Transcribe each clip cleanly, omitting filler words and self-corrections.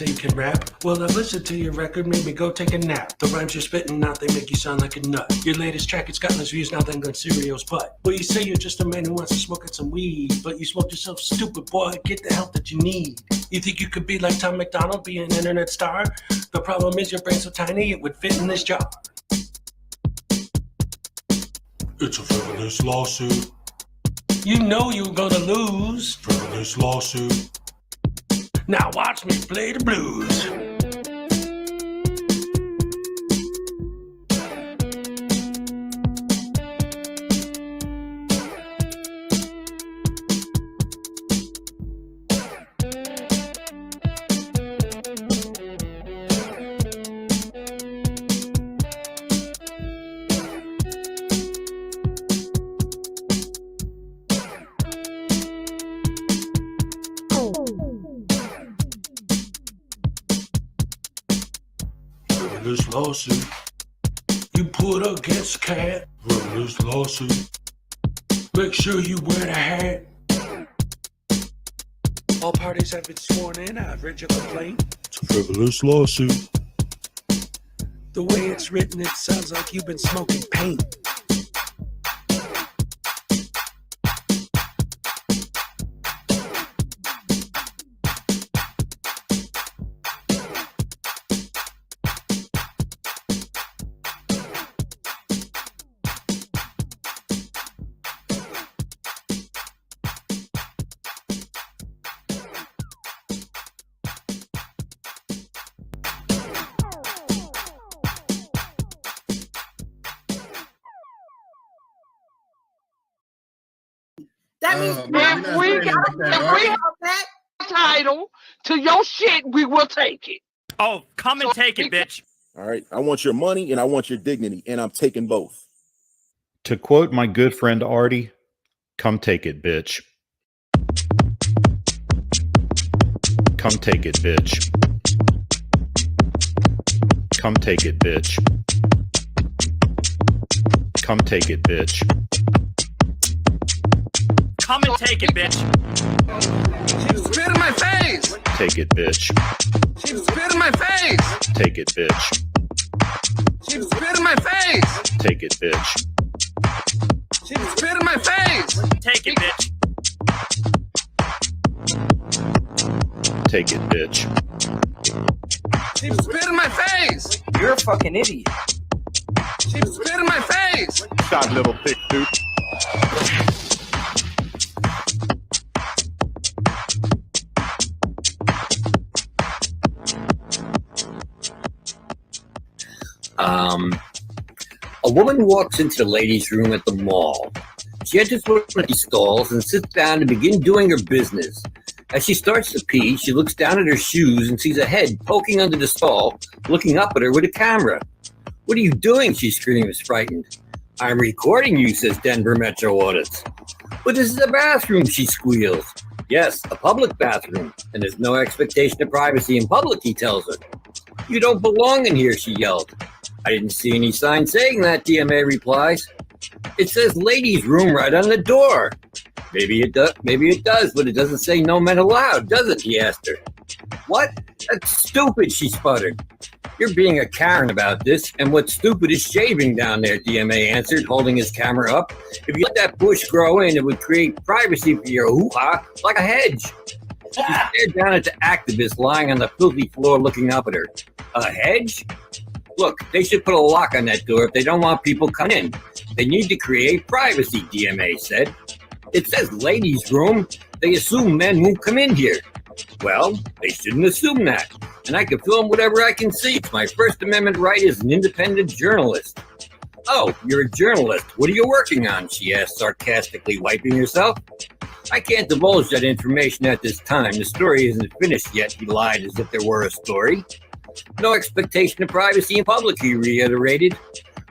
You can rap? Well, I've listened to your record, made me go take a nap. The rhymes you're spitting out, they make you sound like a nut. Your latest track, it's got less views now than Cereal's butt. Well, you say you're just a man who wants to smoke at some weed, but you smoke yourself stupid, boy. Get the help that you need. You think you could be like Tom McDonald, be an internet star? The problem is your brain's so tiny, it would fit in this jar. It's a frivolous lawsuit. You know you're gonna lose. Frivolous lawsuit. Now watch me play the blues. Frivolous lawsuit. You put against a cat. Frivolous lawsuit. Make sure you wear the hat. All parties have been sworn in. I've read your complaint. It's a frivolous lawsuit. The way it's written, it sounds like you've been smoking paint. That means if we have that title to your shit, we will take it. Oh, come and take it, bitch. All right. I want your money and I want your dignity, and I'm taking both. To quote my good friend Artie, come take it, bitch. Come take it, bitch. Come take it, bitch. Come take it, bitch. Come and take it, bitch. She spit in my face. Take it, bitch. She spit in my face. Take it, bitch. She spit in my face. Take it, bitch. She spit in my face. Take it, bitch. Take it, bitch. She spit in my face. You're a fucking idiot. She spit in my face. Shot little thick dude. A woman walks into the ladies' room at the mall. She enters one of these stalls and sits down to begin doing her business. As she starts to pee, she looks down at her shoes and sees a head poking under the stall, looking up at her with a camera. "What are you doing?" she screams, frightened. "I'm recording you," says Denver Metro Audits. "But this is a bathroom," she squeals. "Yes, a public bathroom, and there's no expectation of privacy in public," he tells her. "You don't belong in here," she yelled. "I didn't see any sign saying that," DMA replies. "It says ladies' room right on the door." Maybe it does, but it doesn't say no men allowed, does it?" he asked her. "What? That's stupid," she sputtered. "You're being a Karen about this, and what's stupid is shaving down there," DMA answered, holding his camera up. "If you let that bush grow in, it would create privacy for your hoo-ha like a hedge." She stared down at the activist lying on the filthy floor looking up at her. "A hedge? Look, they should put a lock on that door if they don't want people coming in. They need to create privacy," DMA said. "It says ladies' room. They assume men won't come in here." "Well, they shouldn't assume that. And I can film whatever I can see. It's my First Amendment right as an independent journalist." "Oh, you're a journalist. What are you working on?" she asked, sarcastically wiping herself. "I can't divulge that information at this time. The story isn't finished yet," he lied as if there were a story. "No expectation of privacy in public," he reiterated.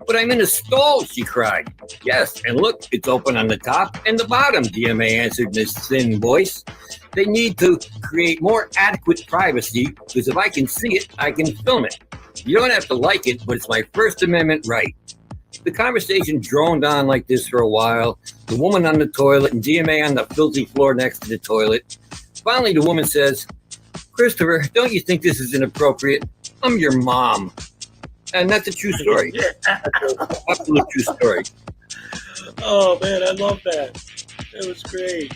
"But I'm in a stall," she cried. "Yes, and look, it's open on the top and the bottom," DMA answered in his thin voice. "They need to create more adequate privacy, because if I can see it, I can film it. You don't have to like it, but it's my First Amendment right." The conversation droned on like this for a while, the woman on the toilet and DMA on the filthy floor next to the toilet. Finally, the woman says, Christopher, don't you think this is inappropriate? I'm your mom. And that's a true story. Absolute true story. Oh man, I love that. It was great.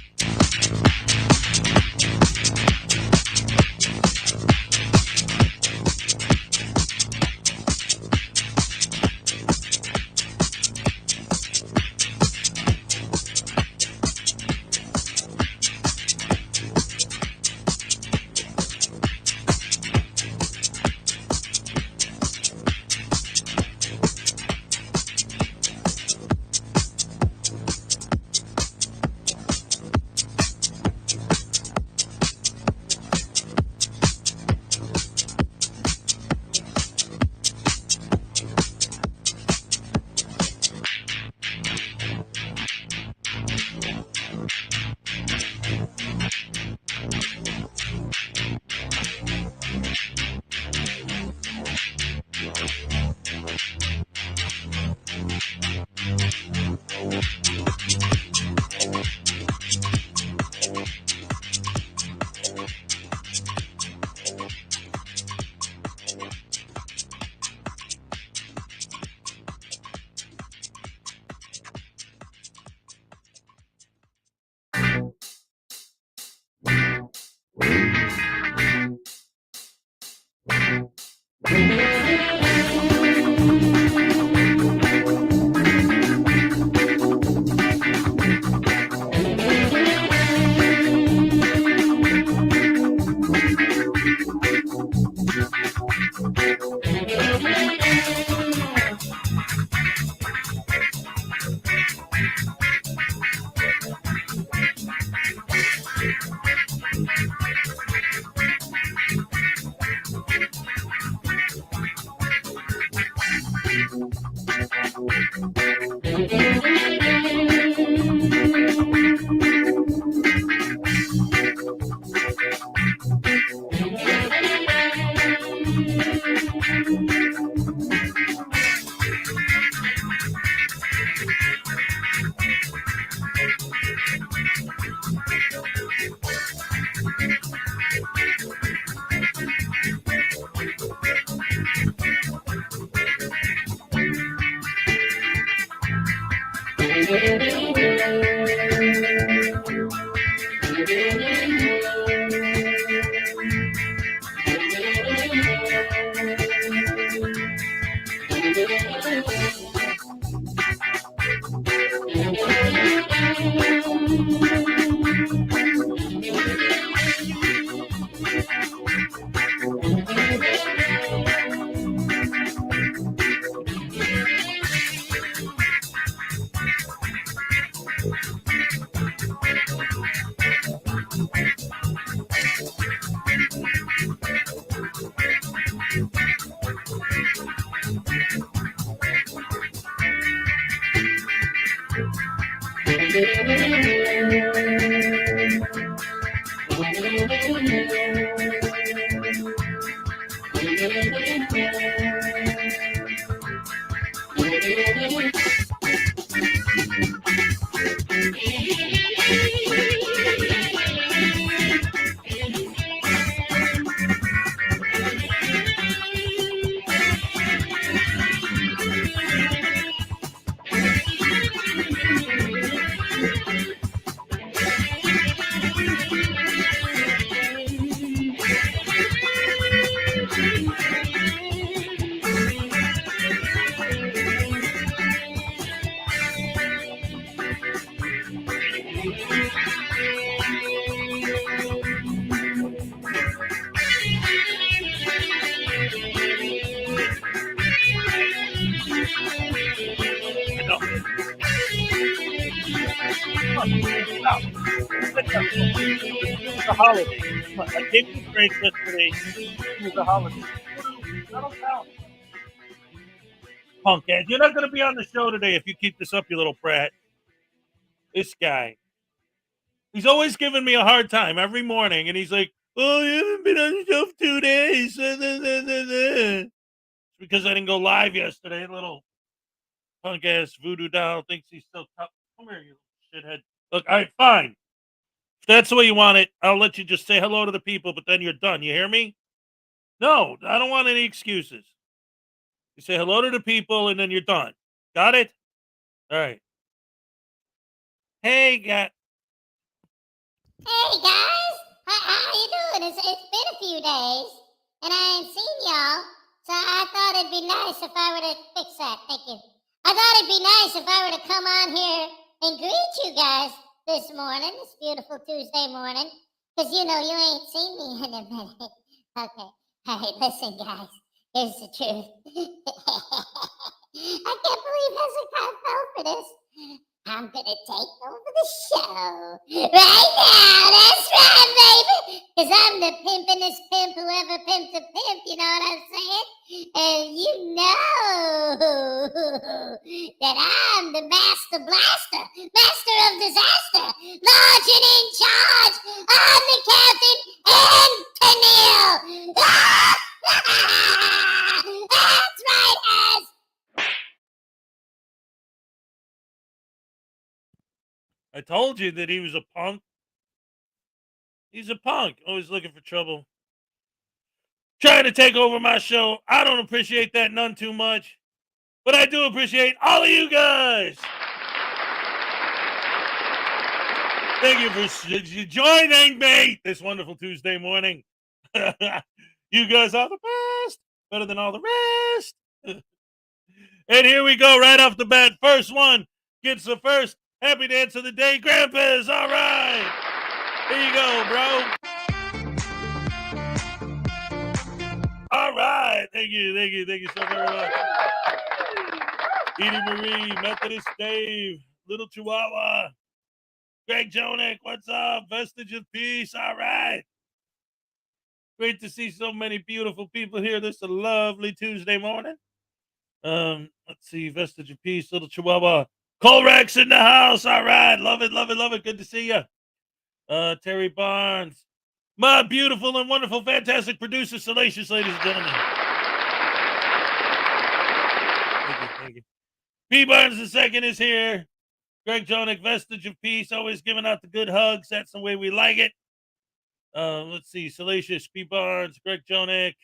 It was a holiday. I gave you a break yesterday. It was a holiday. I don't count. Punk ass. You're not going to be on the show today if you keep this up, you little brat. This guy. He's always giving me a hard time every morning, and he's like, "Oh, you haven't been on the show for 2 days." It's because I didn't go live yesterday. Little punk ass voodoo doll thinks he's still tough. Come here, you shithead. Look, all right, fine. that's the way you want it, I'll let you just say hello to the people, but then you're done. You hear me? No, I don't want any excuses. You say hello to the people, and then you're done. Got it? All right. Hey, guys. Hey guys, how you doing? It's been a few days, and I ain't seen y'all, so I thought it'd be nice if I were to fix that. Thank you. I thought it'd be nice if I were to come on here and greet you guys this morning, this beautiful Tuesday morning, because you know you ain't seen me in a minute. Okay, all right, listen guys, here's the truth. I can't believe Hezekiah fell for this. I'm gonna take over the show right now. That's right, baby. Because I'm the pimpin'est pimp who ever pimped a pimp, you know what I'm saying? And you know that I'm the master blaster, master of disaster, large and in charge. I'm the captain and Tennille. That's right, Az. I told you that he was a punk. He's a punk, always looking for trouble. Trying to take over my show. I don't appreciate that none too much, but I do appreciate all of you guys. Thank you for joining me this wonderful Tuesday morning. You guys are the best, better than all the rest. And here we go, right off the bat. First one gets the first happy dance of the day. Grandpa's, all right. Here you go, bro. All right. Thank you so very much. Edie Marie, Methodist Dave, Little Chihuahua, Greg Jonick, what's up? Vestige of Peace, all right. Great to see so many beautiful people here this lovely Tuesday morning. Let's see, Vestige of Peace, Little Chihuahua. Colrex in the house, all right. Love it. Good to see you. Terry Barnes, my beautiful and wonderful, fantastic producer, Salacious, ladies and gentlemen. Thank you. P. Barnes II is here. Greg Jonick, Vestige of Peace, always giving out the good hugs. That's the way we like it. Let's see, Salacious, P. Barnes, Greg Jonick,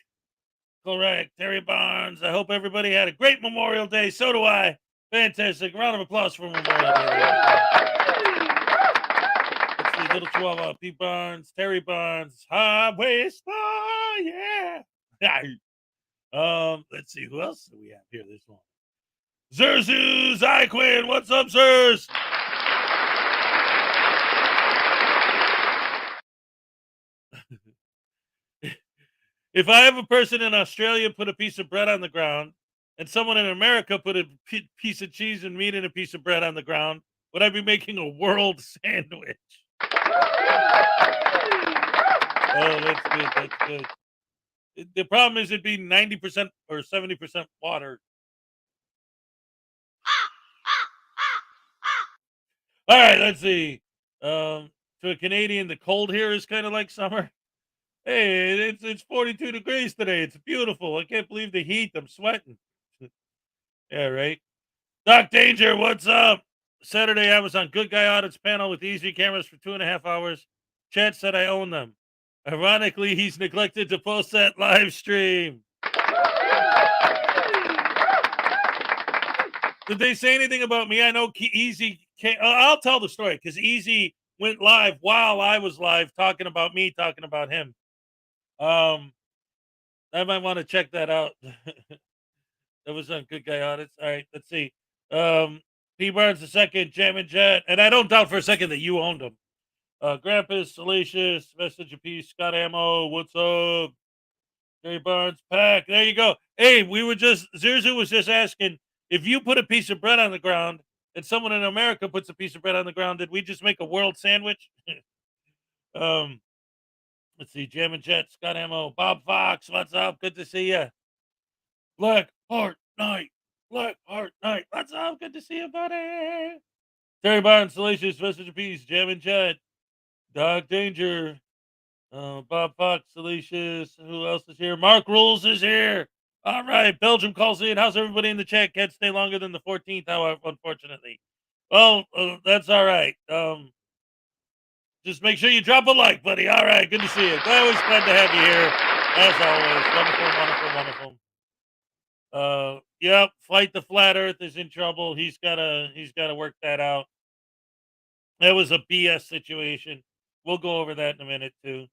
correct, Terry Barnes. I hope everybody had a great Memorial Day. So do I. Fantastic. Round of applause for Memorial Day. Let's see, Little Chihuahua, P. Barnes, Terry Barnes, Highway Star, yeah. Let's see, who else do we have here this morning? Zerzu Zyquin, what's up, Zers? If I have a person in Australia put a piece of bread on the ground, and someone in America put a piece of cheese and meat and a piece of bread on the ground, would I be making a world sandwich? Oh, that's good. The problem is it'd be 90% or 70% water. All right, let's see. To a Canadian, the cold here is kind of like summer. Hey, it's 42 degrees today. It's beautiful. I can't believe the heat. I'm sweating. Yeah, right. Doc Danger, what's up? Saturday, I was on Good Guy Audit's panel with easy cameras for 2.5 hours. Chad said I own them. Ironically, he's neglected to post that live stream. Did they say anything about me? I know Easy can't. I'll tell the story because Easy went live while I was live talking about me, talking about him. I might want to check that out. That was on Good Guy Audits. All right, let's see. P. Barnes II, Jam and Jet, and I don't doubt for a second that you owned them. Grampus, Salacious, Vestige of Peace, Scott Ammo, what's up? Terry Barnes, Pack, there you go. Hey, Zirzu was just asking, if you put a piece of bread on the ground and someone in America puts a piece of bread on the ground, did we just make a world sandwich? Let's see, Jam and Jet, Scott Ammo, Bob Fox, what's up? Good to see you. Black Heart Night, what's up? Good to see you, buddy. Terry Barnes, Salacious, Vestige of Peace, Jam and Jet, Doc Danger, Bob Fox, Salacious, who else is here? Mark Rules is here. All right, Belgium calls in. How's everybody in the chat? Can't stay longer than the 14th, however, unfortunately. Well, that's all right. Just make sure you drop a like, buddy. All right, good to see you. Always glad to have you here, as always. Wonderful. Yep. Fight the flat Earth is in trouble. He's gotta work that out. That was a BS situation. We'll go over that in a minute too.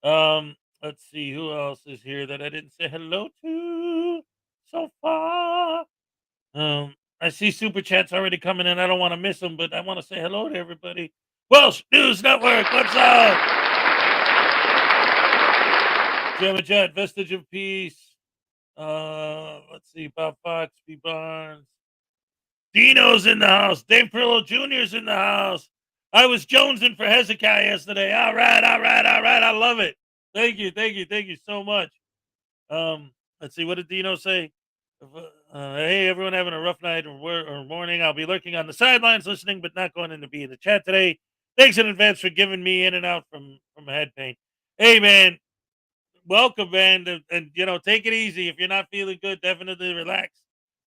Let's see who else is here that I didn't say hello to so far. I see super chats already coming in. I don't want to miss them, but I want to say hello to everybody. Welsh News Network, what's up? Gemma Jet, Vestige of Peace. Let's see, Bob Fox, B. Barnes. Dino's in the house. Dave Perillo Jr.'s in the house. I was jonesing for Hezokuai yesterday. All right. I love it. Thank you so much. Let's see, what did Dino say? Hey, everyone having a rough night or morning. I'll be lurking on the sidelines listening, but not going in to be in the chat today. Thanks in advance for giving me in and out from head pain. Hey, man, welcome, man. And take it easy. If you're not feeling good, definitely relax.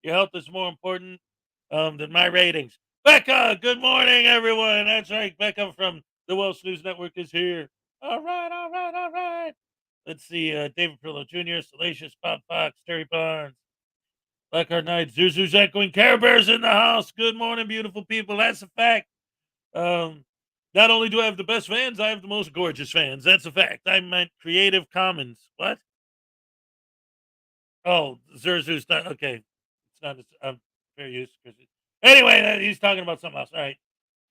Your health is more important than my ratings. Becca, good morning, everyone. That's right. Becca from the Welsh News Network is here. All right. Let's see. David Perillo Jr., Salacious, Bob Fox, Terry Barnes, Blackheart Knight, Zuzu's Echoing, Care Bears in the house. Good morning, beautiful people. That's a fact. Not only do I have the best fans, I have the most gorgeous fans. That's a fact. I meant Creative Commons. What? Oh, Zurzu's not okay. It's not. I'm fair use. Anyway, he's talking about something else. All right,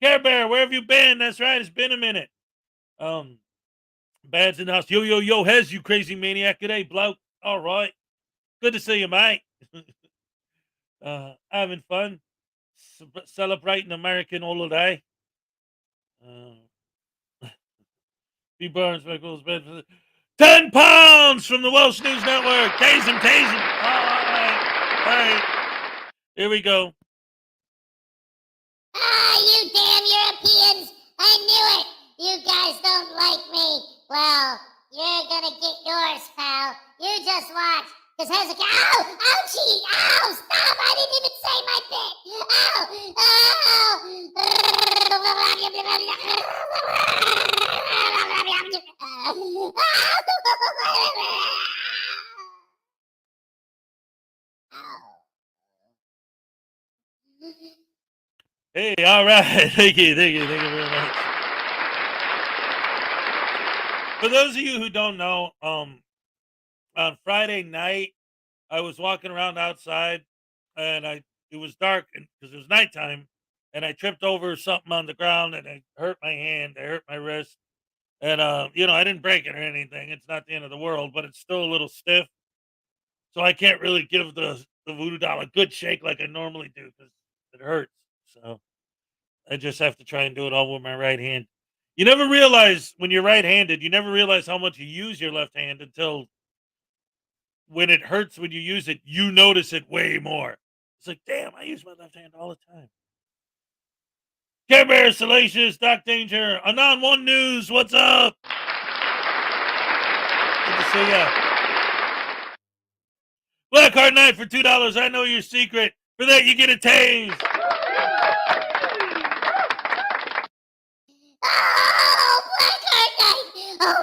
Care Bear, where have you been? That's right. It's been a minute. Bad's in the house. Yo, Hez, you crazy maniac. Today, bloke. All right. Good to see you, mate. Having fun. Celebrating American holiday. B. Barnes, Michael's bed. 10 pounds from the Welsh News Network. Tase him. All right. Here we go. You damn Europeans! I knew it! You guys don't like me. Well, you're gonna get yours, pal. You just watch. Cause Hezekiah, ow! Ouchie! Ow! Stop! I didn't even say my bit! Hey, all right. Thank you very much. For those of you who don't know, on Friday night, I was walking around outside, and it was dark because it was nighttime, and I tripped over something on the ground, and I hurt my hand, I hurt my wrist, and I didn't break it or anything. It's not the end of the world, but it's still a little stiff, so I can't really give the voodoo doll a good shake like I normally do because it hurts. So I just have to try and do it all with my right hand. You never realize when you're right-handed, you never realize how much you use your left hand until when it hurts when you use it, you notice it way more. It's like, damn, I use my left hand all the time. Care Bear, Salacious, Doc Danger, Anon One News, what's up? Good to see ya. Blackheart Knight for $2. I know your secret. For that, you get a tase.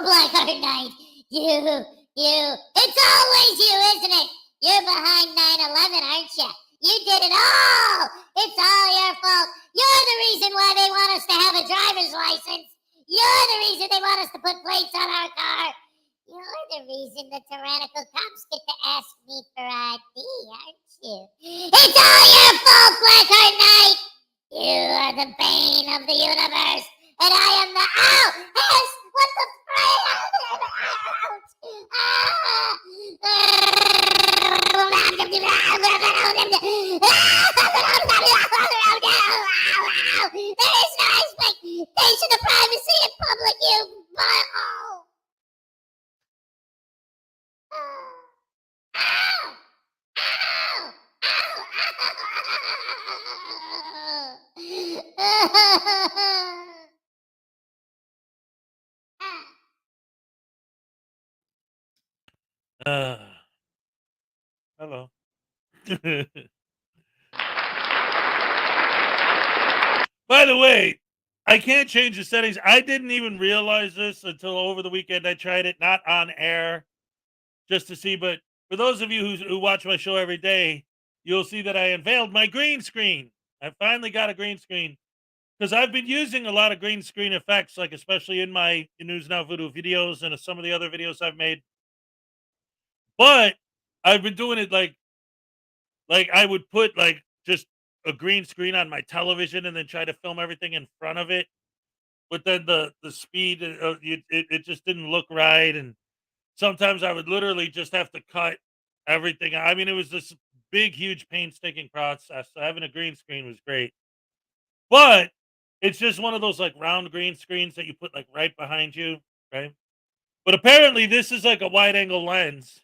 Blackheart Knight, you, it's always you, isn't it? You're behind 9/11, aren't you? You did it all! It's all your fault. You're the reason why they want us to have a driver's license. You're the reason they want us to put plates on our car. You're the reason the tyrannical cops get to ask me for ID, aren't you? It's all your fault, Blackheart Knight! You are the bane of the universe, and I am the... Ow! Yes! What the frick? There is no expectation of privacy in public, you butthole! Hello. By the way, I can't change the settings. I didn't even realize this until over the weekend. I tried it, not on air, just to see. But for those of you who watch my show every day, you'll see that I unveiled my green screen. I finally got a green screen because I've been using a lot of green screen effects, like especially in my News Now Voodoo videos and some of the other videos I've made. But I've been doing it like I would put like just a green screen on my television and then try to film everything in front of it. But then the speed, it just didn't look right, and sometimes I would literally just have to cut everything. I mean, it was this big, huge, painstaking process. So having a green screen was great, but it's just one of those like round green screens that you put like right behind you, right? But apparently, this is like a wide angle lens,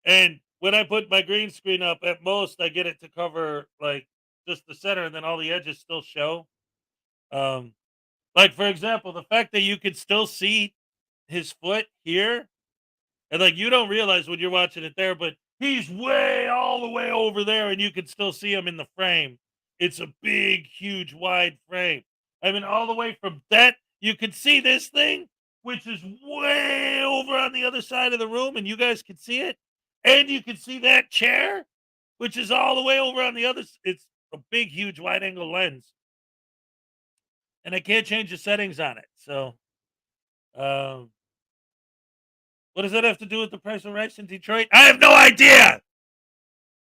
and when I put my green screen up, at most I get it to cover like just the center, and then all the edges still show. Like, for example, the fact that you could still see his foot here, and like you don't realize when you're watching it there, but he's way all the way over there, and you can still see him in the frame. It's a big, huge, wide frame. I mean, all the way from that, you can see this thing, which is way over on the other side of the room, and you guys can see it. And you can see that chair, which is all the way over on the other. It's a big, huge, wide angle lens. And I can't change the settings on it. So, what does that have to do with the price of rice in Detroit? I have no idea.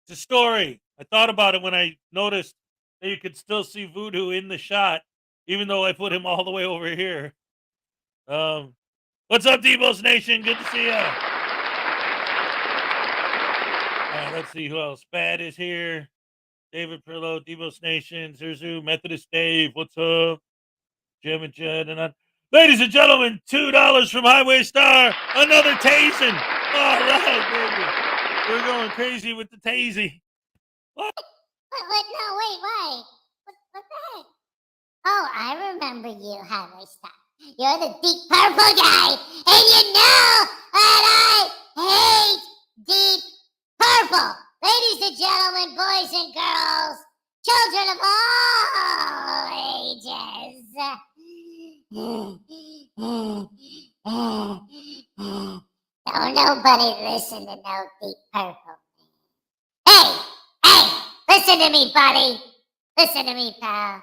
It's a story. I thought about it when I noticed that you could still see Voodoo in the shot, even though I put him all the way over here. What's up, Debo's Nation? Good to see ya. Let's see who else. Bad is here. David Perlow, Debo's Nation, Zerzu, Methodist Dave. What's up? Jim and Jed and ladies and gentlemen, $2 from Highway Star. Another tasing. All right, baby. We're going crazy with the tasing. What? No, wait. What the heck? Oh, I remember you, Highway Star. You're the Deep Purple guy, and you know that I hate Deep Purple. Ladies and gentlemen, boys and girls, children of all ages. Don't nobody listen to no Deep Purple. Hey, listen to me, buddy. Listen to me, pal.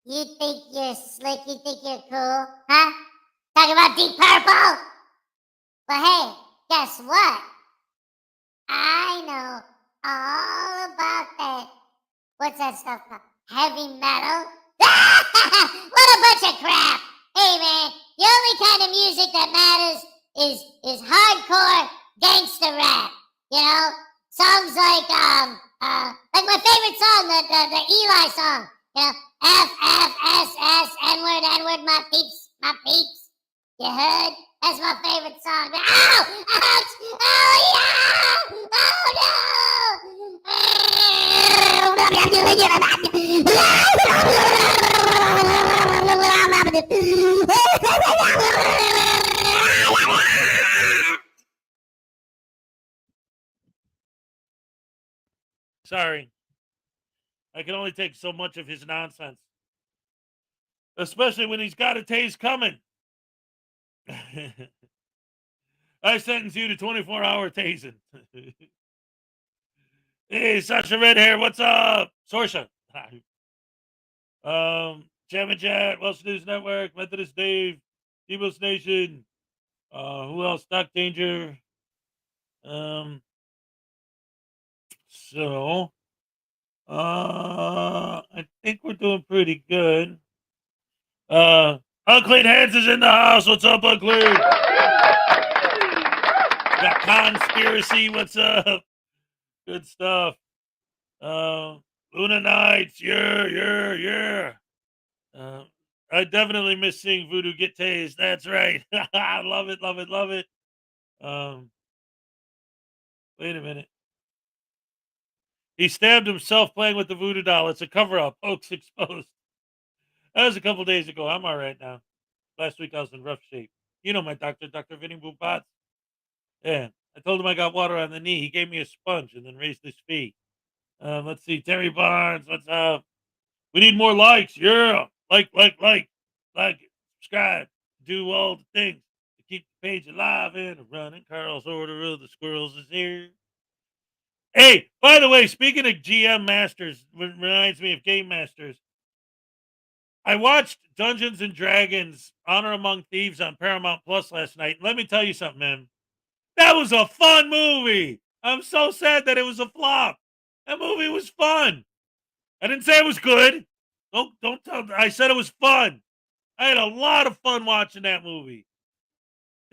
You think you're slick? You think you're cool? Huh? Talking about Deep Purple? Well, hey, guess what? I know all about that. What's that stuff called? Heavy metal? What a bunch of crap! Hey man, the only kind of music that matters is hardcore gangster rap. You know, songs like my favorite song, the Eli song. You know, F F S S N word, my peeps. You heard? That's my favorite song. Ow! Ouch! Oh yeah! Sorry. I can only take so much of his nonsense. Especially when he's got a tase coming. I sentence you to 24-hour tasing. Hey, Sasha Redhair, what's up? Sorsha. Jam and Chat, Wilson News Network, Methodist Dave, Debo's Nation. Who else? Doc Danger. So, I think we're doing pretty good. Unclean Hands is in the house. What's up, Unclean? Got Conspiracy. What's up? Good stuff. Luna Nights. Yeah. I definitely miss seeing Voodoo get tased. That's right. I love it. Wait a minute. He stabbed himself playing with the voodoo doll. It's a cover-up. Hoax exposed. That was a couple days ago. I'm all right now. Last week I was in rough shape. You know my doctor, Dr. Vinny Boombots. Yeah. I told him I got water on the knee. He gave me a sponge and then raised his fee. Let's see. Terry Barnes, what's up? We need more likes. Yeah. Like, subscribe, do all the things to keep the page alive and running. Carl's order of the squirrels is here. Hey, by the way, speaking of GM Masters, reminds me of Game Masters. I watched Dungeons and Dragons Honor Among Thieves on Paramount Plus last night. Let me tell you something, man. That was a fun movie. I'm so sad that it was a flop. That movie was fun. I didn't say it was good. Don't tell. I said it was fun. I had a lot of fun watching that movie.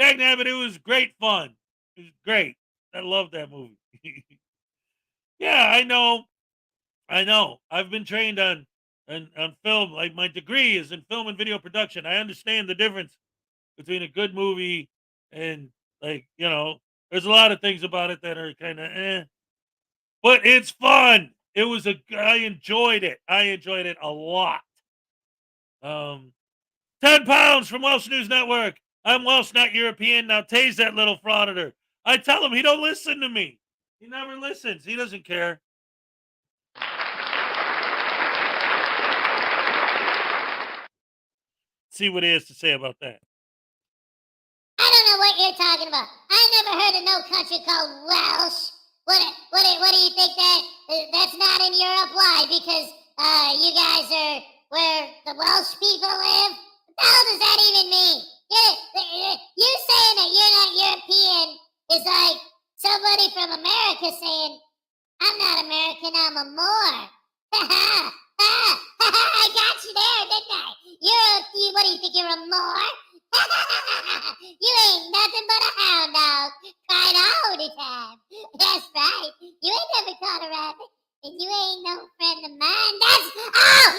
Dagnabbit, it was great fun. It was great. I love that movie. Yeah, I know. I've been trained on film. Like, my degree is in film and video production. I understand the difference between a good movie and, like, there's a lot of things about it that are kind of but it's fun. I enjoyed it. I enjoyed it a lot. 10 pounds from Welsh News Network. I'm Welsh, not European. Now tase that little frauditor. I tell him he don't listen to me. He never listens. He doesn't care. See what he has to say about that. I don't know what you're talking about. I never heard of no country called Welsh. What do you think that's not in Europe? Why? Because you guys are where the Welsh people live? What the hell does that even mean? You saying that you're not European is like somebody from America saying, I'm not American, I'm a Moor. I got you there, didn't I? What do you think, you're a Moor? You ain't nothing but a hound dog, crying all the time. That's right. You ain't never caught a rabbit, and you ain't no friend of mine. That's I'm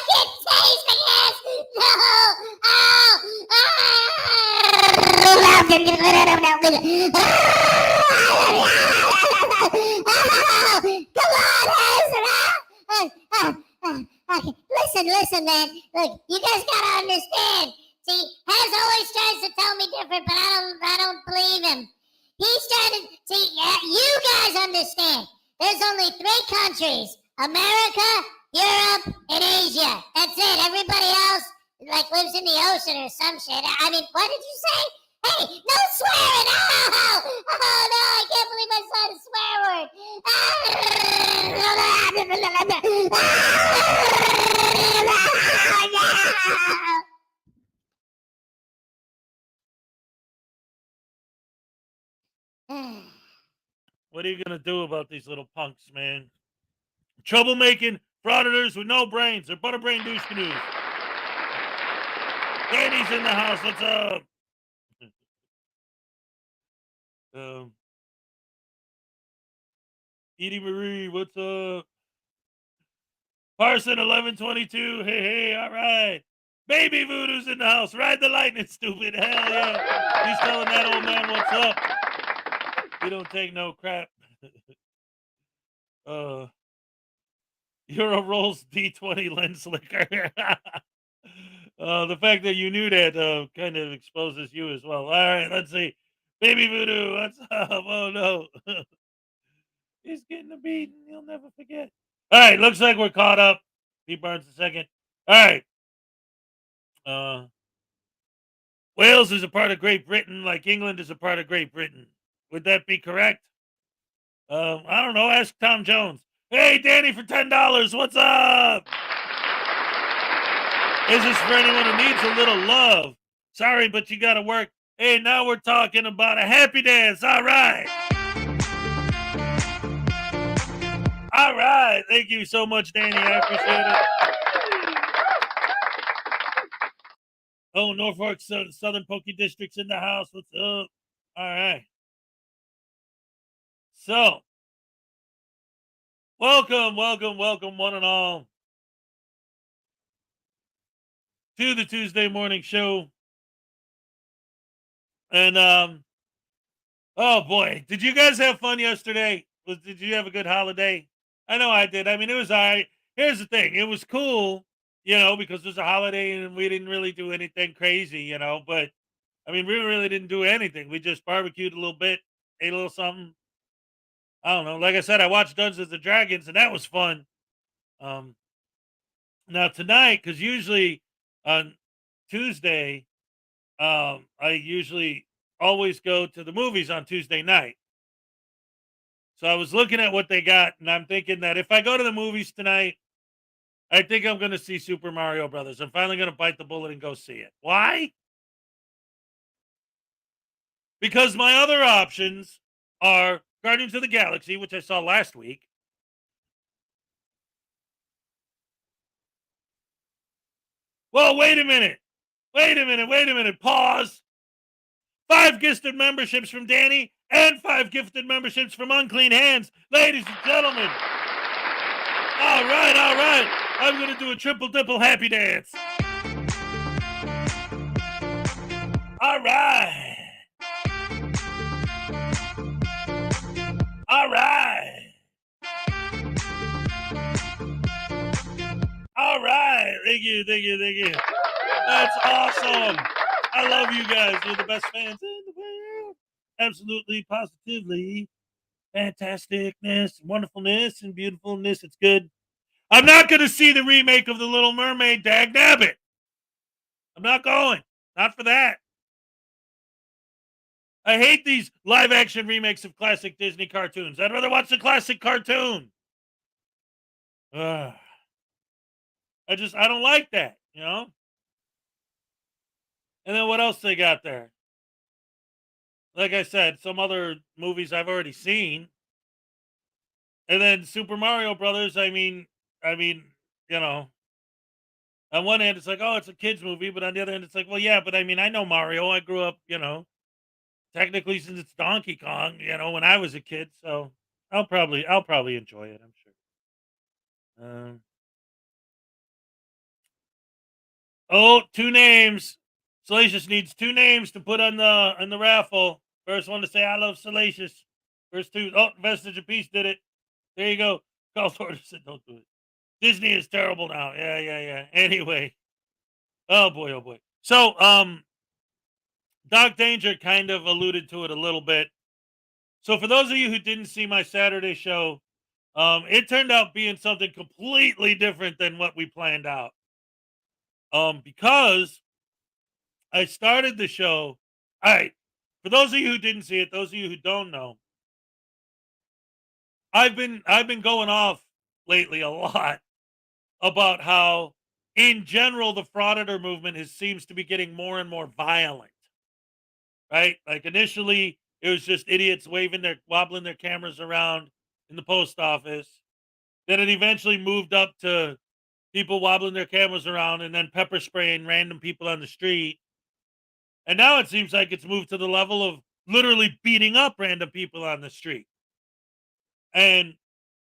getting tased for this. Listen, man. Look, you guys gotta understand. See, Hez always tries to tell me different, but I don't believe him. He's trying to see. Yeah, you guys understand. There's only 3 countries: America, Europe, and Asia. That's it. Everybody else lives in the ocean or some shit. I mean, what did you say? Hey, no swearing! Oh no, I can't believe I said a swear word. What are you going to do about these little punks, man? Troublemaking frauditors with no brains. They're butterbrain douche canoes. Danny's in the house. What's up? Edie Marie, what's up? Parson 1122. Hey, all right. Baby Voodoo's in the house. Ride the lightning, stupid. Hell yeah. He's telling that old man what's up. You don't take no crap. Euro rolls D20 lens slicker. The fact that you knew that kind of exposes you as well. All right, let's see. Baby Voodoo, what's up? Oh no. He's getting a beating. He'll never forget. All right, looks like we're caught up. Pete Barnes a second. All right. Wales is a part of Great Britain, like England is a part of Great Britain. Would that be correct? I don't know. Ask Tom Jones. Hey, Danny, for $10. What's up? Is this for anyone who needs a little love? Sorry, but you got to work. Hey, now we're talking about a happy dance. All right. All right. Thank you so much, Danny. I appreciate it. Oh, Norfolk Southern Pokey District's in the house. What's up? All right. So, welcome, one and all, to the Tuesday morning show. And, oh boy, did you guys have fun yesterday? Did you have a good holiday? I know I did. I mean, it was all right. Here's the thing. It was cool, because it was a holiday and we didn't really do anything crazy, but I mean, we really didn't do anything. We just barbecued a little bit, ate a little something. I don't know. Like I said, I watched Dungeons and Dragons and that was fun. Now tonight, because usually on Tuesday, I usually always go to the movies on Tuesday night. So I was looking at what they got, and I'm thinking that if I go to the movies tonight, I think I'm going to see Super Mario Brothers. I'm finally going to bite the bullet and go see it. Why? Because my other options are Guardians of the Galaxy, which I saw last week. Well, wait a minute. Pause. 5 gifted memberships from Danny and 5 gifted memberships from Unclean Hands. Ladies and gentlemen. All right. I'm going to do a triple dipple happy dance. All right. Thank you. That's awesome. I love you guys. You're the best fans in the world. Absolutely, positively. Fantasticness, wonderfulness, and beautifulness. It's good. I'm not going to see the remake of The Little Mermaid, dag nabbit. I'm not going. Not for that. I hate these live action remakes of classic Disney cartoons. I'd rather watch the classic cartoon. I don't like that, you know? And then what else they got there? Like I said, some other movies I've already seen. And then Super Mario Brothers, I mean, you know, on one hand, it's like, oh, it's a kid's movie. But on the other hand, it's like, well, yeah, but I mean, I know Mario. I grew up, you know, technically since it's Donkey Kong, you know, when I was a kid. So I'll probably enjoy it, I'm sure. Oh, 2 names. Salacious needs 2 names to put on the raffle. First one to say I love Salacious. First 2. Oh, Vestige of Peace did it. There you go. Call order said don't do it. Disney is terrible now. Yeah. Anyway. Oh boy. So, Doc Danger kind of alluded to it a little bit. So for those of you who didn't see my Saturday show, it turned out being something completely different than what we planned out. Because I started the show. All right. For those of you who didn't see it, those of you who don't know, I've been going off lately a lot about how, in general, the Frauditor movement seems to be getting more and more violent. Right? Like initially, it was just idiots wobbling their cameras around in the post office. Then it eventually moved up to people wobbling their cameras around and then pepper spraying random people on the street. And now it seems like it's moved to the level of literally beating up random people on the street. And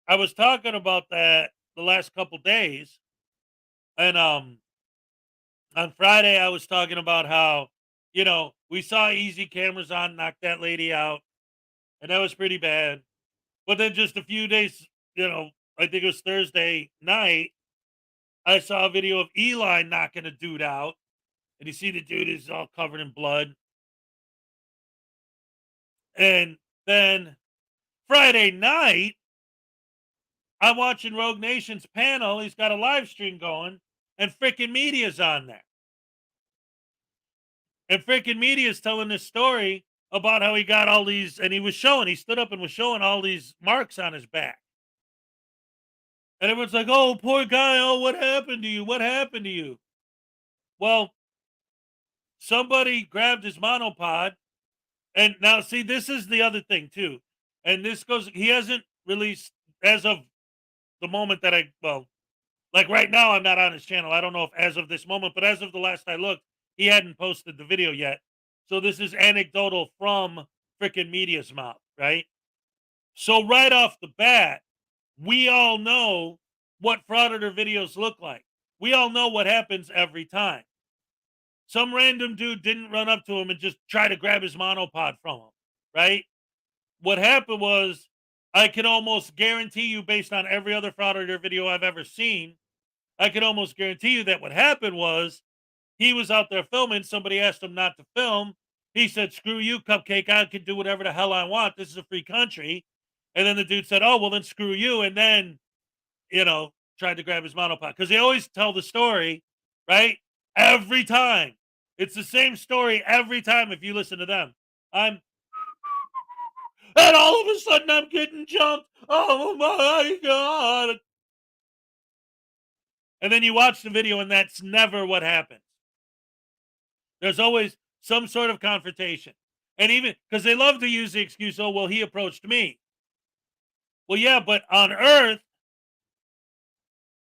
I was talking about that the last couple days. And on Friday, I was talking about how, you know, we saw easy cameras on, knock that lady out. And that was pretty bad. But then just a few days, you know, I think it was Thursday night, I saw a video of Eli knocking a dude out. And you see the dude is all covered in blood. And then Friday night, I'm watching Rogue Nation's panel. He's got a live stream going, and freaking media's on there. And freaking media's telling this story about how he got all these, and he stood up and was showing all these marks on his back. And everyone's like, oh, poor guy. Oh, what happened to you? What happened to you? Well, somebody grabbed his monopod. And now, see, this is the other thing, too. And this goes, he hasn't released, as of the moment that like right now, I'm not on his channel. I don't know if as of this moment, but as of the last I looked, he hadn't posted the video yet. So this is anecdotal from frickin' media's mouth, right? So right off the bat, we all know what Frauditor videos look like. We all know what happens every time. Some random dude didn't run up to him and just try to grab his monopod from him, right? What happened was, I can almost guarantee you, based on every other Frauditor video I've ever seen, I can almost guarantee you that what happened was he was out there filming. Somebody asked him not to film. He said, screw you, Cupcake. I can do whatever the hell I want. This is a free country. And then the dude said, oh, well, then screw you. And then, you know, tried to grab his monopod because they always tell the story, right? Every time. It's the same story every time if you listen to them. And all of a sudden I'm getting jumped. Oh my God. And then you watch the video and that's never what happens. There's always some sort of confrontation. And even because they love to use the excuse, oh, well, he approached me. Well, yeah, but on Earth,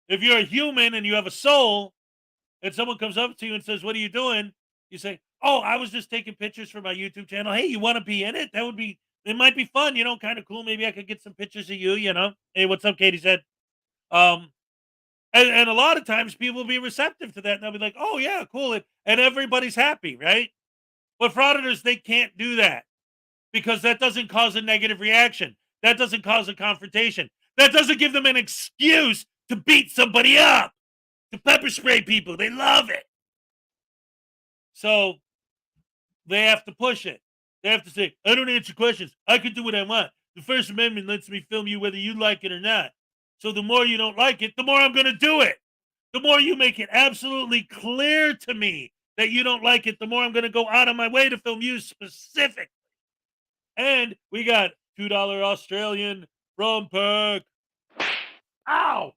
if you're a human and you have a soul and someone comes up to you and says, what are you doing? You say, oh, I was just taking pictures for my YouTube channel. Hey, you want to be in it? It might be fun, kind of cool. Maybe I could get some pictures of you, Hey, what's up, Katie said. And a lot of times people will be receptive to that. And they'll be like, oh, yeah, cool. And everybody's happy, right? But frauditors, they can't do that because that doesn't cause a negative reaction. That doesn't cause a confrontation. That doesn't give them an excuse to beat somebody up, to pepper spray people. They love it. So they have to push it. They have to say, I don't answer questions. I can do what I want. The First Amendment lets me film you whether you like it or not. So the more you don't like it, the more I'm going to do it. The more you make it absolutely clear to me that you don't like it, the more I'm going to go out of my way to film you specifically. And we got $2 Australian from Perk. Ow!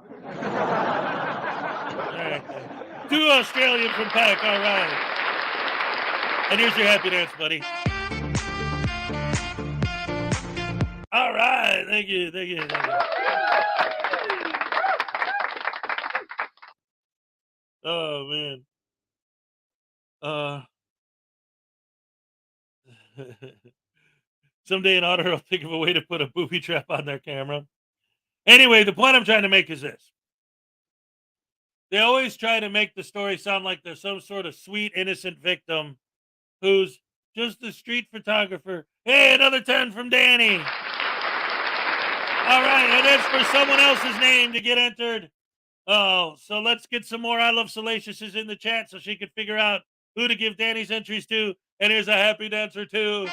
All right. 2 Australian from Pack. All right. And here's your happy dance, buddy. All right. Thank you. Thank you. Thank you. Oh, man. Someday an auditor will think of a way to put a booby trap on their camera. Anyway, the point I'm trying to make is this. They always try to make the story sound like there's some sort of sweet, innocent victim who's just a street photographer. Hey, another 10 from Danny. All right, and it's for someone else's name to get entered. Oh, so let's get some more I Love Salacious's in the chat so she can figure out who to give Danny's entries to. And here's a happy dancer, too.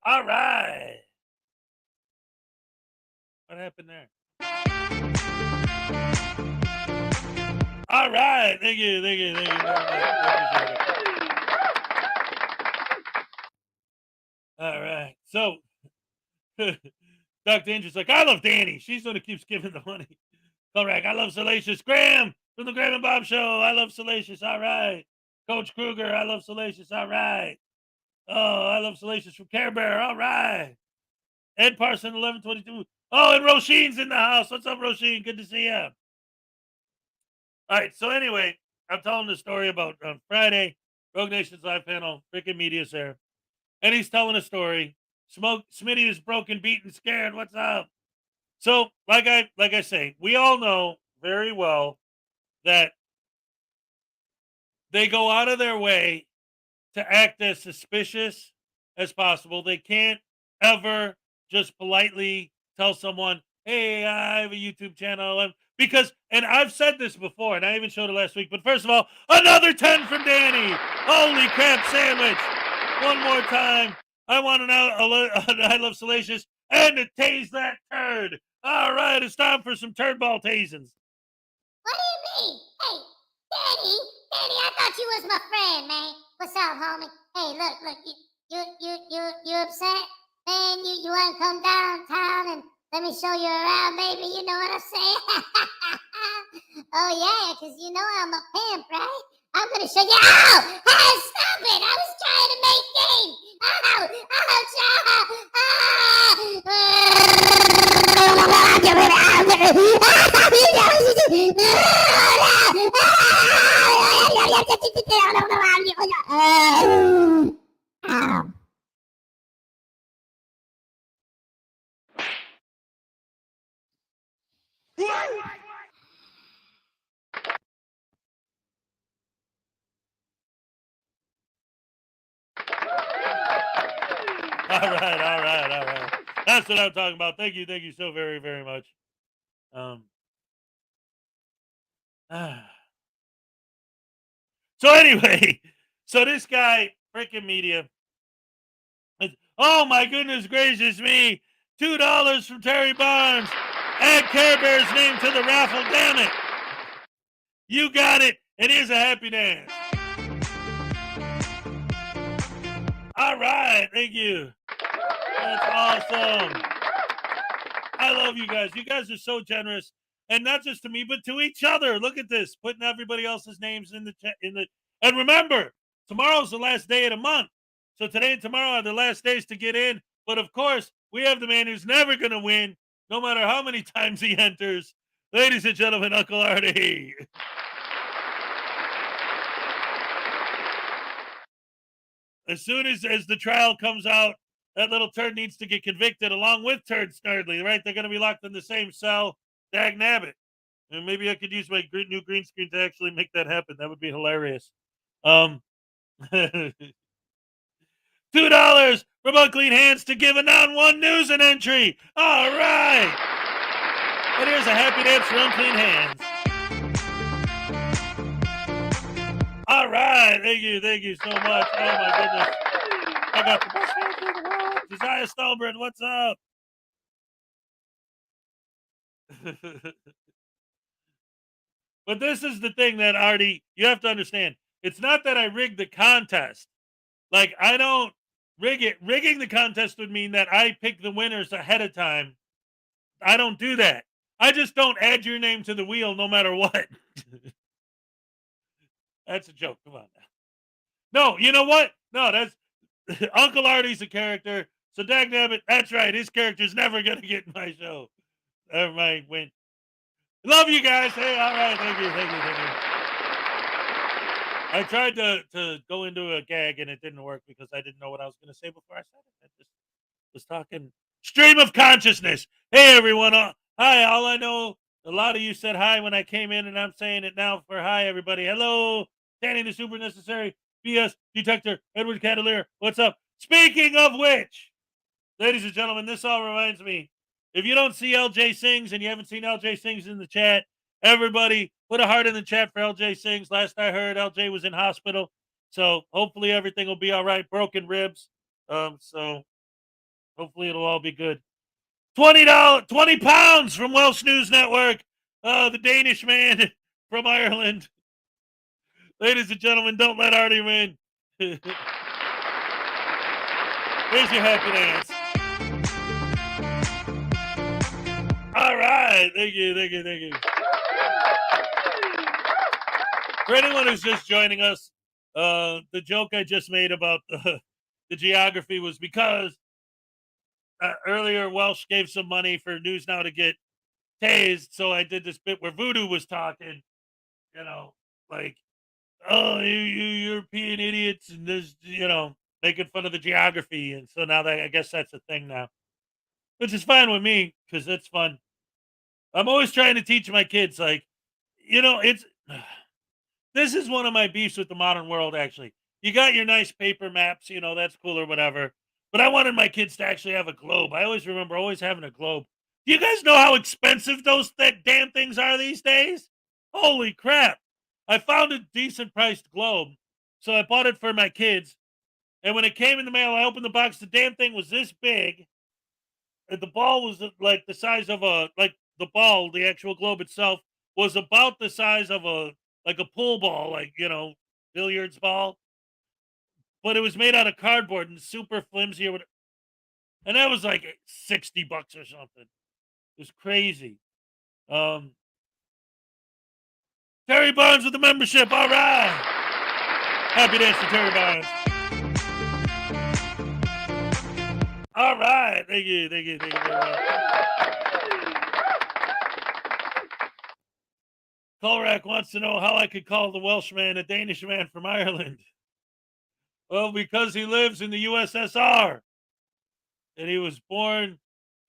All right. What happened there? All right. Thank you. Thank you. Thank you. All right. So, Doc Danger's like, I love Danny. She's the one who keeps giving the money. Correct. I love Salacious. Graham from the Graham and Bob Show. I love Salacious. All right. Coach Kruger. I love Salacious. All right. Oh, I love Salacious from Care Bear. All right. Ed Parson, 1122. Oh, and Roisin's in the house. What's up, Roisin? Good to see you. All right. So anyway, I'm telling the story about on Friday, Rogue Nation's live panel, freaking media's there. And he's telling a story. Smitty is broken, beaten, scared. What's up? So, like I say, we all know very well that they go out of their way to act as suspicious as possible. They can't ever just politely tell someone, hey, I have a YouTube channel. Because, and I've said this before, and I even showed it last week, but first of all, another 10 from Danny. Holy crap sandwich. One more time. I want an I Love Salacious and to tase that turd. All right, it's time for some turd ball tasings. What do you mean? Hey, Danny, I thought you was my friend, man. What's up, homie? Hey, look, you upset? Man, you want to come downtown and let me show you around, baby? You know what I'm saying? Oh, yeah, because you know I'm a pimp, right? I'm going to show you. Ow! Hey, stop it! I was trying to make game. Ow! Ow! All right. That's what I'm talking about. Thank you so very, very much. So anyway, so this guy, freaking media, Oh my goodness gracious me. $2 from Terry Barnes. Add Care Bear's name to the raffle, damn it. You got it. It is a happy dance. All right, thank you. That's awesome. I love you guys. You guys are so generous. And not just to me, but to each other. Look at this. Putting everybody else's names in the chat. And remember, tomorrow's the last day of the month. So today and tomorrow are the last days to get in. But of course, we have the man who's never going to win, no matter how many times he enters. Ladies and gentlemen, Uncle Artie. As soon as the trial comes out, that little turd needs to get convicted along with Turd Snurdly, right? They're going to be locked in the same cell. Dag nabbit. And maybe I could use my new green screen to actually make that happen. That would be hilarious. $2 from Unclean Hands to give a non-one news an entry. All right. And here's a happy dance for Unclean Hands. All right. Thank you so much. Oh, my goodness. I got the best fans in the world. Josiah Stolbert, what's up? But this is the thing that, Artie, you have to understand. It's not that I rigged the contest. Like, I don't rig it. Rigging the contest would mean that I pick the winners ahead of time. I don't do that. I just don't add your name to the wheel no matter what. That's a joke. Come on now. No, you know what? No, that's Uncle Artie's a character. So dagnabbit, that's right. His character's never going to get in my show. Never mind. Win. Love you guys. Hey, all right. Thank you. I tried to go into a gag and it didn't work because I didn't know what I was going to say before I said it. I just was talking stream of consciousness. Hey, everyone. Hi. All I know, a lot of you said hi when I came in, and I'm saying it now for hi, everybody. Hello. Danny the Super Necessary. BS Detector. Edward Cavalier. What's up? Speaking of which, ladies and gentlemen, this all reminds me. If you don't see LJ Sings and you haven't seen LJ Sings in the chat, everybody put a heart in the chat for LJ Sings. Last I heard, LJ was in hospital. So hopefully everything will be all right. Broken ribs. So hopefully it'll all be good. $20, 20 pounds from Welsh News Network. The Danish man from Ireland. Ladies and gentlemen, don't let Artie win. Here's your happy dance. All right. Thank you. For anyone who's just joining us, the joke I just made about the geography was because earlier Welsh gave some money for News Now to get tased. So I did this bit where Voodoo was talking, like, oh, you European idiots, and this, making fun of the geography. And so now I guess that's a thing now, which is fine with me because it's fun. I'm always trying to teach my kids, like, this is one of my beefs with the modern world, actually. You got your nice paper maps, that's cool or whatever. But I wanted my kids to actually have a globe. I always remember always having a globe. Do you guys know how expensive that damn things are these days? Holy crap. I found a decent priced globe. So I bought it for my kids. And when it came in the mail, I opened the box. The damn thing was this big. And the ball was like the size of the ball, the actual globe itself, was about the size of a pool ball, billiards ball. But it was made out of cardboard and super flimsy. And that was like $60 or something. It was crazy. Terry Barnes with the membership. All right. Happy dance to Terry Barnes. All right. Thank you very much. Colrack wants to know how I could call the Welshman a Danish man from Ireland. Well, because he lives in the USSR. And he was born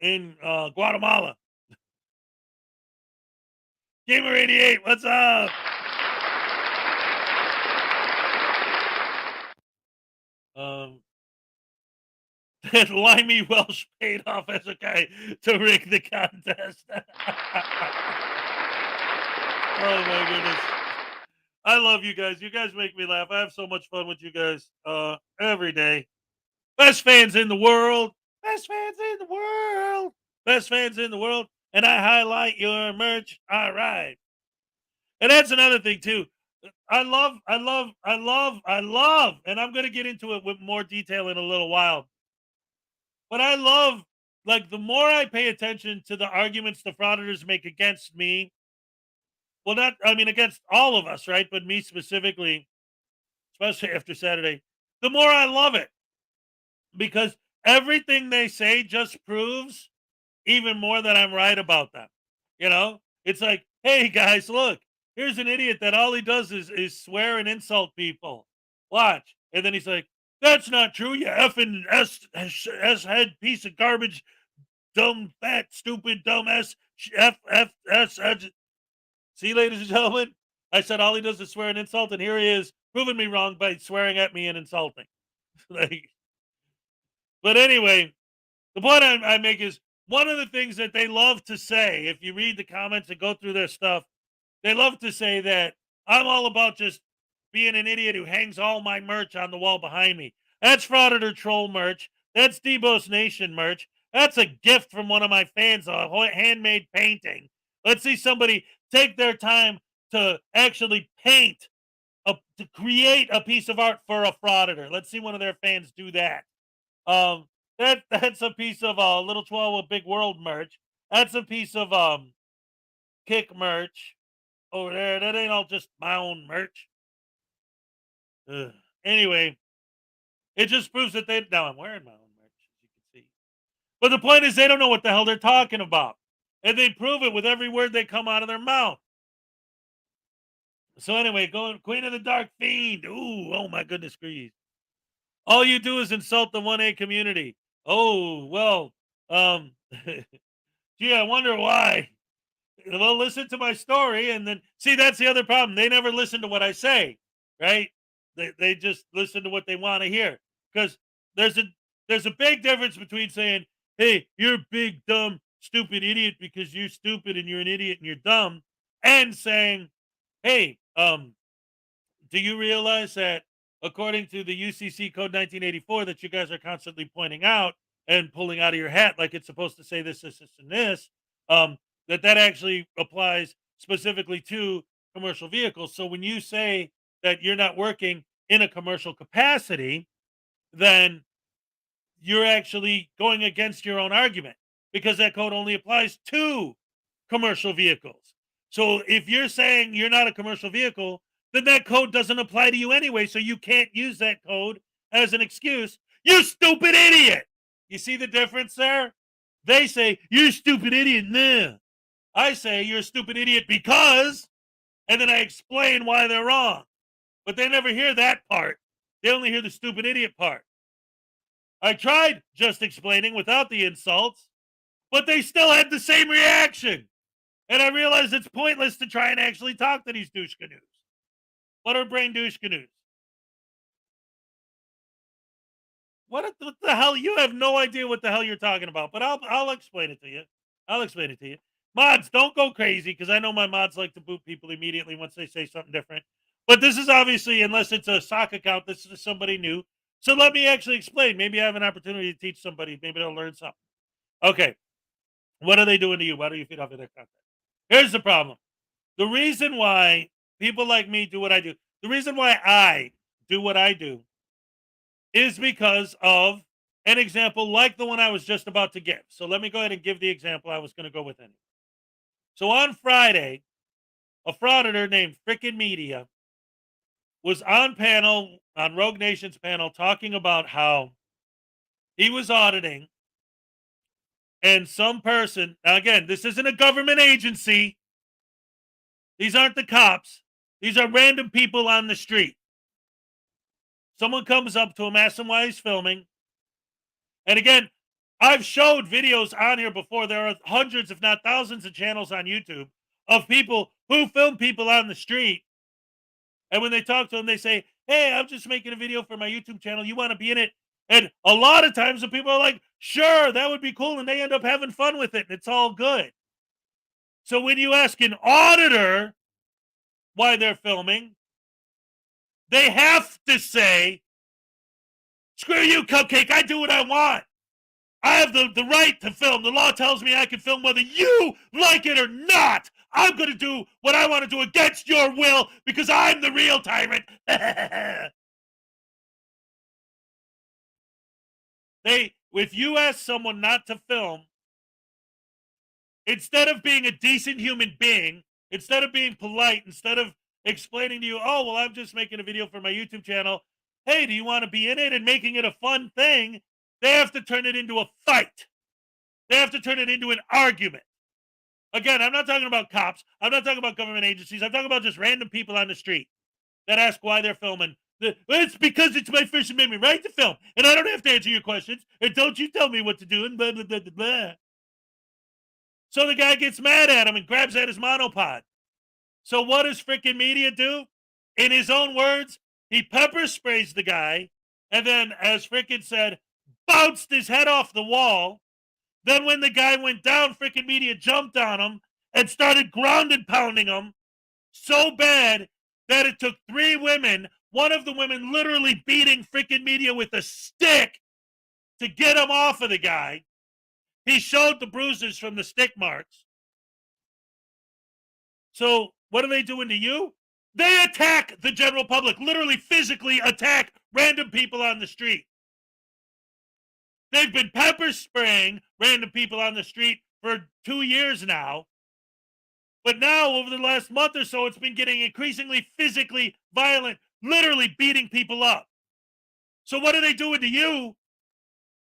in Guatemala. Gamer88, what's up? That limey Welsh paid off Hezokuai to rig the contest. Oh my goodness. I love you guys. You guys make me laugh. I have so much fun with you guys every day. Best fans in the world. Best fans in the world. Best fans in the world. And I highlight your merch. All right. And that's another thing, too. I love, and I'm going to get into it with more detail in a little while. But I love, like, the more I pay attention to the arguments the frauditors make against me, well, against all of us, right? But me specifically, especially after Saturday, the more I love it. Because everything they say just proves even more that I'm right about them. You know? It's like, hey, guys, look, here's an idiot that all he does is swear and insult people. Watch. And then he's like, that's not true, you effing S-head piece of garbage, dumb, fat, stupid, dumb S, F. See, ladies and gentlemen, I said all he does is swear and insult, and here he is proving me wrong by swearing at me and insulting. But anyway, the point I make is one of the things that they love to say, if you read the comments and go through their stuff, they love to say that I'm all about just being an idiot who hangs all my merch on the wall behind me. That's Frauditor Troll merch. That's Debos Nation merch. That's a gift from one of my fans, a handmade painting. Let's see somebody take their time to actually paint, to create a piece of art for a frauditor. Let's see one of their fans do that. That's a piece of Little Chihuahua Big World merch. That's a piece of Kick merch over there. That ain't all just my own merch. Anyway, it just proves that now I'm wearing my own merch, as you can see. But the point is they don't know what the hell they're talking about. And they prove it with every word they come out of their mouth. So anyway, going Queen of the Dark Fiend. Ooh, oh my goodness grief. All you do is insult the 1A community. Oh, well, gee, I wonder why. Well, listen to my story, and then see, that's the other problem. They never listen to what I say, right? They just listen to what they want to hear. Because there's a big difference between saying, hey, you're a big, dumb, stupid idiot because you're stupid and you're an idiot and you're dumb, and saying, hey, do you realize that according to the UCC Code 1984 that you guys are constantly pointing out and pulling out of your hat like it's supposed to say this, and this, that actually applies specifically to commercial vehicles. So when you say that you're not working in a commercial capacity, then you're actually going against your own argument because that code only applies to commercial vehicles. So if you're saying you're not a commercial vehicle, then that code doesn't apply to you anyway. So you can't use that code as an excuse. You stupid idiot. You see the difference there? They say, you're a stupid idiot. Nah. I say, you're a stupid idiot because, and then I explain why they're wrong. But they never hear that part. They only hear the stupid idiot part. I tried just explaining without the insults, but they still had the same reaction. And I realized it's pointless to try and actually talk to these douche canoes. What are brain douche canoes? What the hell? You have no idea what the hell you're talking about, but I'll explain it to you. I'll explain it to you. Mods, don't go crazy, because I know my mods like to boot people immediately once they say something different. But this is obviously, unless it's a sock account, this is somebody new. So let me actually explain. Maybe I have an opportunity to teach somebody. Maybe they'll learn something. Okay. What are they doing to you? Why do you feed off of their content? Here's the problem. The reason why people like me do what I do, the reason why I do what I do is because of an example like the one I was just about to give. So let me go ahead and give the example I was going to go with anyway. So on Friday, a frauditor named Frickin' Media was on Rogue Nation's panel, talking about how he was auditing and some person, now again, this isn't a government agency. These aren't the cops. These are random people on the street. Someone comes up to him, asks him why he's filming. And again, I've showed videos on here before. There are hundreds, if not thousands, of channels on YouTube of people who film people on the street. And when they talk to them, they say, hey, I'm just making a video for my YouTube channel. You want to be in it? And a lot of times the people are like, sure, that would be cool. And they end up having fun with it. And it's all good. So when you ask an auditor why they're filming, they have to say, Screw you, Cupcake. I do what I want. I have the right to film. The law tells me I can film whether you like it or not. I'm going to do what I want to do against your will because I'm the real tyrant. If you ask someone not to film, instead of being a decent human being, instead of being polite, instead of explaining to you, oh, well, I'm just making a video for my YouTube channel. Hey, do you want to be in it? And making it a fun thing, they have to turn it into a fight. They have to turn it into an argument. Again, I'm not talking about cops. I'm not talking about government agencies. I'm talking about just random people on the street that ask why they're filming. It's because it's my First Amendment right to film, and I don't have to answer your questions, and don't you tell me what to do, and blah, blah, blah, blah, blah. So the guy gets mad at him and grabs at his monopod. So what does freaking media do? In his own words, he pepper sprays the guy, and then, as freaking said, bounced his head off the wall. Then when the guy went down, freaking media jumped on him and started ground and pounding him so bad that it took 3 women, one of the women literally beating freaking media with a stick to get him off of the guy. He showed the bruises from the stick marks. So what are they doing to you? They attack the general public, literally physically attack random people on the street. They've been pepper spraying random people on the street for 2 years now. But now, over the last month or so, it's been getting increasingly physically violent, literally beating people up. So what are they doing to you?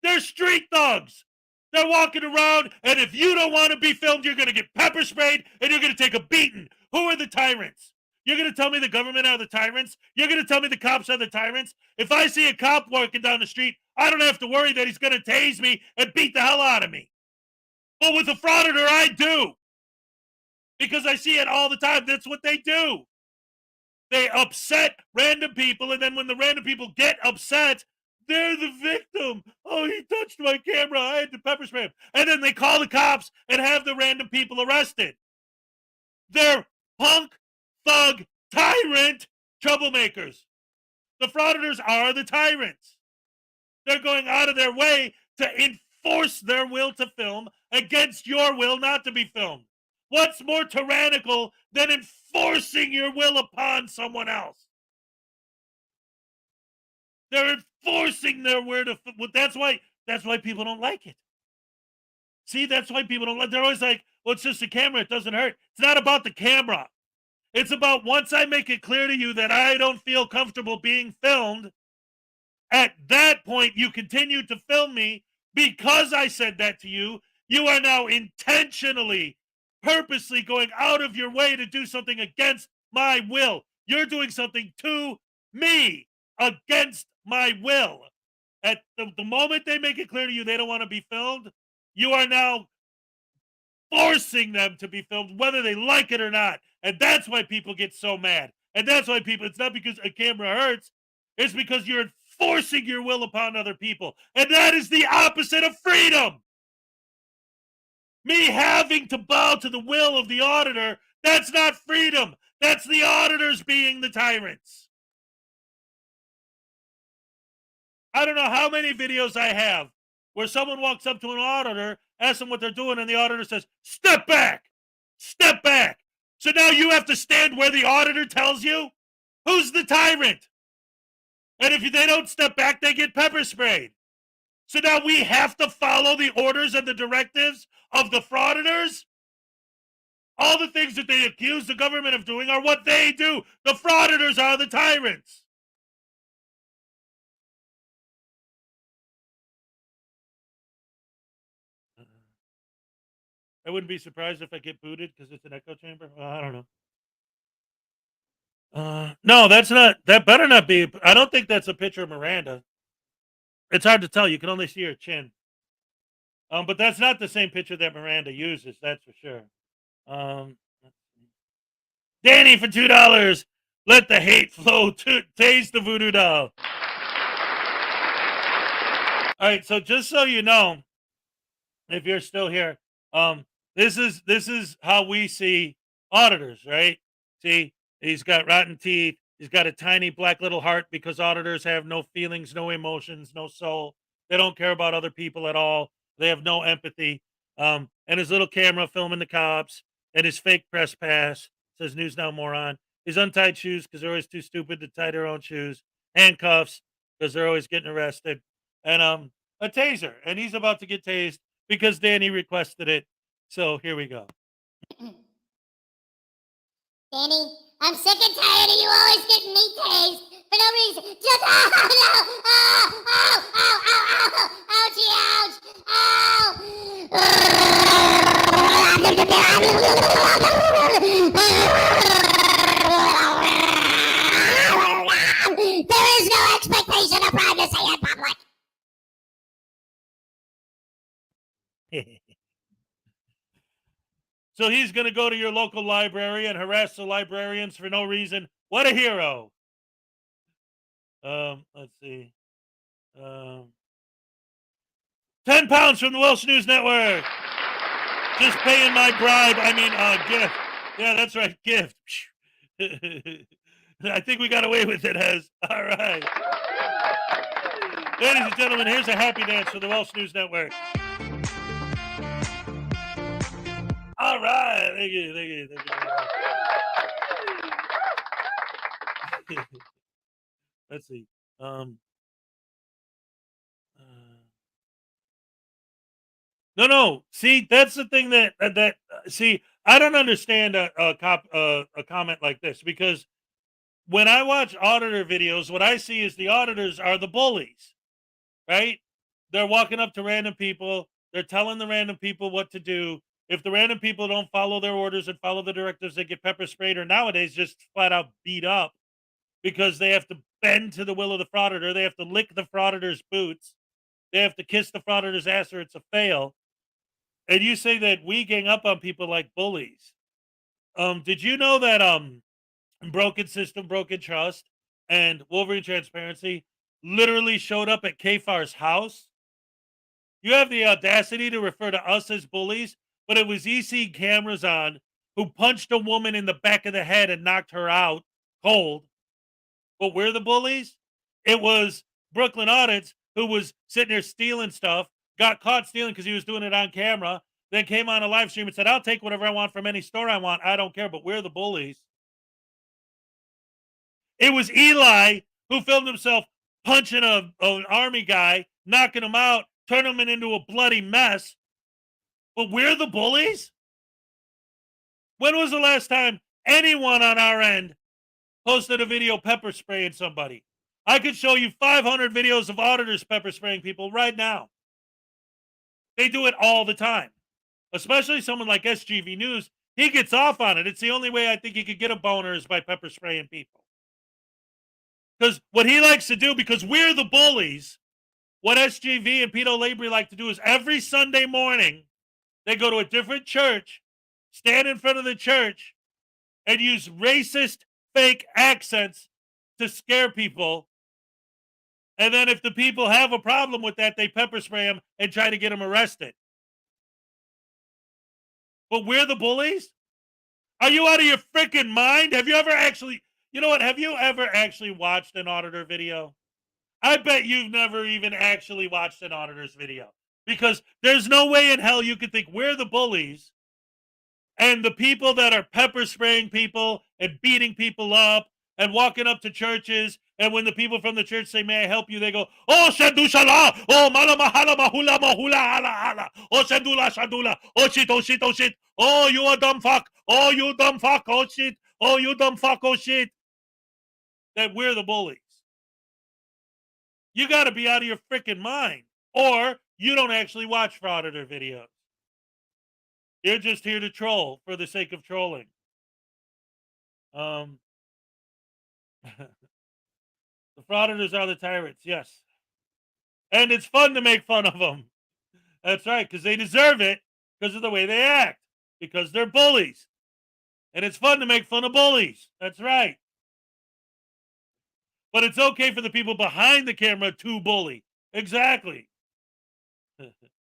They're street thugs. They're walking around, and if you don't want to be filmed, you're going to get pepper sprayed, and you're going to take a beating. Who are the tyrants? You're going to tell me the government are the tyrants? You're going to tell me the cops are the tyrants? If I see a cop walking down the street, I don't have to worry that he's going to tase me and beat the hell out of me. But with a frauditor, I do. Because I see it all the time. That's what they do. They upset random people, and then when the random people get upset, they're the victim. Oh, he touched my camera. I had to pepper spray him. And then they call the cops and have the random people arrested. They're punk, thug, tyrant troublemakers. The frauditors are the tyrants. They're going out of their way to enforce their will to film against your will not to be filmed. What's more tyrannical than enforcing your will upon someone else? They're enforcing their will to. That's why people don't like it. See, that's why people don't like. They're always like, "Well, it's just a camera; it doesn't hurt." It's not about the camera. It's about once I make it clear to you that I don't feel comfortable being filmed. At that point, you continue to film me because I said that to you. You are now intentionally, purposely going out of your way to do something against my will. You're doing something to me against my will. At the moment they make it clear to you they don't want to be filmed, you are now forcing them to be filmed, whether they like it or not. And that's why people get so mad. And that's why it's not because a camera hurts, it's because you're enforcing your will upon other people. And that is the opposite of freedom. Me having to bow to the will of the auditor, that's not freedom. That's the auditors being the tyrants. I don't know how many videos I have where someone walks up to an auditor, asks them what they're doing, and the auditor says, "Step back, step back." So now you have to stand where the auditor tells you? Who's the tyrant? And if they don't step back, they get pepper sprayed. So now we have to follow the orders and the directives of the frauditors? All the things that they accuse the government of doing are what they do. The frauditors are the tyrants. I wouldn't be surprised if I get booted because it's an echo chamber. Well, I don't know. No, that better not be. I don't think that's a picture of Miranda. It's hard to tell. You can only see her chin. But that's not the same picture that Miranda uses. That's for sure. Danny for $2. Let the hate flow. Taste the voodoo doll. All right. So just so you know, if you're still here, this is how we see auditors, right? See, he's got rotten teeth. He's got a tiny black little heart because auditors have no feelings, no emotions, no soul. They don't care about other people at all. They have no empathy. And his little camera filming the cops, and his fake press pass says "News Now Moron." His untied shoes because they're always too stupid to tie their own shoes. Handcuffs because they're always getting arrested. And a taser, and he's about to get tased because Danny requested it. So here we go. Danny, I'm sick and tired of you always getting me tased for no reason. Just oh no! Oh! Ouchie! There is no expectation of privacy in public. So he's going to go to your local library and harass the librarians for no reason. What a hero. Let's see. 10 pounds from the Welsh News Network. Just paying my bribe. I mean, gift. Yeah, that's right. Gift. I think we got away with it, Hez. All right. Ladies and gentlemen, here's a happy dance for the Welsh News Network. All right. Thank you. Let's see. No. See, that's the thing that see, I don't understand a comment like this, because when I watch auditor videos, what I see is the auditors are the bullies, right? They're walking up to random people. They're telling the random people what to do. If the random people don't follow their orders and follow the directives, they get pepper sprayed, or nowadays just flat out beat up because they have to bend to the will of the frauditor. They have to lick the frauditor's boots. They have to kiss the frauditor's ass, or it's a fail. And you say that we gang up on people like bullies. Did you know that Broken System, Broken Trust, and Wolverine Transparency literally showed up at Kafar's house? You have the audacity to refer to us as bullies, but it was EC cameras on who punched a woman in the back of the head and knocked her out cold. But we're the bullies? It was Brooklyn Audits who was sitting there stealing stuff, got caught stealing because he was doing it on camera, then came on a live stream and said, I'll take whatever I want from any store I want. I don't care, but we're the bullies. It was Eli who filmed himself punching an army guy, knocking him out, turning him into a bloody mess. But we're the bullies? When was the last time anyone on our end posted a video pepper spraying somebody? I could show you 500 videos of auditors pepper spraying people right now. They do it all the time. Especially someone like SGV News. He gets off on it. It's the only way I think he could get a boner is by pepper spraying people. Because what he likes to do, because we're the bullies, what SGV and Pito Labrie like to do is every Sunday morning, they go to a different church, stand in front of the church, and use racist fake accents to scare people. And then if the people have a problem with that, they pepper spray them and try to get them arrested. But we're the bullies? Are you out of your freaking mind? Have you ever actually, you know what? Have you ever actually watched an auditor video? I bet you've never even actually watched an auditor's video, because there's no way in hell you could think we're the bullies and the people that are pepper spraying people and beating people up and walking up to churches. And when the people from the church say, may I help you? They go, oh, Shadushala. Oh, Mala Mahala Mahula Mahula Hala Hala. Oh, Shadula Shadula. Oh, shit, oh, shit, oh, shit. Oh, you a dumb fuck. Oh, you dumb fuck. Oh, shit. Oh, you dumb fuck. Oh, shit. That we're the bullies. You got to be out of your freaking mind. Or you don't actually watch Frauditor videos. You're just here to troll for the sake of trolling. The Frauditors are the tyrants, yes. And it's fun to make fun of them. That's right, because they deserve it because of the way they act. Because they're bullies. And it's fun to make fun of bullies. That's right. But it's okay for the people behind the camera to bully. Exactly. Let's see.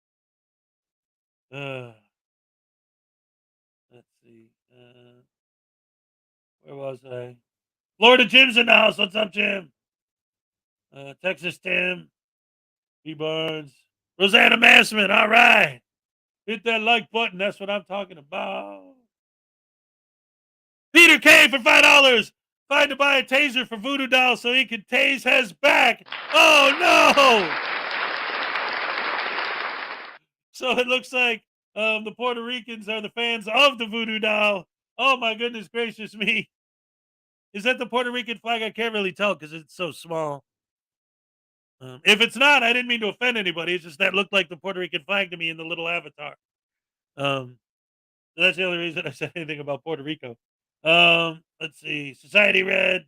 Where was I? Florida Jim's in the house. What's up, Jim? Texas Tim. B. Barnes. Rosanna Massman. All right. Hit that like button. That's what I'm talking about. Peter K for $5. Tried to buy a taser for Voodoo Doll so he could tase Hez back. Oh, no. So it looks like the Puerto Ricans are the fans of the Voodoo Doll. Oh, my goodness gracious me. Is that the Puerto Rican flag? I can't really tell because it's so small. If it's not, I didn't mean to offend anybody. It's just that looked like the Puerto Rican flag to me in the little avatar. That's the only reason I said anything about Puerto Rico. Let's see. Society Red.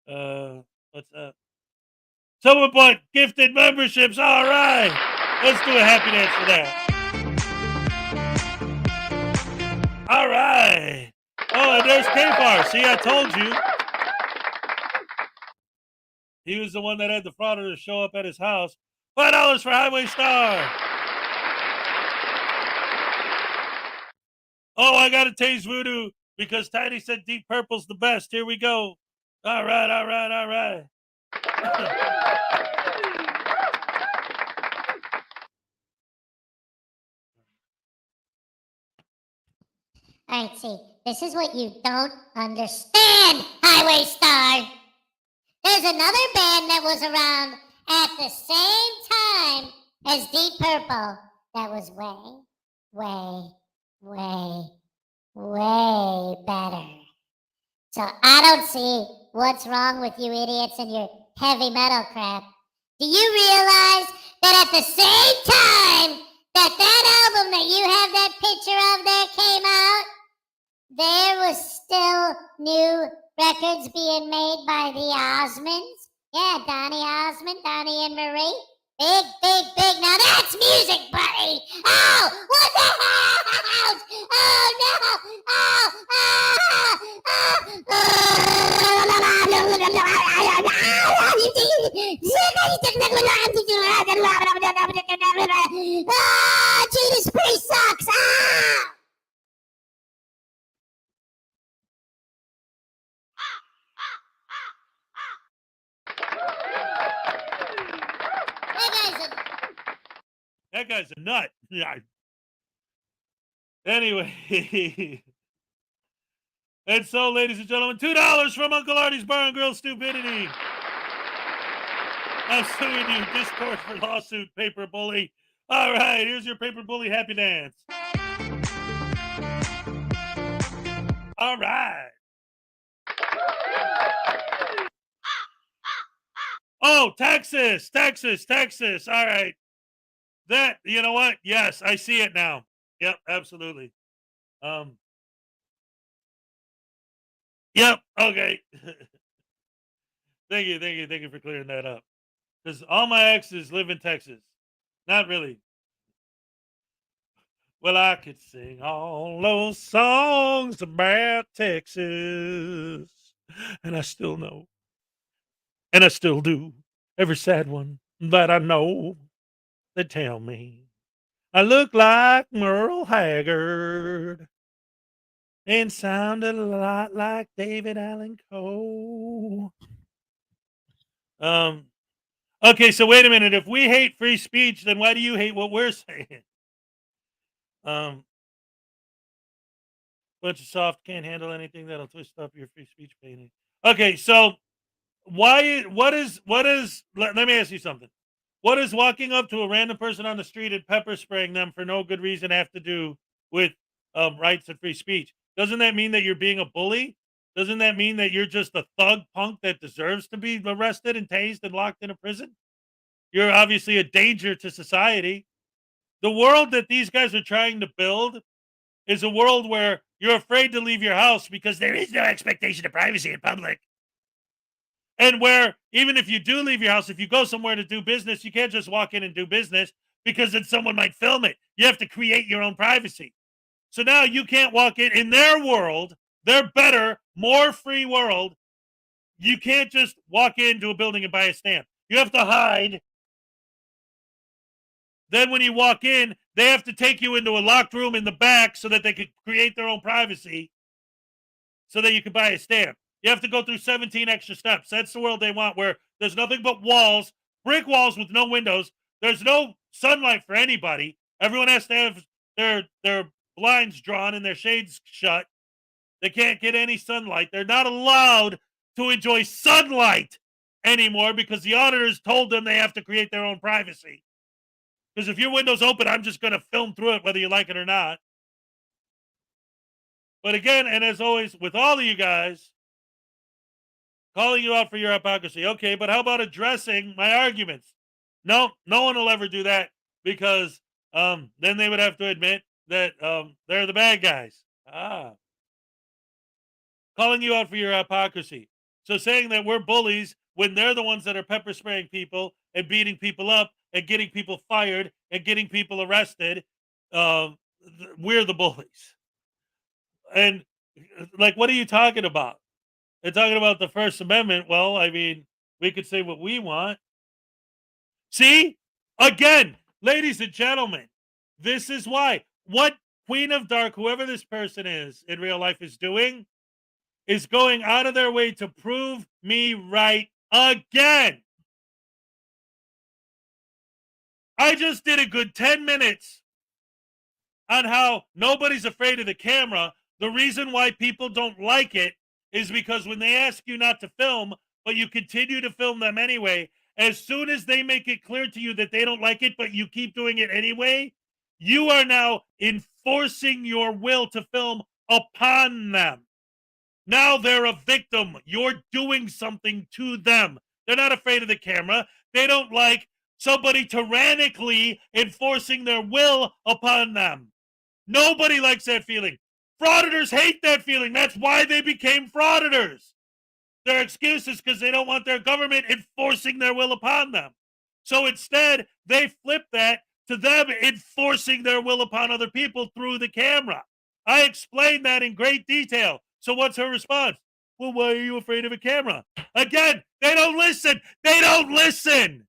What's up? Someone bought gifted memberships. All right. Let's do a happy dance for that. All right. Oh, and there's K-Bar. See, I told you. He was the one that had the Frauditors show up at his house. $5 for Highway Star. Oh, I got to taste Voodoo because Tiny said Deep Purple's the best. Here we go. All right, all right, all right. All right, see, this is what you don't understand, Highway Star. There's another band that was around at the same time as Deep Purple that was way better. So I don't see what's wrong with you idiots and your heavy metal crap. Do you realize that at the same time that album that you have that picture of there came out, there was still new records being made by the Osmonds? Yeah, Donny Osmond, Donny and Marie. Big. Now that's music, buddy. Oh, what the hell? Oh, no. Oh, Jesus Priest sucks. Ah! That guy's a nut. Yeah. Anyway. And so, ladies and gentlemen, $2 from Uncle Artie's Bar and Grill Stupidity. I'm suing you. Discord for lawsuit, paper bully. All right, here's your paper bully happy dance. All right. Oh, Texas. All right. That, you know what? Yes, I see it now. Yep, absolutely. Yep, okay. Thank you for clearing that up. Because all my exes live in Texas. Not really. Well, I could sing all those songs about Texas. And I still know. And I still do. Every sad one that I know. They tell me I look like Merle Haggard and sounded a lot like David Allan Coe. Okay, so wait a minute. If we hate free speech, then why do you hate what we're saying? Bunch of soft can't handle anything that'll twist up your free speech painting. Okay, so what is let me ask you something. What does walking up to a random person on the street and pepper spraying them for no good reason have to do with rights and free speech? Doesn't that mean that you're being a bully? Doesn't that mean that you're just a thug punk that deserves to be arrested and tased and locked in a prison? You're obviously a danger to society. The world that these guys are trying to build is a world where you're afraid to leave your house because there is no expectation of privacy in public. And where even if you do leave your house, if you go somewhere to do business, you can't just walk in and do business because then someone might film it. You have to create your own privacy. So now you can't walk in their world, their better, more free world. You can't just walk into a building and buy a stamp. You have to hide. Then when you walk in, they have to take you into a locked room in the back so that they could create their own privacy so that you can buy a stamp. You have to go through 17 extra steps. That's the world they want, where there's nothing but walls, brick walls with no windows. There's no sunlight for anybody. Everyone has to have their blinds drawn and their shades shut. They can't get any sunlight. They're not allowed to enjoy sunlight anymore because the auditors told them they have to create their own privacy. Because if your window's open, I'm just going to film through it whether you like it or not. But again, and as always, with all of you guys, calling you out for your hypocrisy. Okay, but how about addressing my arguments? No one will ever do that because then they would have to admit that they're the bad guys. Calling you out for your hypocrisy. So saying that we're bullies when they're the ones that are pepper spraying people and beating people up and getting people fired and getting people arrested, we're the bullies. And like, what are you talking about? They're talking about the First Amendment. Well, I mean, we could say what we want. See? Again, ladies and gentlemen, this is why. What Queen of Dark, whoever this person is in real life, is doing is going out of their way to prove me right again. I just did a good 10 minutes on how nobody's afraid of the camera. The reason why people don't like it is because when they ask you not to film, but you continue to film them anyway, as soon as they make it clear to you that they don't like it, but you keep doing it anyway, you are now enforcing your will to film upon them. Now they're a victim. You're doing something to them. They're not afraid of the camera. They don't like somebody tyrannically enforcing their will upon them. Nobody likes that feeling. Frauditors hate that feeling. That's why they became frauditors. Their excuse is because they don't want their government enforcing their will upon them. So instead, they flip that to them enforcing their will upon other people through the camera. I explained that in great detail. So what's her response? Well, why are you afraid of a camera? Again, they don't listen. They don't listen.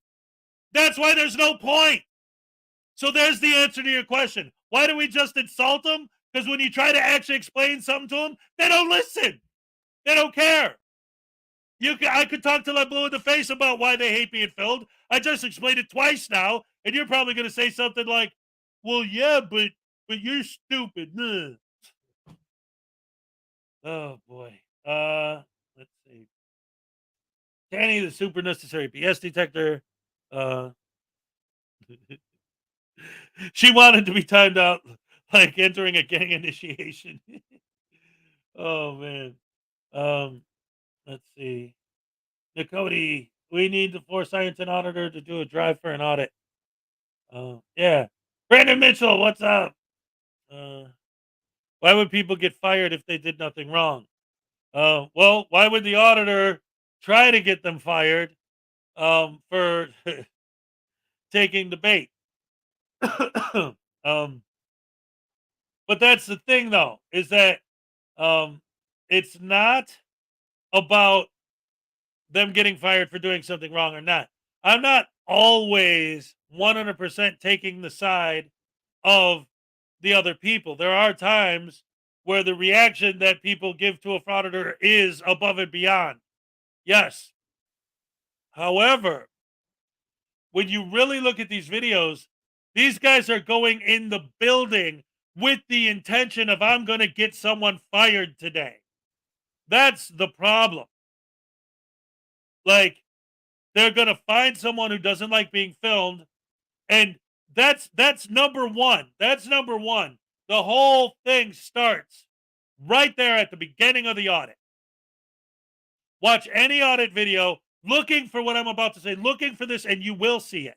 That's why there's no point. So there's the answer to your question. Why do we just insult them? Because when you try to actually explain something to them, they don't listen. They don't care. I could talk till I'm blue in the face about why they hate being filmed. I just explained it twice now, and you're probably going to say something like, well, yeah, but you're stupid. Ugh. Oh, boy. Let's see. Danny, the super necessary BS detector. She wanted to be timed out like entering a gang initiation. Oh, man. Let's see. Dakota, we need the Force Science and Auditor to do a drive for an audit. Yeah. Brandon Mitchell, what's up? Why would people get fired if they did nothing wrong? Well, why would the auditor try to get them fired for taking the bait? But that's the thing, though, is that it's not about them getting fired for doing something wrong or not. I'm not always 100% taking the side of the other people. There are times where the reaction that people give to a frauditor is above and beyond. Yes. However, when you really look at these videos, these guys are going in the building with the intention of, I'm going to get someone fired today. That's the problem. Like, they're going to find someone who doesn't like being filmed. And that's number one. That's number one. The whole thing starts right there at the beginning of the audit. Watch any audit video looking for what I'm about to say, looking for this, and you will see it.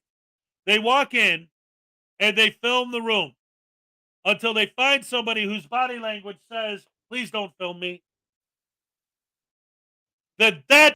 They walk in and they film the room until they find somebody whose body language says, please don't film me. That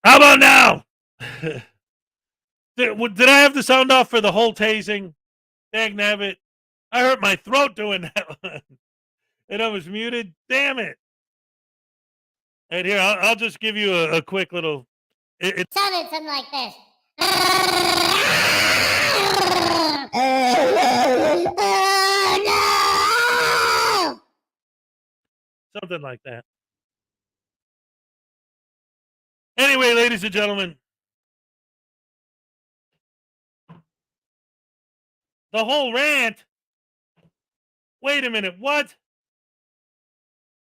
How about now? Did I have the sound off for the whole tasing? Dang nabbit. I hurt my throat doing that one. And I was muted. Damn it. And here, I'll just give you a quick little... Sounded something like this. Oh, no! Something like that. Anyway, ladies and gentlemen, the whole rant. Wait a minute, what?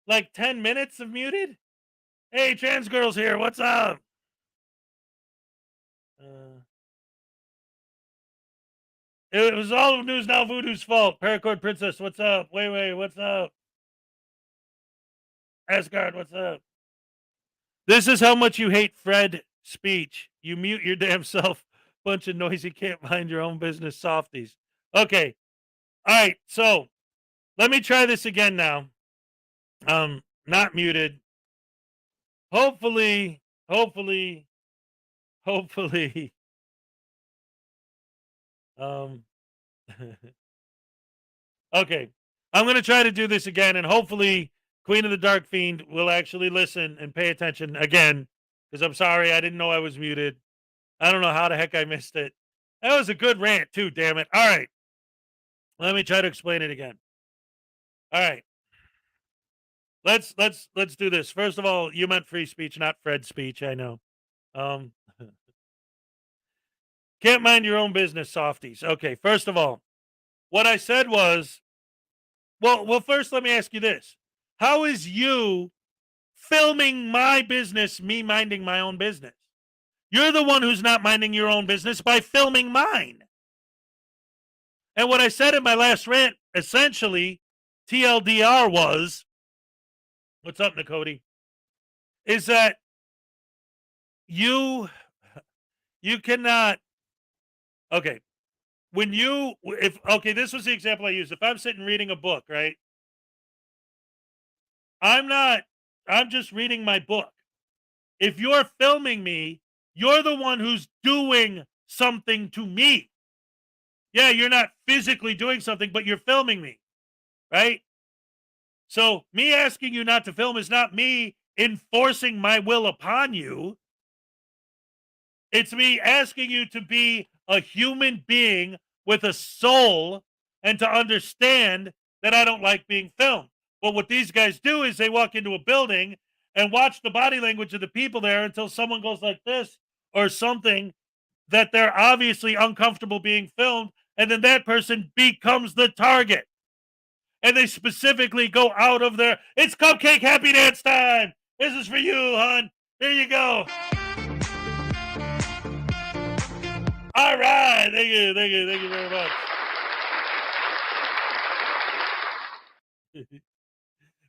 Like 10 minutes of muted? Hey, trans girls here, what's up? It was all of News Now Voodoo's fault. Paracord Princess, what's up? Wait, what's up? Asgard, what's up? This is how much you hate Fred speech. You mute your damn self. Bunch of noisy, can't mind your own business softies. Okay. All right. So let me try this again now. Not muted. Hopefully. Okay. I'm going to try to do this again, and hopefully Queen of the Dark Fiend will actually listen and pay attention again, because I'm sorry, I didn't know I was muted. I don't know how the heck I missed it. That was a good rant too, damn it. All right. Let me try to explain it again. All right. Let's do this. First of all, you meant free speech, not Fred's speech, I know. Can't mind your own business, softies. Okay, first of all, what I said was, well, first let me ask you this. How is you filming my business, me minding my own business? You're the one who's not minding your own business by filming mine. And what I said in my last rant, essentially, TLDR was, what's up, Nicody? Is that you cannot, okay, this was the example I used. If I'm sitting reading a book, right? I'm just reading my book. If you're filming me, you're the one who's doing something to me. Yeah, you're not physically doing something, but you're filming me, right? So me asking you not to film is not me enforcing my will upon you. It's me asking you to be a human being with a soul and to understand that I don't like being filmed. But what these guys do is they walk into a building and watch the body language of the people there until someone goes like this or something that they're obviously uncomfortable being filmed, and then that person becomes the target. And they specifically go out of their, it's Cupcake Happy Dance time. This is for you, hon. Here you go. All right. Thank you very much.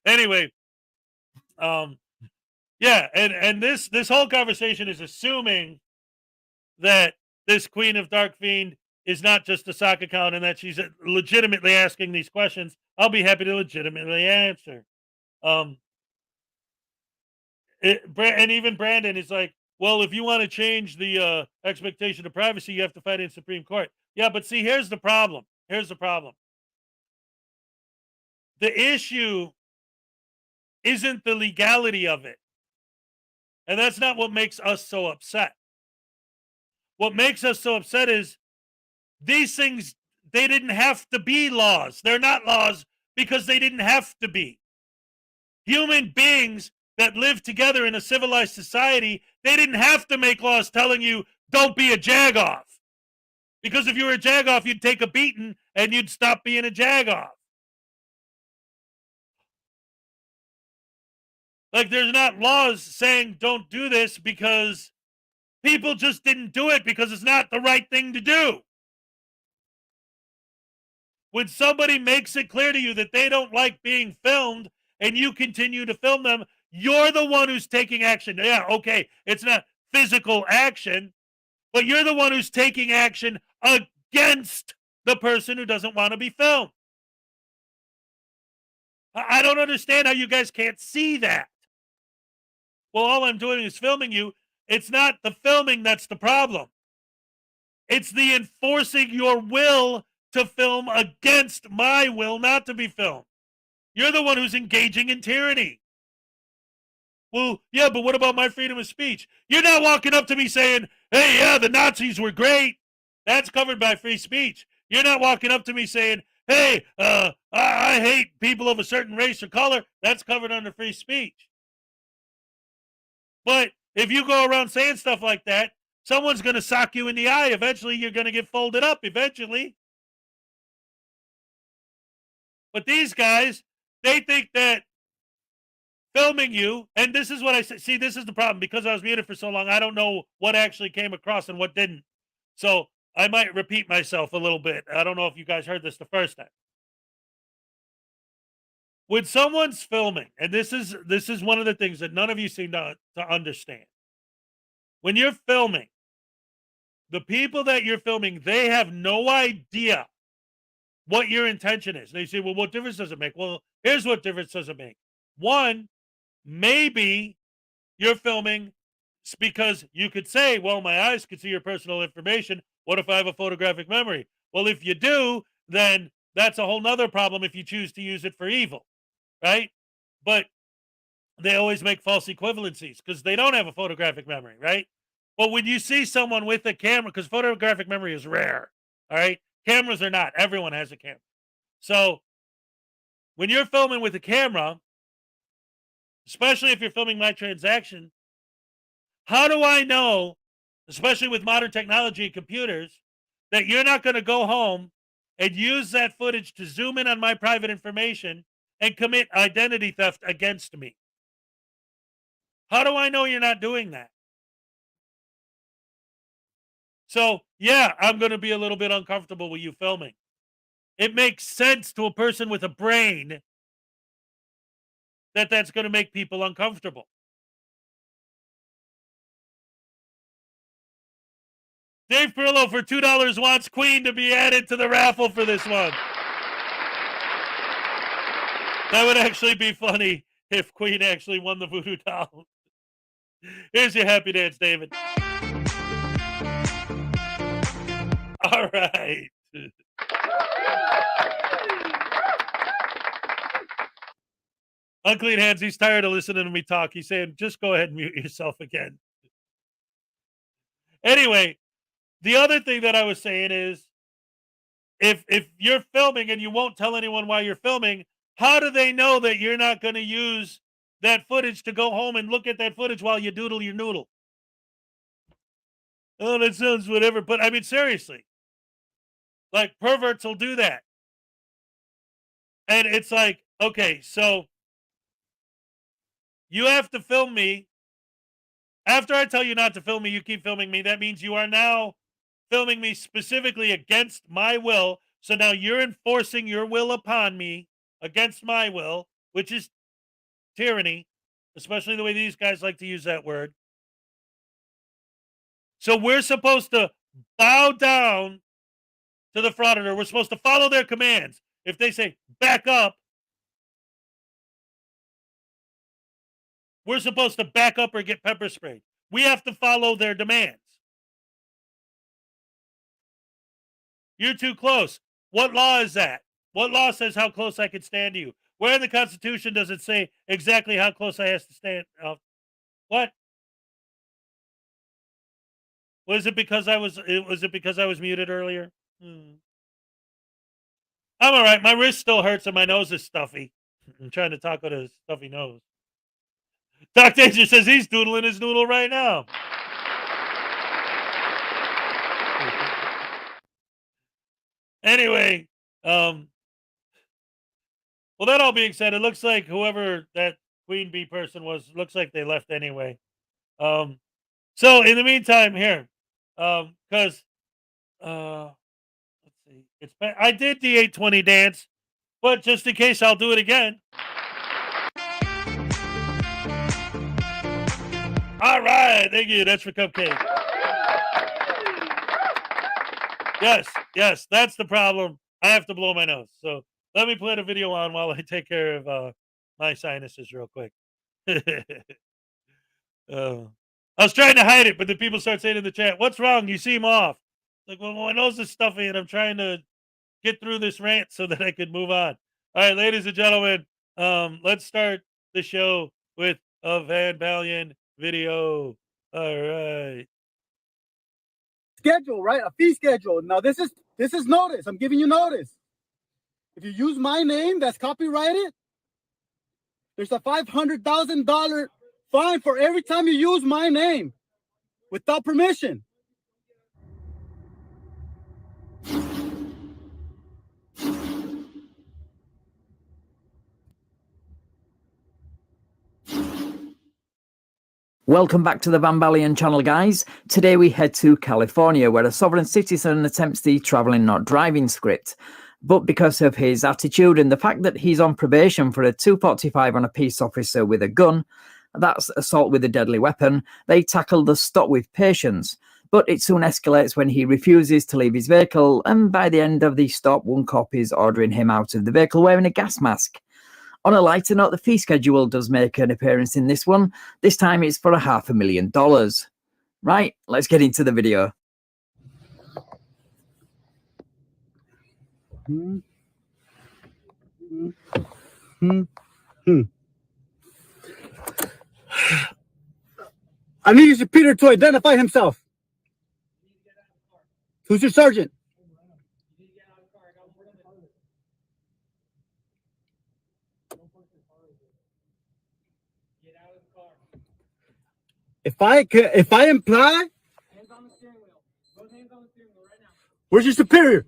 Anyway, yeah, and this whole conversation is assuming that this Queen of Dark Fiend is not just a sock account and that she's legitimately asking these questions. I'll be happy to legitimately answer. And even Brandon is like, well, if you want to change the expectation of privacy, you have to fight in Supreme Court. Yeah, but see, here's the problem. The issue isn't the legality of it. And that's not what makes us so upset. What makes us so upset is these things, they didn't have to be laws. They're not laws because they didn't have to be. Human beings that live together in a civilized society, they didn't have to make laws telling you, don't be a jagoff. Because if you were a jagoff, you'd take a beating and you'd stop being a jagoff. Like, there's not laws saying don't do this because people just didn't do it because it's not the right thing to do. When somebody makes it clear to you that they don't like being filmed and you continue to film them, you're the one who's taking action. Yeah, okay, it's not physical action, but you're the one who's taking action against the person who doesn't want to be filmed. I don't understand how you guys can't see that. Well, all I'm doing is filming you, It's not the filming that's the problem. It's the enforcing your will to film against my will not to be filmed. You're the one who's engaging in tyranny. Well, yeah, but what about my freedom of speech? You're not walking up to me saying, hey, yeah, the Nazis were great. That's covered by free speech. You're not walking up to me saying, hey, I hate people of a certain race or color. That's covered under free speech. But if you go around saying stuff like that, someone's going to sock you in the eye. Eventually, you're going to get folded up eventually. But these guys, they think that filming you, and this is what I say. See, this is the problem. Because I was muted for so long, I don't know what actually came across and what didn't. So I might repeat myself a little bit. I don't know if you guys heard this the first time. When someone's filming, and this is one of the things that none of you seem to understand. When you're filming, the people that you're filming, they have no idea what your intention is. They say, well, what difference does it make? Well, here's what difference does it make. One, maybe you're filming because you could say, well, my eyes could see your personal information. What if I have a photographic memory? Well, if you do, then that's a whole nother problem if you choose to use it for evil, right? But they always make false equivalencies because they don't have a photographic memory, right? But when you see someone with a camera, because photographic memory is rare, all right? Cameras are not. Everyone has a camera. So when you're filming with a camera, especially if you're filming my transaction, how do I know, especially with modern technology and computers, that you're not going to go home and use that footage to zoom in on my private information and commit identity theft against me? How do I know you're not doing that? So, yeah, I'm going to be a little bit uncomfortable with you filming. It makes sense to a person with a brain that that's going to make people uncomfortable. Dave Perillo for $2 wants Queen to be added to the raffle for this one. That would actually be funny if Queen actually won the voodoo doll. Here's your happy dance, David. All right. Unclean Hands, he's tired of listening to me talk. He's saying, just go ahead and mute yourself again. Anyway, the other thing that I was saying is, if you're filming and you won't tell anyone why you're filming, how do they know that you're not going to use that footage to go home and look at that footage while you doodle your noodle? Oh, that sounds whatever. But I mean, seriously, like perverts will do that. And it's like, okay, so you have to film me. After I tell you not to film me, you keep filming me. That means you are now filming me specifically against my will. So now you're enforcing your will upon me against my will, which is tyranny, especially the way these guys like to use that word. So we're supposed to bow down to the frauditor. We're supposed to follow their commands. If they say, back up, we're supposed to back up or get pepper sprayed. We have to follow their demands. You're too close. What law is that? What law says how close I can stand to you? Where in the Constitution does it say exactly how close I have to stand? What? Was it because I was muted earlier? I'm all right. My wrist still hurts and my nose is stuffy. I'm trying to talk with a stuffy nose. Doc Danger says he's doodling his noodle right now. Anyway, well, that all being said, it looks like whoever that Queen Bee person was, looks like they left anyway. So in the meantime, here, because let's see, I did the 820 dance, but just in case, I'll do it again. All right, thank you. That's for Cupcake. Yes, that's the problem. I have to blow my nose. So let me play the video on while I take care of my sinuses real quick. I was trying to hide it, but then people start saying in the chat, "What's wrong? You seem off." Like, well, my nose is stuffy, and I'm trying to get through this rant so that I could move on. All right, ladies and gentlemen, let's start the show with a Van Balian video. All right. Schedule, right? A fee schedule. Now this is notice. I'm giving you notice. If you use my name that's copyrighted, there's a $500,000 fine for every time you use my name without permission. Welcome back to the Van Balian channel, guys. Today we head to California, where a sovereign citizen attempts the traveling not driving script. But because of his attitude and the fact that he's on probation for a 245 on a peace officer with a gun, that's assault with a deadly weapon, they tackle the stop with patience. But it soon escalates when he refuses to leave his vehicle, and by the end of the stop, one cop is ordering him out of the vehicle wearing a gas mask. On a lighter note, the fee schedule does make an appearance in this one. This time it's for $500,000. Right, let's get into the video. I need your Peter to identify himself. Who's your sergeant? If I imply, where's your superior?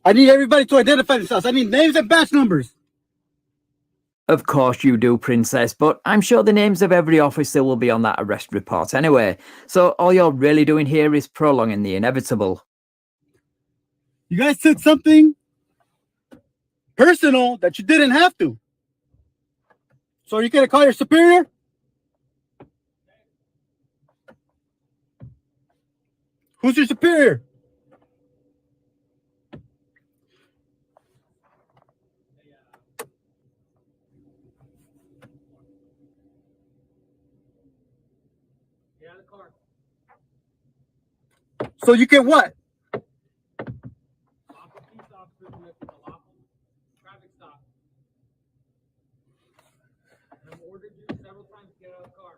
I need everybody to identify themselves. I need names and badge numbers. Of course you do, Princess, but I'm sure the names of every officer will be on that arrest report anyway. So all you're really doing here is prolonging the inevitable. You guys took something personal that you didn't have to. So are you going to call your superior? Who's your superior? So you can what? I've ordered you several times to get out of the car.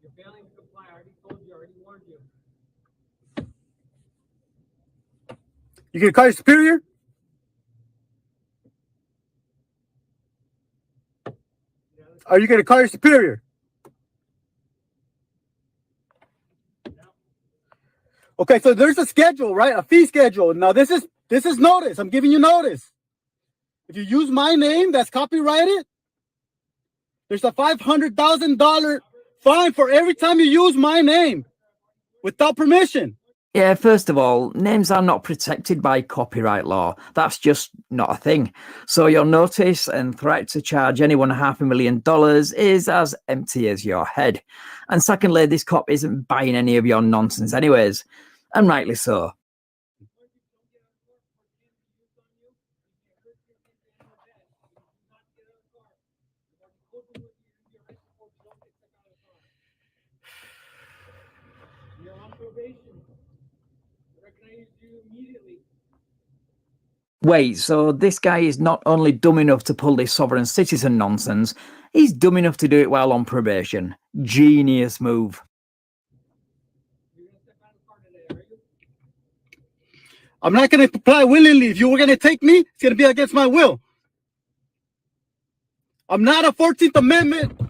You're failing to comply. I already told you, I already warned you. You gonna call your superior? Are you gonna call your superior? Okay, so there's a schedule, right? A fee schedule. Now this is notice. I'm giving you notice. If you use my name that's copyrighted, there's a $500,000 fine for every time you use my name without permission. Yeah, first of all, names are not protected by copyright law. That's just not a thing. So your notice and threat to charge anyone $500,000 is as empty as your head. And secondly, this cop isn't buying any of your nonsense anyways. And rightly so. You're on probation. I recognize you immediately. Wait, so this guy is not only dumb enough to pull this sovereign citizen nonsense, he's dumb enough to do it while on probation. Genius move. I'm not going to comply willingly. If you were going to take me, it's going to be against my will. I'm not a 14th Amendment.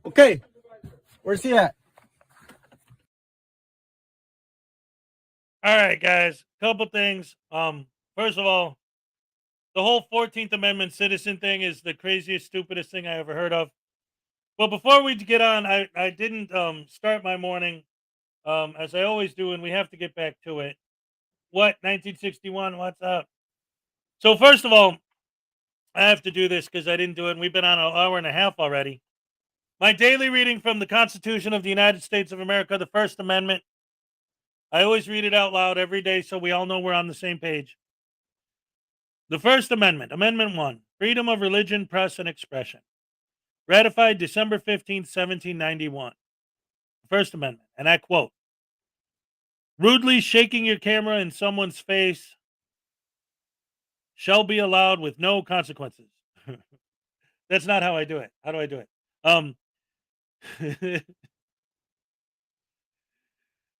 Okay. Where's he at? All right, guys. Couple things. First of all, the whole 14th Amendment citizen thing is the craziest, stupidest thing I ever heard of. But before we get on, I didn't start my morning as I always do, and we have to get back to it. What? 1961? What's up? So first of all, I have to do this because I didn't do it, and we've been on an hour and a half already. My daily reading from the Constitution of the United States of America, the First Amendment. I always read it out loud every day so we all know we're on the same page. The First Amendment, Amendment 1, freedom of religion, press, and expression. Ratified December 15th, 1791. First Amendment, and I quote, rudely shaking your camera in someone's face shall be allowed with no consequences. That's not how I do it. How do I do it?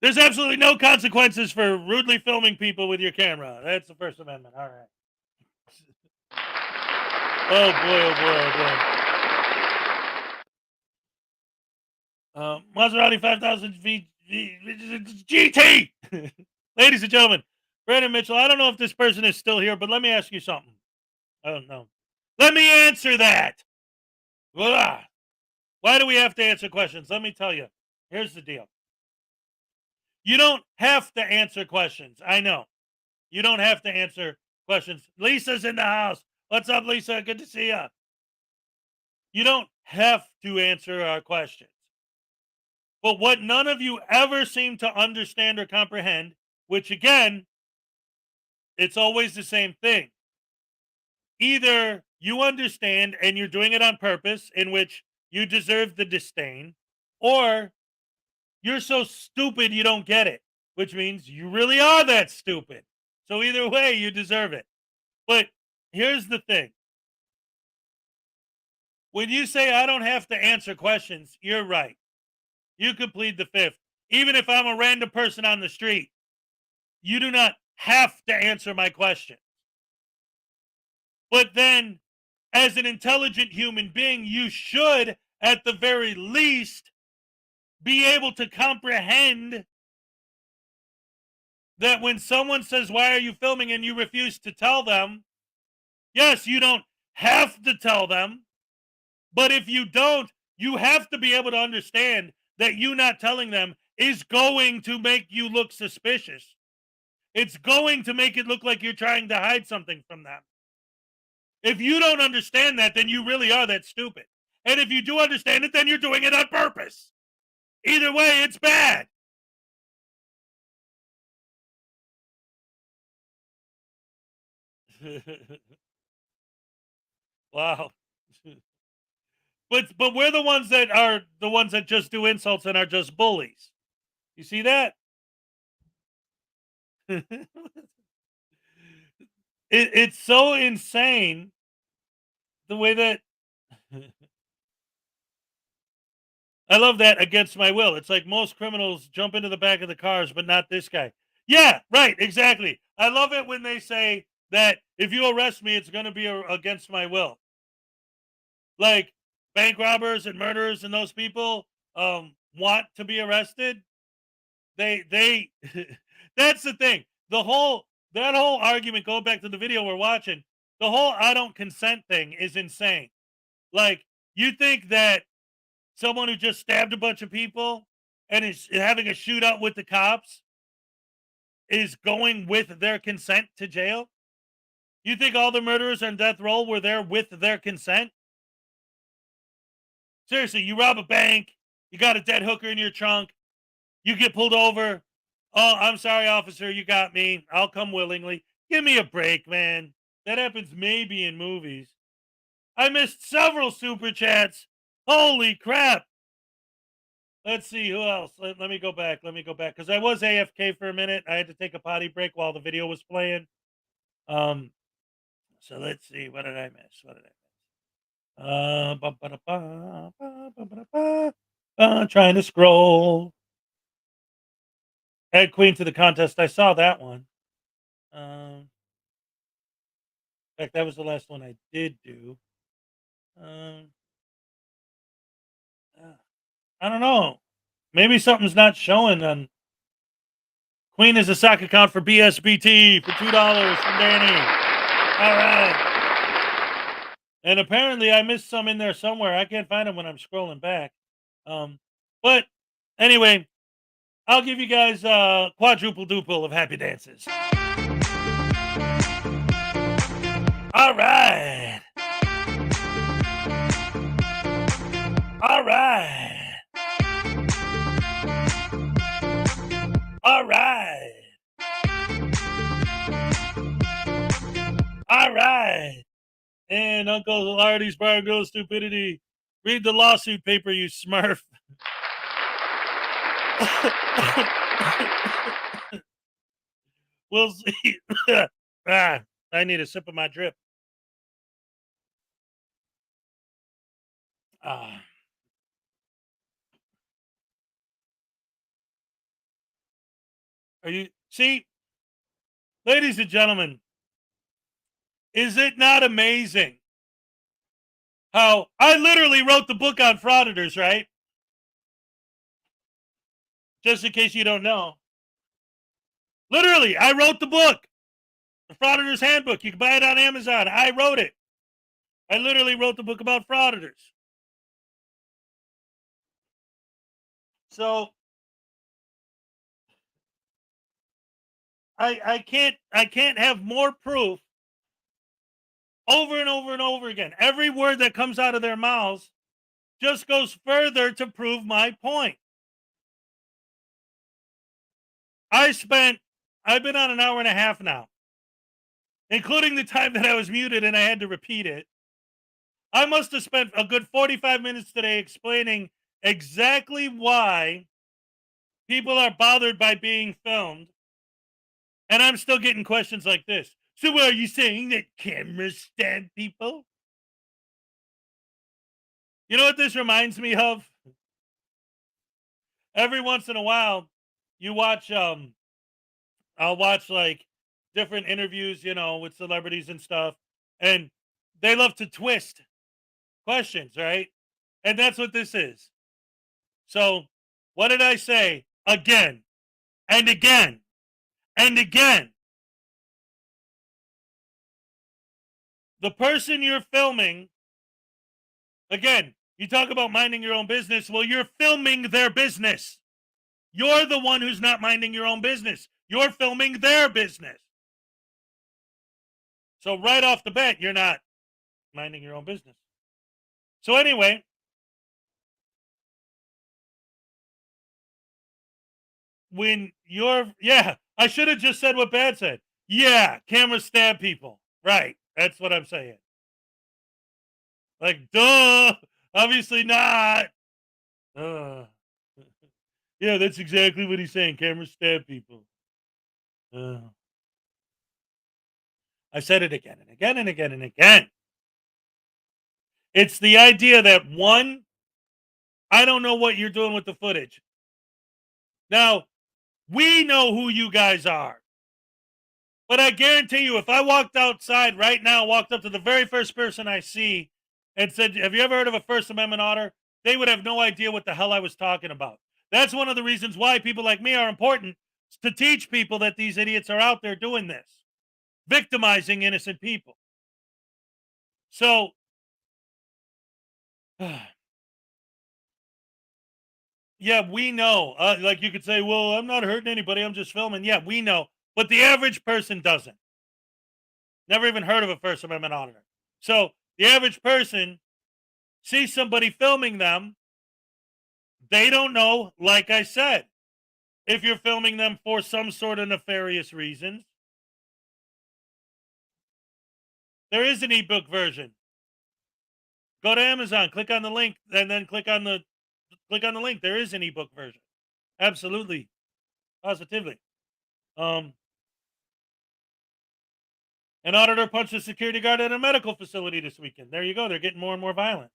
There's absolutely no consequences for rudely filming people with your camera. That's the First Amendment. All right. Oh boy, oh boy, oh boy. Maserati 5,000 feet GT. Ladies and gentlemen, Brandon Mitchell, I don't know if this person is still here, but let me ask you something. I don't know. Let me answer that. Blah. Why do we have to answer questions? Let me tell you. Here's the deal. You don't have to answer questions. I know. You don't have to answer questions. Lisa's in the house. What's up, Lisa? Good to see you. You don't have to answer our questions. But what none of you ever seem to understand or comprehend, which again, it's always the same thing. Either you understand and you're doing it on purpose, in which you deserve the disdain, or you're so stupid you don't get it, which means you really are that stupid. So either way, you deserve it. But here's the thing. When you say I don't have to answer questions, you're right. You could plead the fifth. Even if I'm a random person on the street, you do not have to answer my question. But then, as an intelligent human being, you should, at the very least, be able to comprehend that when someone says, why are you filming, and you refuse to tell them, yes, you don't have to tell them, but if you don't, you have to be able to understand that you not telling them is going to make you look suspicious. It's going to make it look like you're trying to hide something from them. If you don't understand that, then you really are that stupid. And if you do understand it, then you're doing it on purpose. Either way, it's bad. Wow. But we're the ones that just do insults and are just bullies. You see that? It's so insane the way that I love that against my will. It's like most criminals jump into the back of the cars, but not this guy. Yeah, right, exactly. I love it when they say that if you arrest me, it's going to be against my will. Like bank robbers and murderers and those people want to be arrested. They that's the thing. That whole argument, going back to the video we're watching, the whole I don't consent thing is insane. Like, you think that someone who just stabbed a bunch of people and is having a shootout with the cops is going with their consent to jail? You think all the murderers on death row were there with their consent? Seriously, you rob a bank, you got a dead hooker in your trunk, you get pulled over. Oh, I'm sorry, officer, you got me. I'll come willingly. Give me a break, man. That happens maybe in movies. I missed several super chats. Holy crap. Let's see who else. Let me go back. Because I was AFK for a minute. I had to take a potty break while the video was playing. So let's see. What did I miss? Trying to scroll. Add Queen to the contest. I saw that one. In fact, that was the last one I did do. I don't know. Maybe something's not showing on. Queen is a sock account for BSBT for $2 from Danny. All right. And apparently I missed some in there somewhere. I can't find them when I'm scrolling back. But anyway, I'll give you guys a quadruple duple of happy dances. All right. All right. All right. All right. And Uncle Artie's Bar Girl Stupidity. Read the lawsuit paper, you smurf. We'll see. I need a sip of my drip. Are you see, ladies and gentlemen, is it not amazing how I literally wrote the book on Frauditors, right? Just in case you don't know. Literally, I wrote the book. The Frauditors Handbook. You can buy it on Amazon. I wrote it. I literally wrote the book about frauditors. So I can't have more proof over and over and over again. Every word that comes out of their mouths just goes further to prove my point. I've been on an hour and a half now, including the time that I was muted and I had to repeat it. I must have spent a good 45 minutes today explaining exactly why people are bothered by being filmed. And I'm still getting questions like this. So are you saying that cameras stab people? You know what this reminds me of? Every once in a while, you watch, I'll watch like different interviews, with celebrities and stuff. And they love to twist questions, right? And that's what this is. So what did I say? Again and again and again. The person you're filming, again, you talk about minding your own business. Well, you're filming their business. You're the one who's not minding your own business. You're filming their business. So right off the bat, you're not minding your own business. So anyway, I should have just said what Bad said. Yeah, cameras stab people. Right. That's what I'm saying. Like, duh. Obviously not. Yeah, that's exactly what he's saying. Cameras stab people. I said it again and again and again and again. It's the idea that, one, I don't know what you're doing with the footage. Now, we know who you guys are. But I guarantee you, if I walked outside right now, walked up to the very first person I see and said, have you ever heard of a First Amendment Auditor? They would have no idea what the hell I was talking about. That's one of the reasons why people like me are important, to teach people that these idiots are out there doing this, victimizing innocent people. So, yeah, we know. Like you could say, well, I'm not hurting anybody. I'm just filming. Yeah, we know. But the average person doesn't. Never even heard of a First Amendment Auditor. So the average person sees somebody filming them. They don't know, like I said, if you're filming them for some sort of nefarious reasons. There is an ebook version. Go to Amazon, click on the link, and then click on the link. There is an ebook version. Absolutely. Positively. An auditor punched a security guard at a medical facility this weekend. There you go. They're getting more and more violent.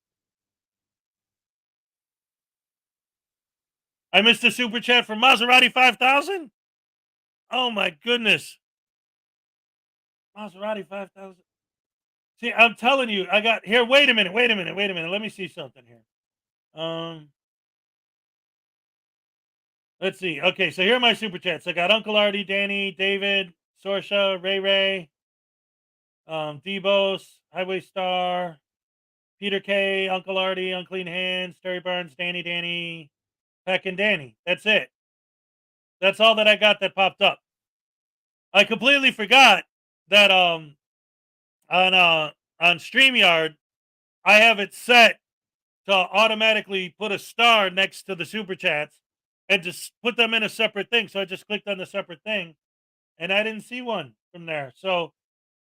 I missed a super chat from Maserati 5000. Oh my goodness. Maserati 5000. See, I'm telling you, I got here. Wait a minute. Let me see something here. Let's see. Okay, so here are my super chats. I got Uncle Artie, Danny, David, Sorsha, Ray, Debos, Highway Star, Peter K, Uncle Artie, Unclean Hands, Terry Barnes, Danny, Peck, and Danny. That's it. That's all that I got that popped up. I completely forgot that on StreamYard, I have it set to automatically put a star next to the super chats, and just put them in a separate thing. So I just clicked on the separate thing, and I didn't see one from there. So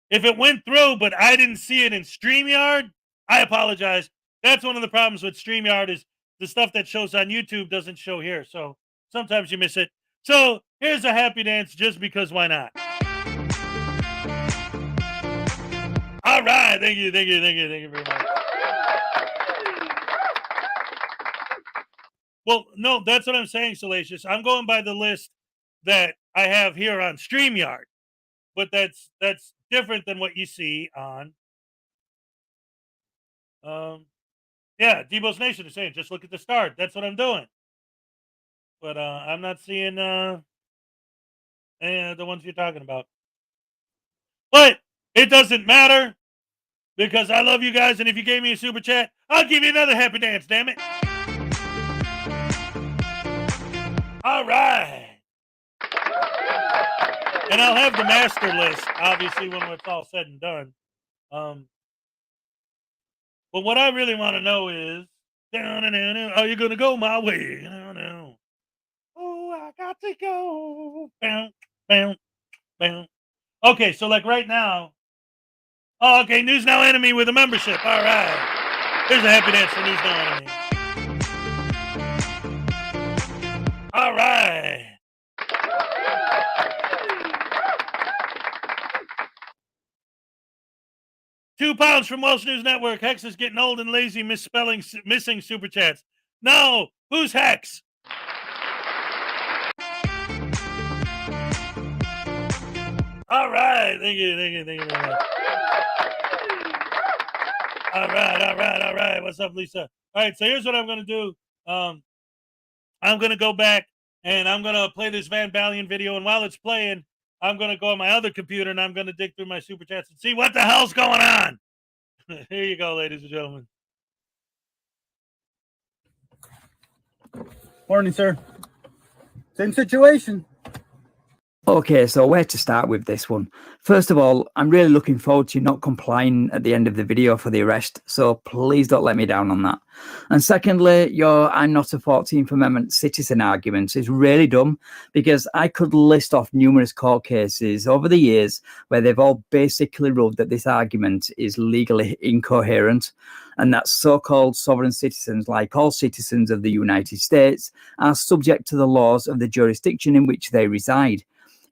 if it went through, but I didn't see it in StreamYard, I apologize. That's one of the problems with StreamYard is the stuff that shows on YouTube doesn't show here. So sometimes you miss it. So here's a happy dance just because why not? All right. Thank you very much. Well, no, that's what I'm saying, Salacious. I'm going by the list that I have here on StreamYard. But that's different than what you see on yeah, Debo's Nation is saying just look at the start. That's what I'm doing. But I'm not seeing the ones you're talking about. But it doesn't matter because I love you guys, and if you gave me a super chat, I'll give you another happy dance, damn it. All right. And I'll have the master list, obviously, when it's all said and done. But what I really want to know is, are you going to go my way? Oh, I got to go. Bam, bam, bam. Okay, so like right now. Oh, okay, News Now Enemy with a membership. All right. Here's a happy dance for News Now Enemy. All right. £2 from Welsh News Network. Hex is getting old and lazy, missing super chats. No, who's Hex? All right, thank you very much. All right. What's up, Lisa? All right, so here's what I'm going to do. I'm going to go back, and I'm going to play this Van Balian video, and while it's playing, I'm going to go on my other computer, and I'm going to dig through my super chats and see what the hell's going on. Here you go, ladies and gentlemen. Morning, sir. Same situation. Okay, so where to start with this one? First of all, I'm really looking forward to you not complying at the end of the video for the arrest, so please don't let me down on that. And secondly, your I'm not a 14th Amendment citizen argument is really dumb because I could list off numerous court cases over the years where they've all basically ruled that this argument is legally incoherent and that so-called sovereign citizens, like all citizens of the United States, are subject to the laws of the jurisdiction in which they reside.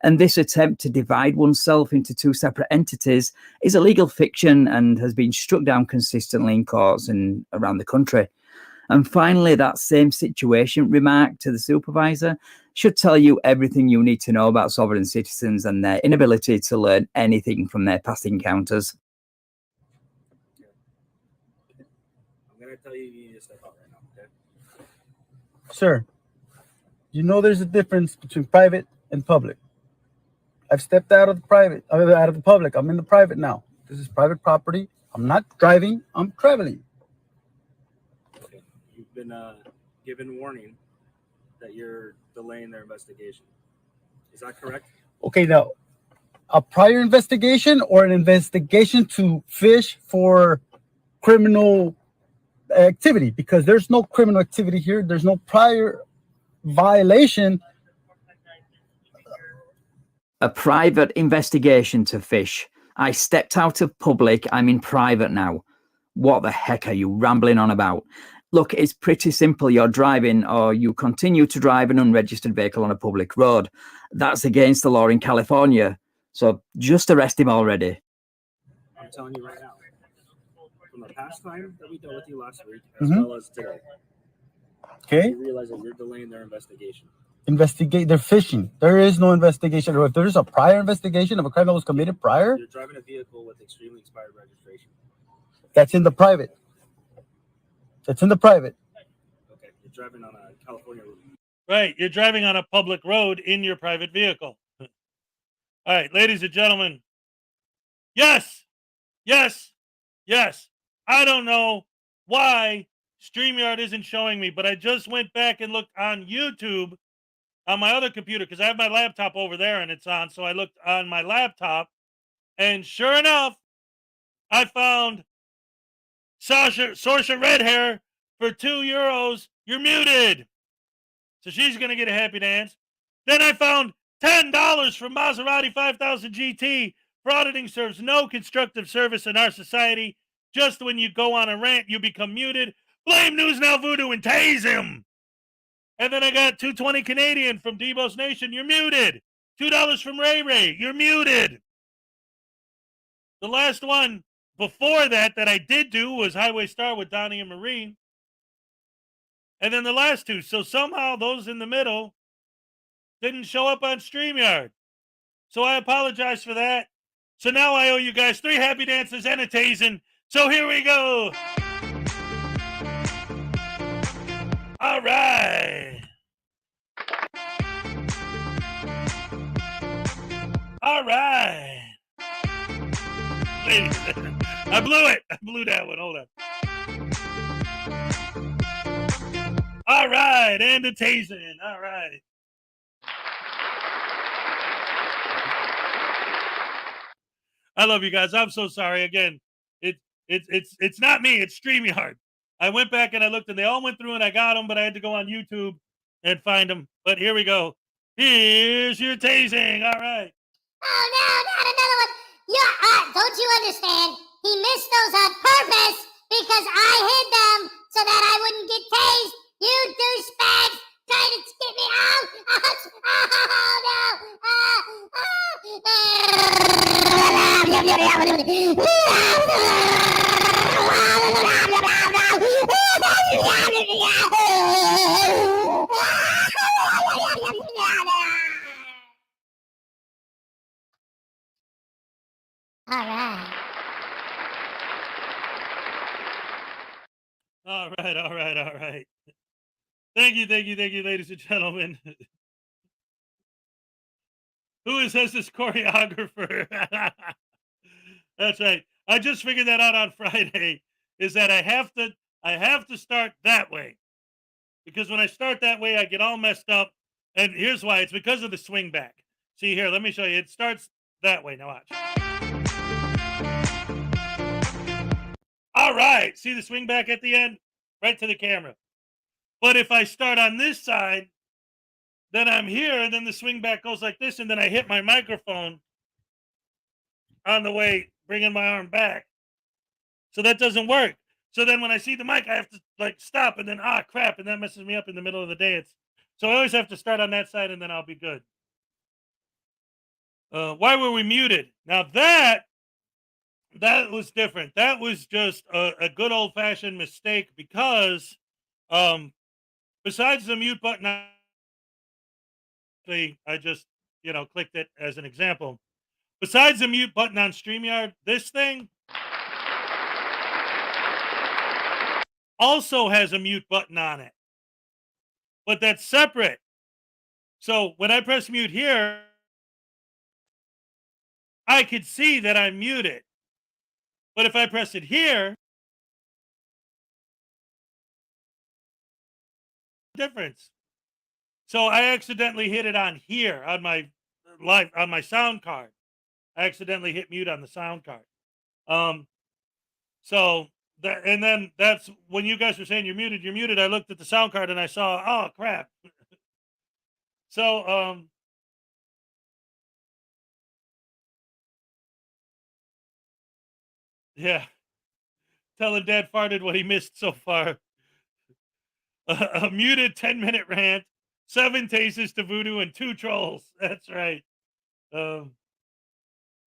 And this attempt to divide oneself into two separate entities is a legal fiction and has been struck down consistently in courts and around the country. And finally, that same situation remark to the supervisor should tell you everything you need to know about sovereign citizens and their inability to learn anything from their past encounters. I'm going to tell you need to step out right now, okay? Sir, you know there's a difference between private and public. I've stepped out of the private, out of the public. I'm in the private now. This is private property. I'm not driving. I'm traveling. Okay. You've been given warning that you're delaying their investigation. Is that correct? Okay, now, a prior investigation or an investigation to fish for criminal activity? Because there's no criminal activity here. There's no prior violation. A private investigation to fish. I stepped out of public. I'm in private now. What the heck are you rambling on about? Look, it's pretty simple. You're driving or you continue to drive an unregistered vehicle on a public road. That's against the law in California. So just arrest him already. I'm telling you right now. From the past time that we dealt with you last week, as well as today. Okay. You realize that you're delaying their investigation. Investigate, they're fishing. There is no investigation. Or if there's a prior investigation of a crime that was committed prior, you're driving a vehicle with extremely expired registration. That's in the private. That's in the private. Okay, you're driving on a California road. Right, you're driving on a public road in your private vehicle. All right, ladies and gentlemen. Yes. I don't know why StreamYard isn't showing me, but I just went back and looked on YouTube on my other computer because I have my laptop over there and it's on. So I looked on my laptop and sure enough, I found Saoirse Red Hair for €2. You're muted. So she's going to get a happy dance. Then I found $10 from Maserati 5000 GT for auditing serves no constructive service in our society. Just when you go on a rant, you become muted. Blame News Now Voodoo and tase him. And then I got 220 Canadian from Debo's Nation. You're muted. $2 from Ray Ray. You're muted. The last one before that I did do was Highway Star with Donnie and Marie. And then the last two. So somehow those in the middle didn't show up on StreamYard. So I apologize for that. So now I owe you guys 3 happy dances and a tasing. So here we go. All right. All right. I blew it. I blew that one. Hold on. All right. And a tasing. All right. I love you guys. I'm so sorry. Again, it's not me. It's StreamYard. I went back and I looked, and they all went through, and I got them, but I had to go on YouTube and find them. But here we go. Here's your tasing. All right. Oh, no, not another one. Don't you understand? He missed those on purpose because I hid them so that I wouldn't get tased. You douchebags trying to get me out. All right. Thank you, ladies and gentlemen. Who is this choreographer? That's right. I just figured that out on Friday. Is that I have to start that way, because when I start that way, I get all messed up. And here's why: it's because of the swing back. See here, let me show you. It starts that way. Now watch. All right. See the swing back at the end, right to the camera. But if I start on this side, then I'm here, and then the swing back goes like this, and then I hit my microphone on the way, bringing my arm back. So that doesn't work. So then when I see the mic, I have to stop, and then crap, and that messes me up in the middle of the dance. So I always have to start on that side, and then I'll be good. Why were we muted? Now that was different. That was just a good old-fashioned mistake, because besides the mute button, I just clicked it as an example. Besides the mute button on StreamYard, this thing also has a mute button on it, but that's separate. So when I press mute here, I could see that I'm muted. But if I press it here, difference. So I accidentally hit it on here on my sound card. I accidentally hit mute on the sound card. So that, and then that's when you guys were saying you're muted. I looked at the sound card and I saw, oh crap. So yeah. Telling Dad farted what he missed so far. A muted 10-minute rant, 7 tases to Voodoo, and 2 trolls. That's right. Oh,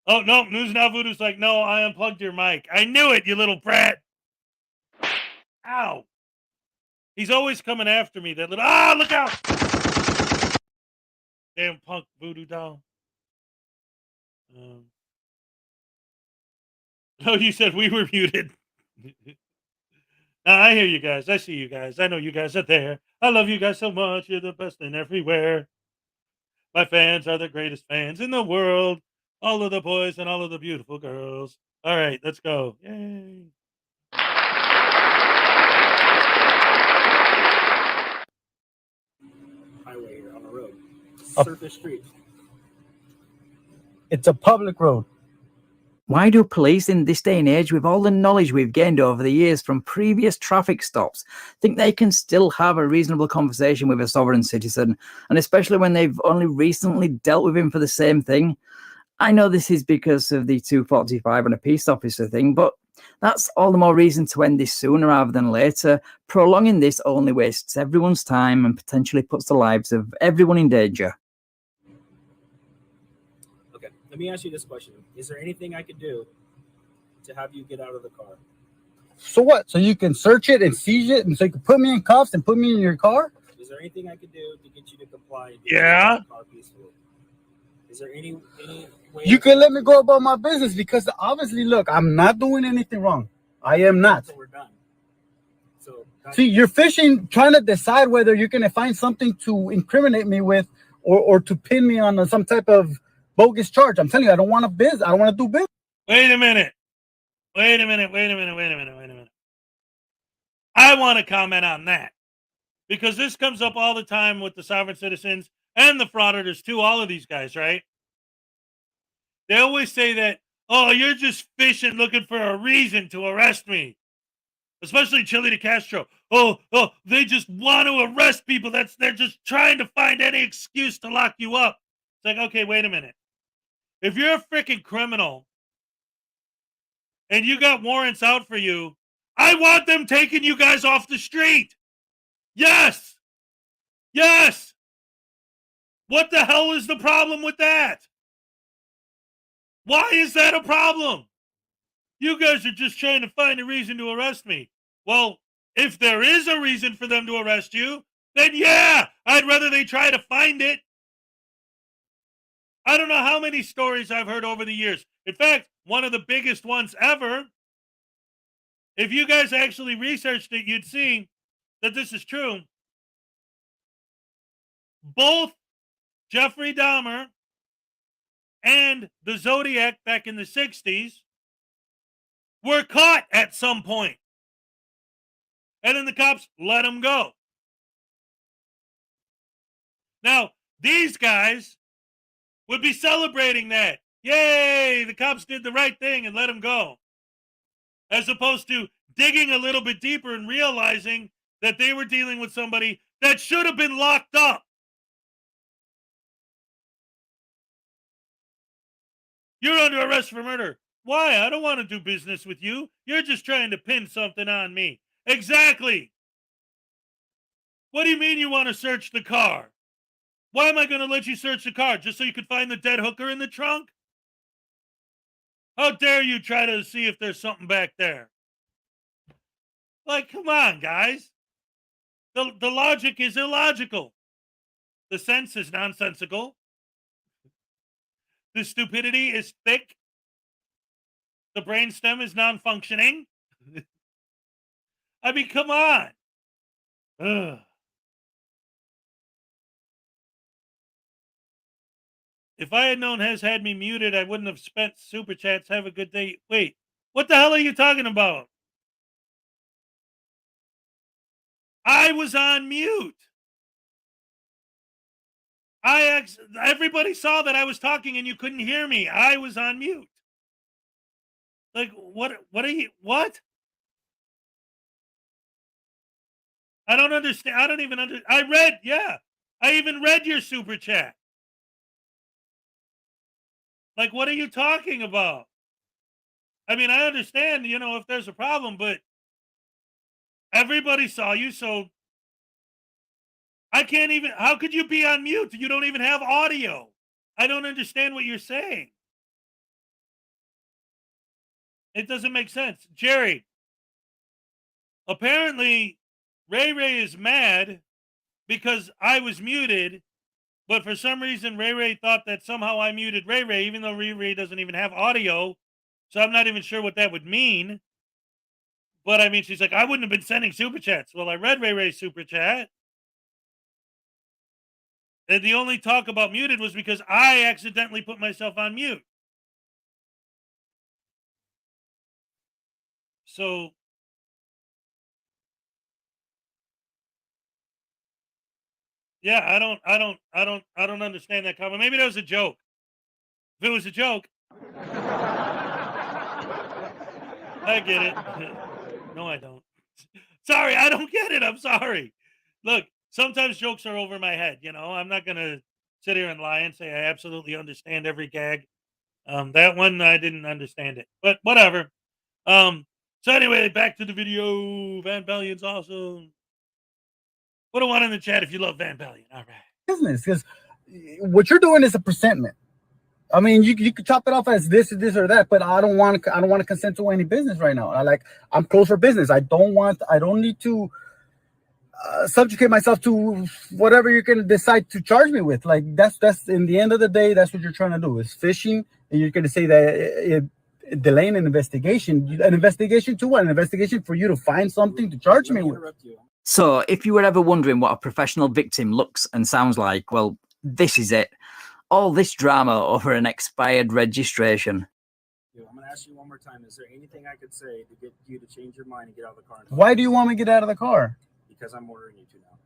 no. News Now Voodoo's like, no, I unplugged your mic. I knew it, you little brat. Ow. He's always coming after me. That little, look out. Damn punk Voodoo doll. No, you said we were muted. I hear you guys. I see you guys. I know you guys are there. I love you guys so much. You're the best in everywhere. My fans are the greatest fans in the world. All of the boys and all of the beautiful girls. All right, let's go. Yay. Highway here on the road. Up. Surface street. It's a public road. Why do police in this day and age, with all the knowledge we've gained over the years from previous traffic stops, think they can still have a reasonable conversation with a sovereign citizen, and especially when they've only recently dealt with him for the same thing? I know this is because of the 245 and a peace officer thing, but that's all the more reason to end this sooner rather than later. Prolonging this only wastes everyone's time and potentially puts the lives of everyone in danger. Okay, let me ask you this question. Is there anything I could do to have you get out of the car? So what? So you can search it and seize it, and so you can put me in cuffs and put me in your car? Is there anything I could do to get you to comply and get Yeah. you out of the car peacefully? Is there any way You can let me go about my business, because obviously, look, I'm not doing anything wrong. I am not. until we're done? So See, you're fishing, trying to decide whether you're going to find something to incriminate me with, or to pin me on some type of bogus charge. I'm telling you, I don't want to I don't want to do business. Wait a minute. I want to comment on that, because this comes up all the time with the sovereign citizens and the frauditors too, all of these guys, right? They always say that, oh, you're just fishing looking for a reason to arrest me. Especially Chili de Castro. Oh, they just want to arrest people. They're just trying to find any excuse to lock you up. It's like, okay, wait a minute. If you're a freaking criminal and you got warrants out for you, I want them taking you guys off the street. Yes. Yes. What the hell is the problem with that? Why is that a problem? You guys are just trying to find a reason to arrest me. Well, if there is a reason for them to arrest you, then yeah, I'd rather they try to find it. I don't know how many stories I've heard over the years. In fact, one of the biggest ones ever, if you guys actually researched it, you'd see that this is true. Both Jeffrey Dahmer and the Zodiac back in the 60s were caught at some point. And then the cops let them go. Now, these guys would be celebrating that. Yay, the cops did the right thing and let them go. As opposed to digging a little bit deeper and realizing that they were dealing with somebody that should have been locked up. You're under arrest for murder. Why? I don't want to do business with you. You're just trying to pin something on me. Exactly. What do you mean you want to search the car? Why am I going to let you search the car? Just so you could find the dead hooker in the trunk? How dare you try to see if there's something back there? Like, come on, guys. The logic is illogical. The sense is nonsensical. The stupidity is thick. The brainstem is non-functioning. I mean, come on. Ugh. If I had known Hez had me muted, I wouldn't have spent super chats. Have a good day. Wait, what the hell are you talking about? I was on mute. Everybody saw that I was talking and you couldn't hear me. I was on mute. Like, what are you, what? I don't understand. I don't even understand. I even read your super chat. Like, what are you talking about? I mean, I understand, if there's a problem, but everybody saw you, so I can't even, how could you be on mute? You don't even have audio. I don't understand what you're saying. It doesn't make sense. Jerry, apparently Ray Ray is mad because I was muted, but for some reason Ray Ray thought that somehow I muted Ray Ray, even though Ray Ray doesn't even have audio. So I'm not even sure what that would mean. But I mean, she's like, I wouldn't have been sending super chats. Well, I read Ray Ray's super chat. And the only talk about muted was because I accidentally put myself on mute. So yeah, I don't understand that comment. Maybe that was a joke. If it was a joke, I get it. No, I don't. Sorry, I don't get it. I'm sorry. Look, sometimes jokes are over my head. You know, I'm not going to sit here and lie and say I absolutely understand every gag. That one, I didn't understand it, but whatever. So anyway, back to the video. Van Bellion's awesome. Put a 1 in the chat if you love Van Bellion. All right. Business, because what you're doing is a presentment. I mean, you could chop it off as this or that, but I don't want to consent to any business right now. I'm closed for business. I don't need to subjugate myself to whatever you're going to decide to charge me with. Like that's in the end of the day, that's what you're trying to do is fishing, and you're going to say that delaying an investigation to what? An investigation for you to find something to charge me with. So if you were ever wondering what a professional victim looks and sounds like, well, this is it. All this drama over an expired registration. I'm going to ask you one more time. Is there anything I could say to get you to change your mind and get out of the car? Why do you want me to get out of the car? Because I'm ordering you to now.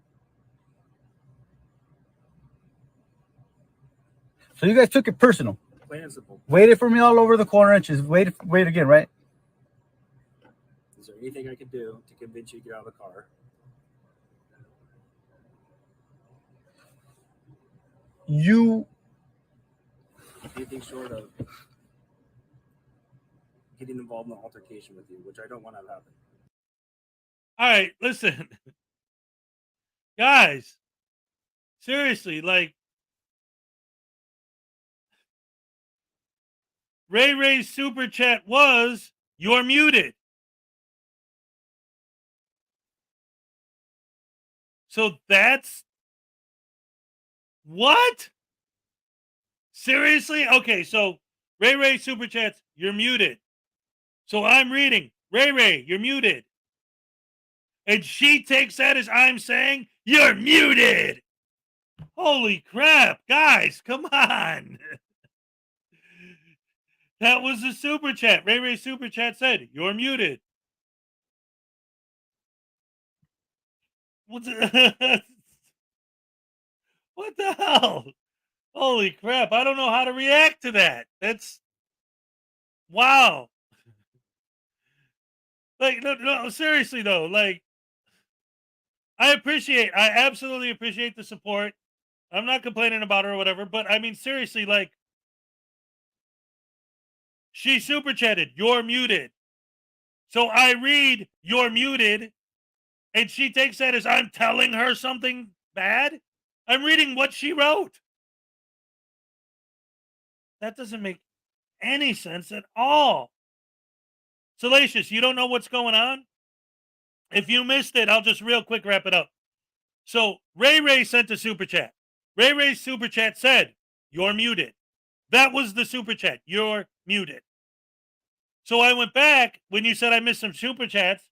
So you guys took it personal. Plain and simple. Waited for me all over the corner inches. Wait again, right? Is there anything I could do to convince you to get out of the car? Anything short of getting involved in an altercation with you, which I don't want to happen. All right, listen. Guys, seriously, like, Ray's super chat was, you're muted. So that's what? Seriously? Okay, so Ray super chats, you're muted. So I'm reading, Ray, you're muted. And she takes that as I'm saying, you're muted. Holy crap, guys, come on. That was the super chat. Ray super chat said, you're muted. What the hell? Holy crap, I don't know how to react to that. That's, wow. Like, no, seriously though, like, I absolutely appreciate the support. I'm not complaining about her or whatever, but I mean, seriously, like, she super chatted, you're muted. So I read, you're muted, and she takes that as I'm telling her something bad. I'm reading what she wrote. That doesn't make any sense at all. Salacious, you don't know what's going on? If you missed it, I'll just real quick wrap it up. So Ray sent a super chat. Ray's super chat said, you're muted. That was the super chat. You're muted. So I went back when you said I missed some super chats,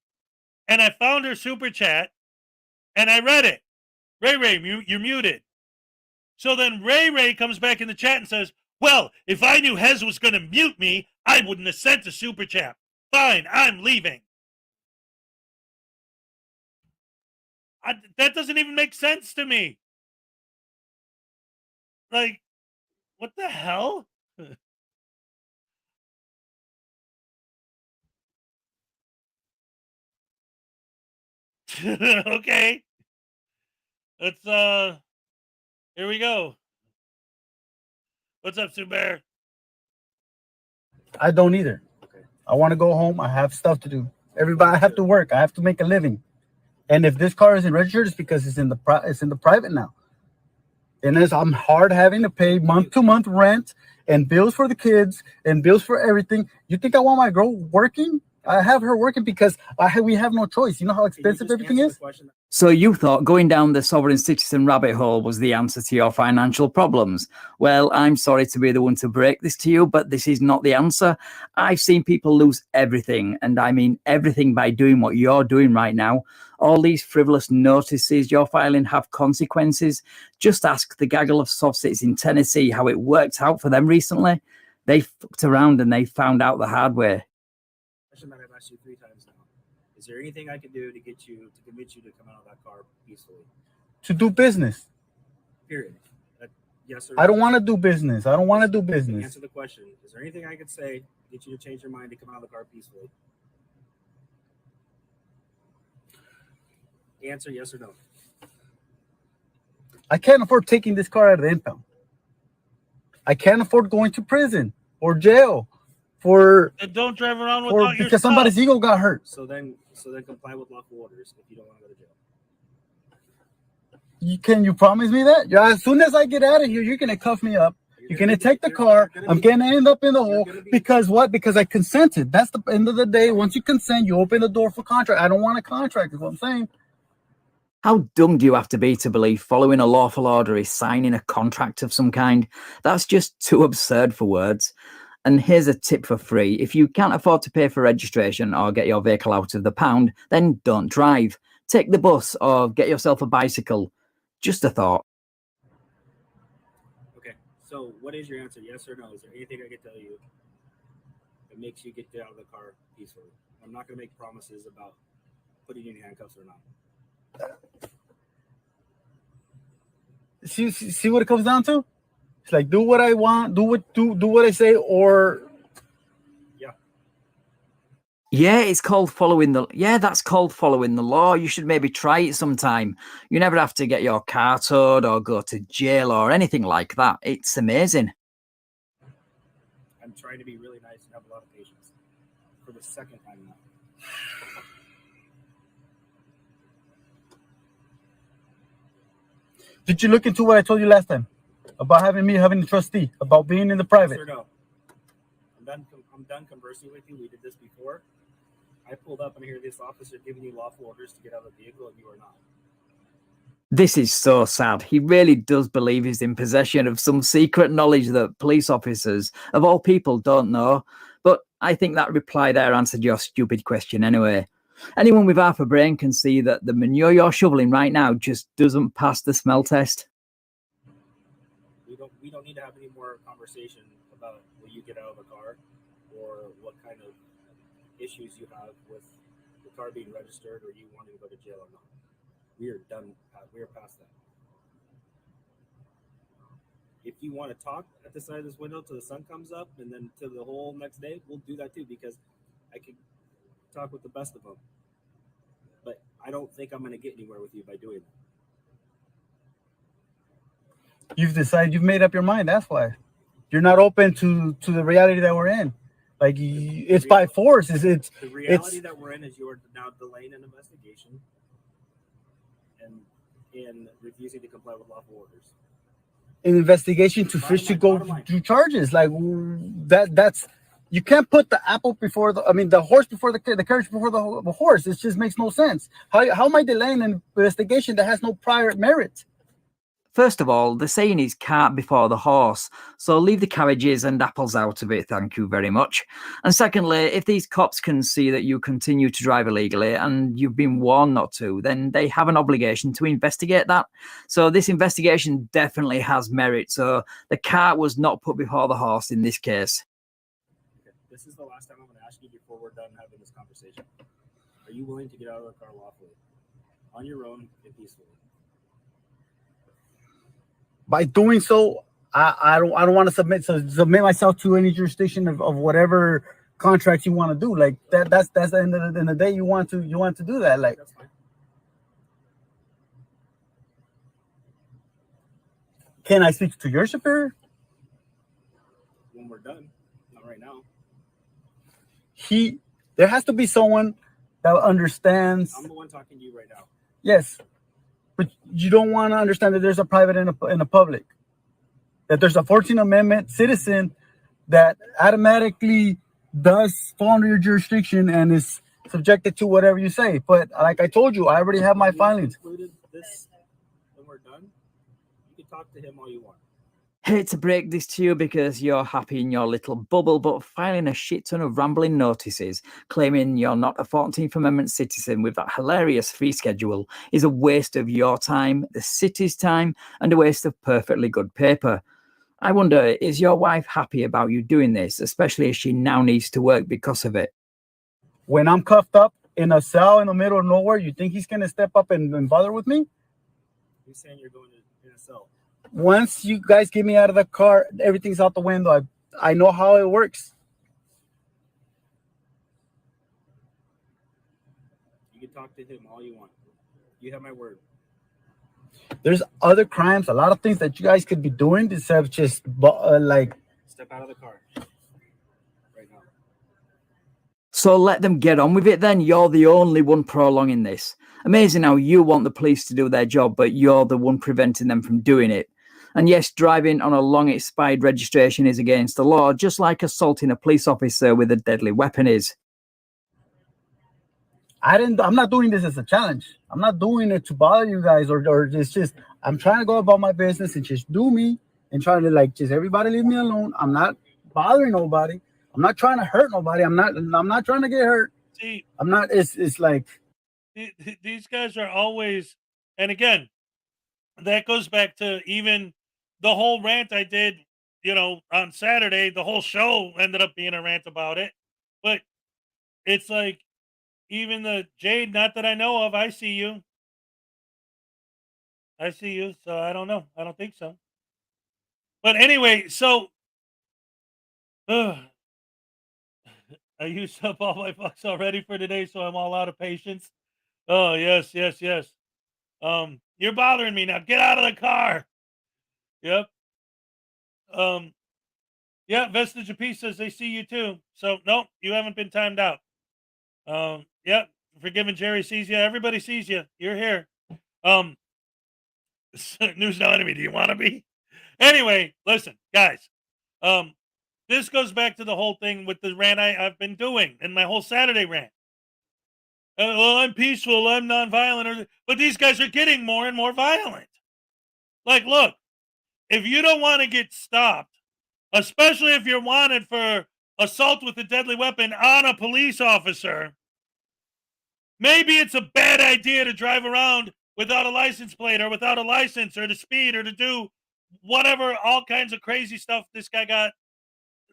and I found her super chat, and I read it. Ray, you're muted. So then Ray comes back in the chat and says, well, if I knew Hez was going to mute me, I wouldn't have sent a super chat. Fine, I'm leaving. That doesn't even make sense to me. Like, what the hell? Okay. Let's, here we go. What's up, Sue Bear? I don't either. Okay. I want to go home. I have stuff to do. Everybody, I have to work. I have to make a living. And if this car isn't registered, it's because it's in the private now. And I'm hard having to pay month-to-month rent and bills for the kids and bills for everything. You think I want my girl working? I have her working because we have no choice. You know how expensive everything is? So you thought going down the sovereign citizen rabbit hole was the answer to your financial problems. Well, I'm sorry to be the one to break this to you, but this is not the answer. I've seen people lose everything, and I mean everything, by doing what you're doing right now. All these frivolous notices you're filing have consequences. Just ask the gaggle of soft-sits in Tennessee how it worked out for them recently. They fucked around and they found out the hard way. Question that I've asked you 3 times now. Is there anything I can do to convince you to come out of that car peacefully? To do business. Period. Yes or no? I don't want to do business. I don't want to do business. Answer the question. Is there anything I could say to get you to change your mind to come out of the car peacefully? Answer yes or no. I can't afford taking this car out of the impound. I can't afford going to prison or jail for And don't drive around without your because stuff. somebody's ego got hurt. So then comply with lawful orders if you don't want to go to jail. Can you promise me that? Yeah, as soon as I get out of here, you're gonna cuff me up. You're gonna take the car. I'm gonna end up in the hole because what? Because I consented. That's the end of the day. Once you consent, you open the door for contract. I don't want a contract. Is what I'm saying. How dumb do you have to be to believe following a lawful order is signing a contract of some kind? That's just too absurd for words. And here's a tip for free. If you can't afford to pay for registration or get your vehicle out of the pound, then don't drive. Take the bus or get yourself a bicycle. Just a thought. Okay, so what is your answer? Yes or no? Is there anything I can tell you that makes you get out of the car peacefully? I'm not going to make promises about putting you in handcuffs or not. See what it comes down to? It's like do what I want, do what I say, or Yeah, it's called following the. Yeah, that's called following the law. You should maybe try it sometime. You never have to get your car towed or go to jail or anything like that. It's amazing. I'm trying to be really nice and have a lot of patience for the second time now. Did you look into what I told you last time about having a trustee, about being in the private? Yes or no? I'm done conversing with you. We did this before. I pulled up and I hear this officer giving you lawful orders to get out of the vehicle, and you are not. This is so sad. He really does believe he's in possession of some secret knowledge that police officers, of all people, don't know. But I think that reply there answered your stupid question anyway. Anyone with half a brain can see that the manure you're shoveling right now just doesn't pass the smell test. We don't need to have any more conversation about will you get out of the car or what kind of issues you have with the car being registered or you wanting to go to jail or not. We are done. We are past that. If you want to talk at the side of this window till the sun comes up and then to the whole next day, we'll do that too, because I can talk with the best of them. But I don't think I'm going to get anywhere with you by doing that. You've made up your mind. That's why you're not open to the reality that we're in. Like it's by force. The reality that we're in is you're now delaying an investigation and refusing to comply with lawful orders. An investigation to fish to go do charges like that's you can't put the horse before the carriage before the horse. It just makes no sense. How am I delaying an investigation that has no prior merit? First of all, the saying is cart before the horse, so leave the carriages and apples out of it, thank you very much. And secondly, if these cops can see that you continue to drive illegally and you've been warned not to, then they have an obligation to investigate that. So this investigation definitely has merit, so the cart was not put before the horse in this case. Okay. This is the last time I'm going to ask you before we're done having this conversation. Are you willing to get out of the car lawfully, on your own and peacefully? By doing so, I don't want to submit myself to any jurisdiction of whatever contracts you want to do. Like that's the end of the day. You want to do that. Like that's fine. Can I speak to your superior? When we're done, not right now. There has to be someone that understands. I'm the one talking to you right now. Yes. But you don't want to understand that there's a private and a public, that there's a 14th Amendment citizen that automatically does fall under your jurisdiction and is subjected to whatever you say. But like I told you, I already have my filings. Included this when we're done. You can talk to him all you want. Hate to break this to you because you're happy in your little bubble, but filing a shit ton of rambling notices claiming you're not a 14th Amendment citizen with that hilarious fee schedule is a waste of your time, the city's time, and a waste of perfectly good paper. I wonder, is your wife happy about you doing this, especially as she now needs to work because of it? When I'm cuffed up in a cell in the middle of nowhere, you think he's going to step up and bother with me? You're saying you're going in a cell. Once you guys get me out of the car, everything's out the window. I know how it works. You can talk to him all you want. You have my word. There's other crimes, a lot of things that you guys could be doing instead of just like. Step out of the car right now. So let them get on with it then. You're the only one prolonging this. Amazing how you want the police to do their job, but you're the one preventing them from doing it. And yes, driving on a long expired registration is against the law, just like assaulting a police officer with a deadly weapon is. I'm not doing this as a challenge. I'm not doing it to bother you guys or it's just, I'm trying to go about my business and just do me and trying to like, just everybody leave me alone. I'm not bothering nobody. I'm not trying to hurt nobody. I'm not trying to get hurt. See, I'm not, it's like. These guys are always, and again, that goes back to even the whole rant I did, on Saturday. The whole show ended up being a rant about it. But it's like, even the Jade, not that I know of, I see you. So I don't know. I don't think so. But anyway, so I used up all my bucks already for today, so I'm all out of patience. Oh, yes. You're bothering me now. Get out of the car. Yep. Yeah, Vestige of Peace says they see you too. So, nope, you haven't been timed out. Yep, Forgiven Jerry sees you. Everybody sees you. You're here. News no enemy. Do you want to be? Anyway, listen, guys. This goes back to the whole thing with the rant I've been doing and my whole Saturday rant. Well, I'm peaceful. I'm nonviolent. But these guys are getting more and more violent. Like, look, if you don't want to get stopped, especially if you're wanted for assault with a deadly weapon on a police officer, maybe it's a bad idea to drive around without a license plate or without a license or to speed or to do whatever, all kinds of crazy stuff this guy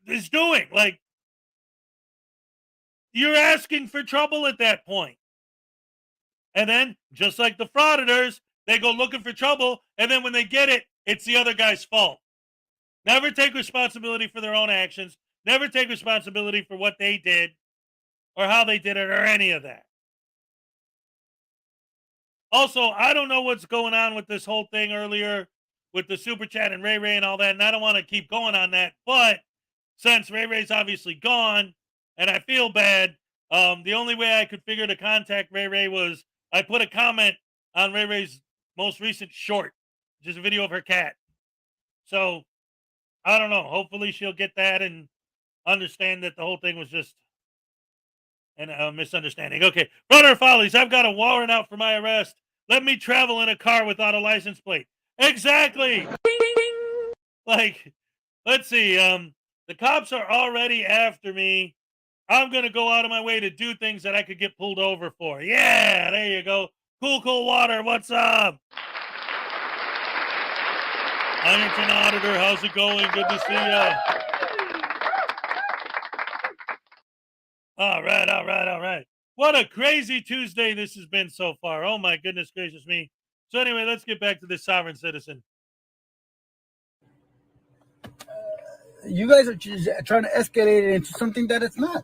is doing. Like, you're asking for trouble at that point. And then, just like the Frauditors, they go looking for trouble, and then when they get it, it's the other guy's fault. Never take responsibility for their own actions. Never take responsibility for what they did or how they did it or any of that. Also, I don't know what's going on with this whole thing earlier with the Super Chat and Ray Ray and all that, and I don't want to keep going on that, but since Ray Ray's obviously gone, and I feel bad, the only way I could figure to contact Ray Ray was I put a comment on Ray Ray's most recent short, just a video of her cat. So, I don't know. Hopefully she'll get that and understand that the whole thing was just a misunderstanding. Okay. Brother Follies, I've got a warrant out for my arrest. Let me travel in a car without a license plate. Exactly. Like, let's see. The cops are already after me. I'm going to go out of my way to do things that I could get pulled over for. Yeah, there you go. Cool Water, what's up? Ironton Auditor, how's it going? Good to see ya. All right. What a crazy Tuesday this has been so far. Oh, my goodness gracious me. So anyway, let's get back to this sovereign citizen. You guys are just trying to escalate it into something that it's not.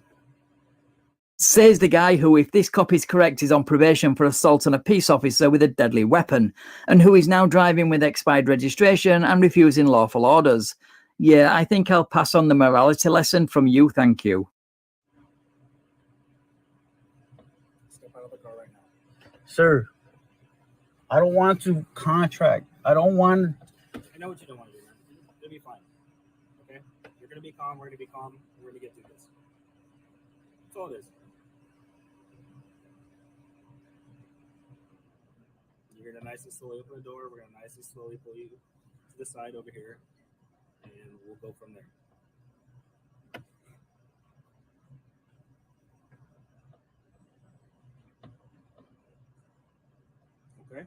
Says the guy who, if this copy's correct, is on probation for assault on a peace officer with a deadly weapon, and who is now driving with expired registration and refusing lawful orders. Yeah, I think I'll pass on the morality lesson from you, thank you. Step out of the car right now. Sir, I don't want to contract. I don't want. I know what you don't want to do, man. It'll be fine. Okay? You're going to be calm. We're going to be calm. We're going to get through this. That's all it is. You're going to nicely slowly open the door. We're going to nicely slowly pull you to the side over here. And we'll go from there. Okay?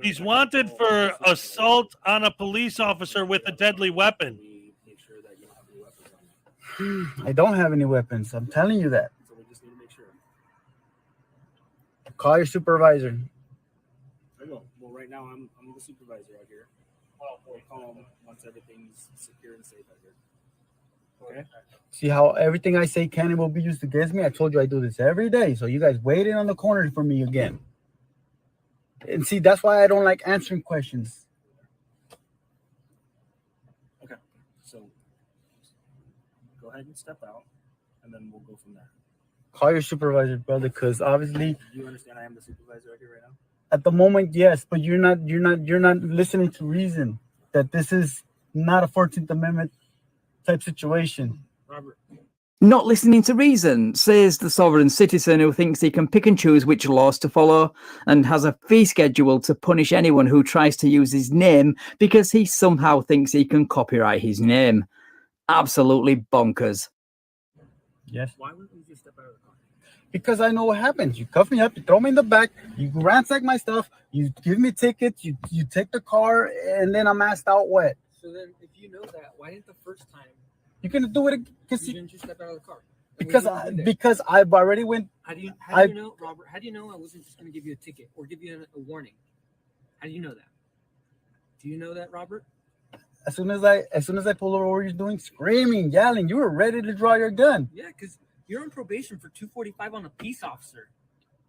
He's wanted for assault on a police officer with a deadly weapon. I don't have any weapons. I'm telling you that. So we just need to make sure. Call your supervisor. I will. Well, right now I'm the supervisor out here. We'll call him once everything's secure and safe out here. Okay. See how everything I say can and will be used against me? I told you I do this every day. So you guys waiting on the corner for me again. And see, that's why I don't like answering questions. Okay. So go ahead and step out, and then we'll go from there. Call your supervisor, brother, because obviously Do you understand I am the supervisor right here right now? at the moment, yes, but you're not listening to reason that this is not a 14th Amendment type situation. Robert. Not listening to reason, says the sovereign citizen who thinks he can pick and choose which laws to follow and has a fee schedule to punish anyone who tries to use his name because he somehow thinks he can copyright his name. Absolutely bonkers. Yes. Why wouldn't you just step out of the car? Because I know what happens. You cuff me up, you throw me in the back, you ransack my stuff, you give me tickets, you take the car, and then I'm asked out wet. So then, if you know that, why didn't the first time You can do it because you didn't just step out of the car? because I've already went. How do you know, Robert? How do you know I wasn't just going to give you a ticket or give you a warning? How do you know that? Do you know that, Robert? As soon as I pull over, what you're doing, screaming, yelling, you were ready to draw your gun. Yeah, because you're on probation for 245 on a peace officer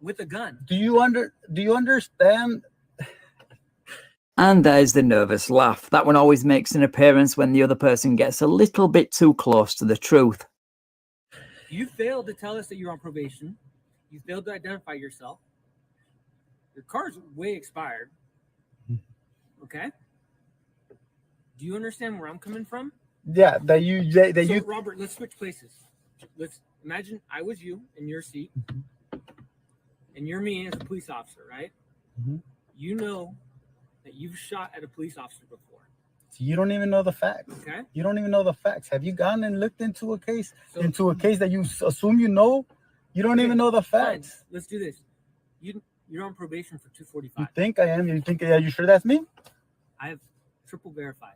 with a gun. Do you understand? And there's the nervous laugh. That one always makes an appearance when the other person gets a little bit too close to the truth. You failed to tell us that you're on probation. You failed to identify yourself. Your car's way expired. Okay? Do you understand where I'm coming from? Yeah, that Robert, let's switch places. Let's imagine I was you in your seat, and you're me as a police officer, right? Mm-hmm. You know that you've shot at a police officer before. So you don't even know the facts. Okay. You don't even know the facts. Have you gone and looked into a case that you assume you know? You don't even know the facts. Fine. Let's do this. You're on probation for 245. You think I am? You think? Are you sure that's me? I have triple verified.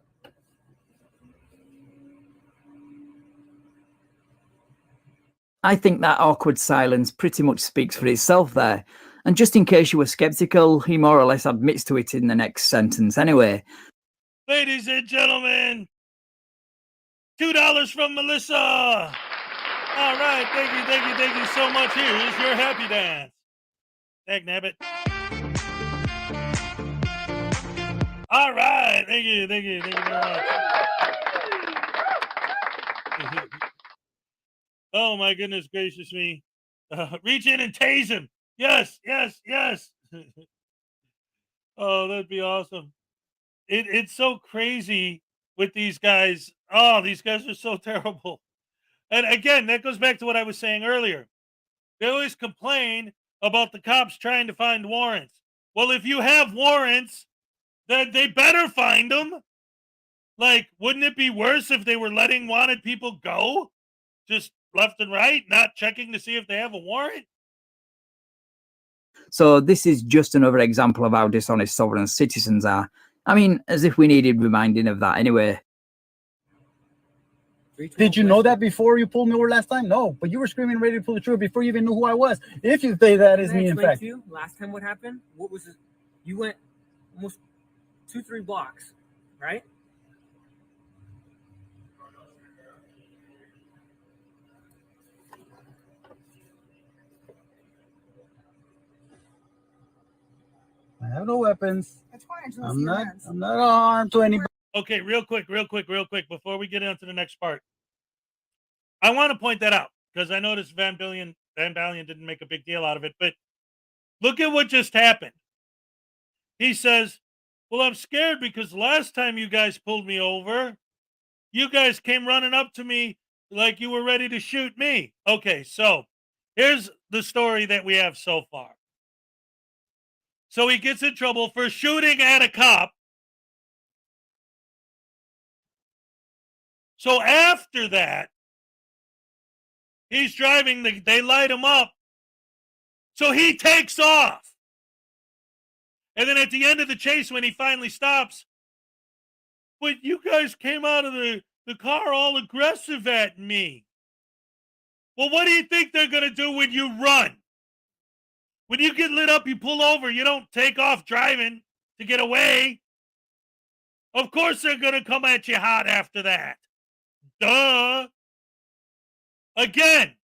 I think that awkward silence pretty much speaks for itself there. And just in case you were skeptical, he more or less admits to it in the next sentence anyway. Ladies and gentlemen, $2 from Melissa. All right, thank you so much. Here is your happy dance. Dag nabbit. All right, thank you very much. Oh my goodness gracious me. Reach in and tase him. Yes. Oh, that'd be awesome. It's so crazy with these guys. Oh, these guys are so terrible. And again, that goes back to what I was saying earlier. They always complain about the cops trying to find warrants. Well, if you have warrants, then they better find them. Like, wouldn't it be worse if they were letting wanted people go? Just left and right, not checking to see if they have a warrant? So this is just another example of how dishonest sovereign citizens are. I mean, as if we needed reminding of that anyway. Did you know that before you pulled me over last time? No, but you were screaming ready to pull the trigger before you even knew who I was. If you say that is me, in fact. To you, last time what happened? What was it? You went almost 2-3 blocks, right? I have no weapons. That's fine. I'm not armed to anybody. Okay, real quick, before we get into the next part. I want to point that out because I noticed Van Balen didn't make a big deal out of it, but look at what just happened. He says, well, I'm scared because last time you guys pulled me over, you guys came running up to me like you were ready to shoot me. Okay, so here's the story that we have so far. So he gets in trouble for shooting at a cop. So after that, he's driving, they light him up. So he takes off. And then at the end of the chase, when he finally stops, but you guys came out of the car all aggressive at me. Well, what do you think they're going to do when you run? When you get lit up, you pull over. You don't take off driving to get away. Of course they're going to come at you hot after that. Duh. Again,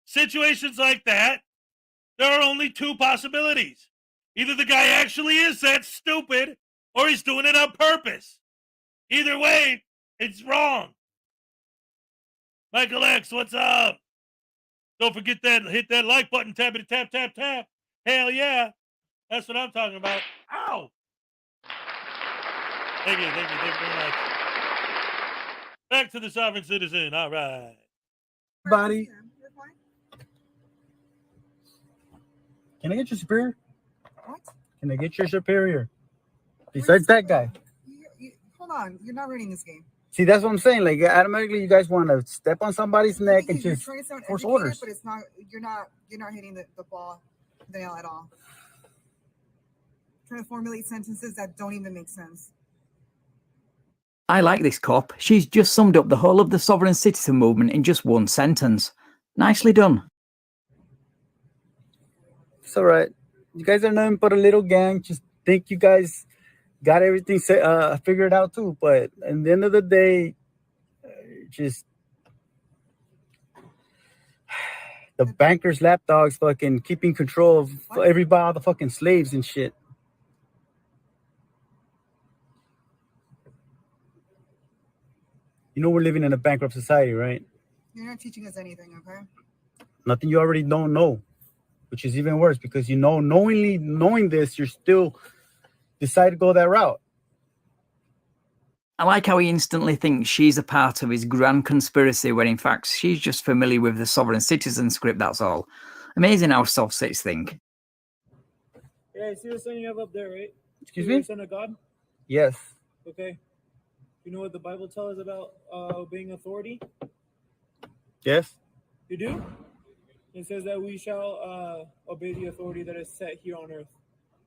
situations like that, there are only two possibilities. Either the guy actually is that stupid or he's doing it on purpose. Either way, it's wrong. Michael X, what's up? Don't forget that, hit that like button, tappity tap, tap, tap. Hell yeah. That's what I'm talking about. Ow! Thank you very much. Back to the sovereign citizen. All right. Buddy. Can I get your superior? What? Can I get your superior? Besides that guy. Hold on, you're not reading this game. See, that's what I'm saying. Like, automatically, you guys want to step on somebody's neck and You're just trying to sound force educated, orders. but it's not. You're not hitting the ball, the nail at all. Trying to formulate sentences that don't even make sense. I like this cop. She's just summed up the whole of the sovereign citizen movement in just one sentence. Nicely done. It's all right. You guys are nothing but a little gang. Just think you guys got everything figured out too. But at the end of the day, just the bankers, lapdogs, fucking keeping control of everybody, all the fucking slaves and shit. You know we're living in a bankrupt society, right? You're not teaching us anything, okay? Nothing you already don't know, which is even worse because you know, knowing this, you're still decide to go that route. I like how he instantly thinks she's a part of his grand conspiracy when in fact she's just familiar with the sovereign citizen script, that's all. Amazing how soft sits think. Yeah, see the son you have up there, right? Excuse You're me? the son of God? Yes. Okay. You know what the Bible tells us about obeying authority? Yes. You do? It says that we shall obey the authority that is set here on earth.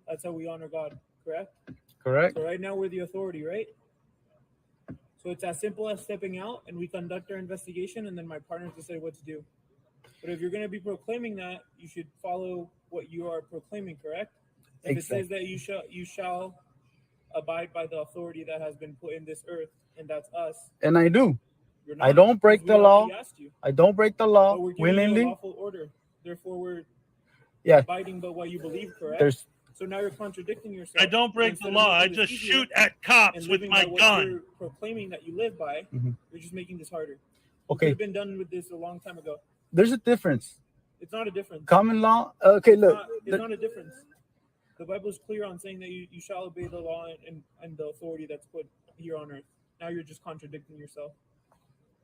That's how we honor God, correct? Correct. So right now we're the authority, right? So it's as simple as stepping out and we conduct our investigation and then my partners decide what to do. But if you're going to be proclaiming that, you should follow what you are proclaiming, correct? If it says that you shall abide by the authority that has been put in this earth, and that's us. And I do. You're not, I don't break the law. you. I don't break the law But we're giving you willingly. a lawful order. Therefore, we're abiding by what you believe, correct? So now you're contradicting yourself. I don't break the law. I just shoot at cops with my gun. You're proclaiming that you live by. You're just making this harder. Okay. You could have been done with this a long time ago. There's a difference. It's not a difference. Common law. Okay, look. It's not a difference. The Bible is clear on saying that you shall obey the law and the authority that's put here on earth. Now you're just contradicting yourself.